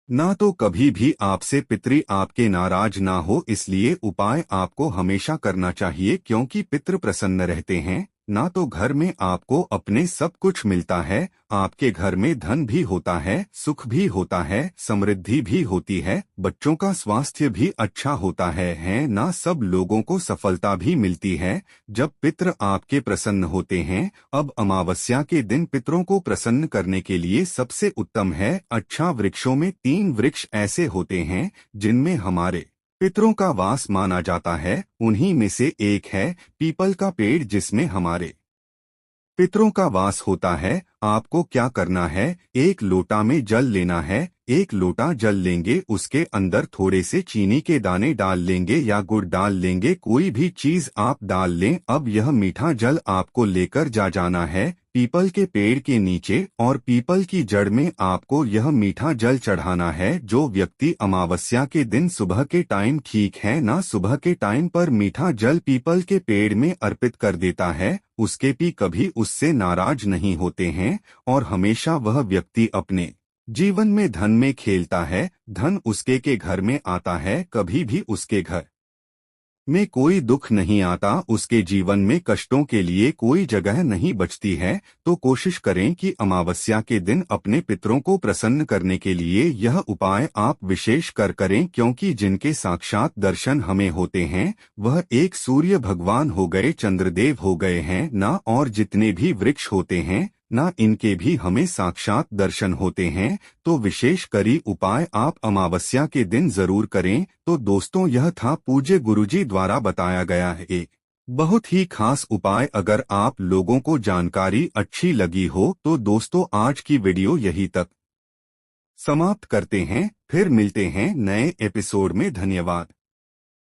ना तो कभी भी आपसे पितृ आपके नाराज ना हो, इसलिए उपाय आपको हमेशा करना चाहिए, क्योंकि पितृ प्रसन्न रहते हैं। ना तो घर में आपको अपने सब कुछ मिलता है, आपके घर में धन भी होता है, सुख भी होता है, समृद्धि भी होती है, बच्चों का स्वास्थ्य भी अच्छा होता है ना, सब लोगों को सफलता भी मिलती है जब पितृ आपके प्रसन्न होते हैं। अब अमावस्या के दिन पितरों को प्रसन्न करने के लिए सबसे उत्तम है। अच्छा, वृक्षों में 3 वृक्ष ऐसे होते हैं जिनमें हमारे पितरों का वास माना जाता है। उन्हीं में से एक है पीपल का पेड़, जिसमें हमारे पितरों का वास होता है। आपको क्या करना है, एक लोटा में जल लेना है। एक लोटा जल लेंगे, उसके अंदर थोड़े से चीनी के दाने डाल लेंगे या गुड़ डाल लेंगे, कोई भी चीज आप डाल लें। अब यह मीठा जल आपको लेकर जाना है पीपल के पेड़ के नीचे, और पीपल की जड़ में आपको यह मीठा जल चढ़ाना है। जो व्यक्ति अमावस्या के दिन सुबह के टाइम, ठीक है ना, सुबह के टाइम पर मीठा जल पीपल के पेड़ में अर्पित कर देता है, उसके भी कभी उससे नाराज नहीं होते हैं, और हमेशा वह व्यक्ति अपने जीवन में धन में खेलता है। धन उसके के घर में आता है, कभी भी उसके घर में कोई दुख नहीं आता, उसके जीवन में कष्टों के लिए कोई जगह नहीं बचती है। तो कोशिश करें कि अमावस्या के दिन अपने पितरों को प्रसन्न करने के लिए यह उपाय आप विशेष कर करें, क्योंकि जिनके साक्षात दर्शन हमें होते हैं वह एक सूर्य भगवान हो गए, चंद्रदेव हो गए हैं ना, और जितने भी वृक्ष होते हैं ना, इनके भी हमें साक्षात दर्शन होते हैं। तो विशेष करी उपाय आप अमावस्या के दिन जरूर करें। तो दोस्तों, यह था पूज्य गुरुजी द्वारा बताया गया है एक बहुत ही खास उपाय। अगर आप लोगों को जानकारी अच्छी लगी हो तो दोस्तों, आज की वीडियो यहीं तक समाप्त करते हैं, फिर मिलते हैं नए एपिसोड में। धन्यवाद।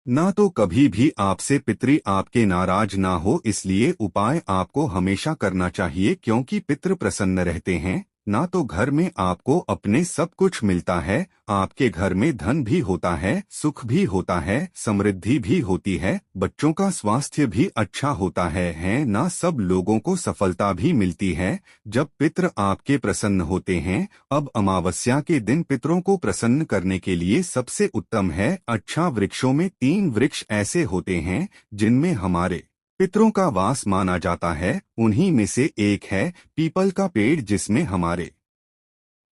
ना तो कभी भी आपसे पितृ आपके नाराज ना हो, इसलिए उपाय आपको हमेशा करना चाहिए, क्योंकि पितृ प्रसन्न रहते हैं। ना तो घर में आपको अपने सब कुछ मिलता है, आपके घर में धन भी होता है, सुख भी होता है, समृद्धि भी होती है, बच्चों का स्वास्थ्य भी अच्छा होता है ना, सब लोगों को सफलता भी मिलती है जब पितृ आपके प्रसन्न होते हैं। अब अमावस्या के दिन पितरों को प्रसन्न करने के लिए सबसे उत्तम है। अच्छा, वृक्षों में 3 वृक्ष ऐसे होते हैं जिनमें हमारे पितरों का वास माना जाता है। उन्हीं में से एक है पीपल का पेड़, जिसमें हमारे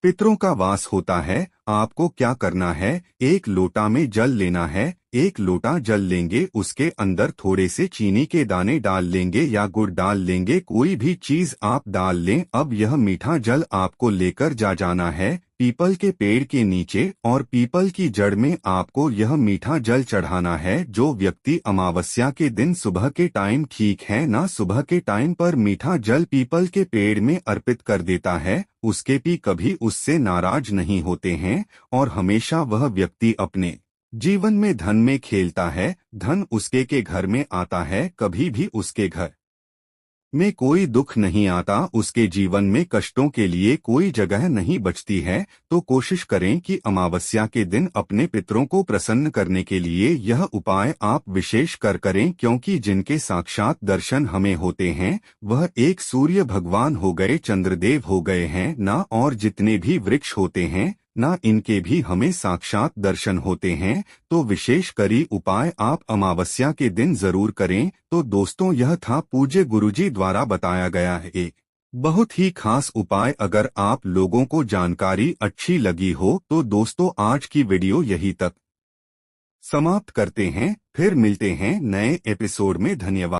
पितरों का वास होता है। आपको क्या करना है, एक लोटा में जल लेना है। एक लोटा जल लेंगे, उसके अंदर थोड़े से चीनी के दाने डाल लेंगे या गुड़ डाल लेंगे, कोई भी चीज आप डाल लें। अब यह मीठा जल आपको लेकर जाना है पीपल के पेड़ के नीचे, और पीपल की जड़ में आपको यह मीठा जल चढ़ाना है। जो व्यक्ति अमावस्या के दिन सुबह के टाइम, ठीक है ना, सुबह के टाइम पर मीठा जल पीपल के पेड़ में अर्पित कर देता है, उसके भी कभी उससे नाराज नहीं होते हैं, और हमेशा वह व्यक्ति अपने जीवन में धन में खेलता है। धन उसके के घर में आता है, कभी भी उसके घर में कोई दुख नहीं आता, उसके जीवन में कष्टों के लिए कोई जगह नहीं बचती है। तो कोशिश करें कि अमावस्या के दिन अपने पितरों को प्रसन्न करने के लिए यह उपाय आप विशेष कर करें, क्योंकि जिनके साक्षात दर्शन हमें होते हैं वह एक सूर्य भगवान हो गए, चंद्रदेव हो गए हैं ना, और जितने भी वृक्ष होते हैं ना, इनके भी हमें साक्षात दर्शन होते हैं। तो विशेष करी उपाय आप अमावस्या के दिन जरूर करें। तो दोस्तों, यह था पूज्य गुरुजी द्वारा बताया गया है एक बहुत ही खास उपाय। अगर आप लोगों को जानकारी अच्छी लगी हो तो दोस्तों, आज की वीडियो यहीं तक समाप्त करते हैं, फिर मिलते हैं नए एपिसोड में। धन्यवाद।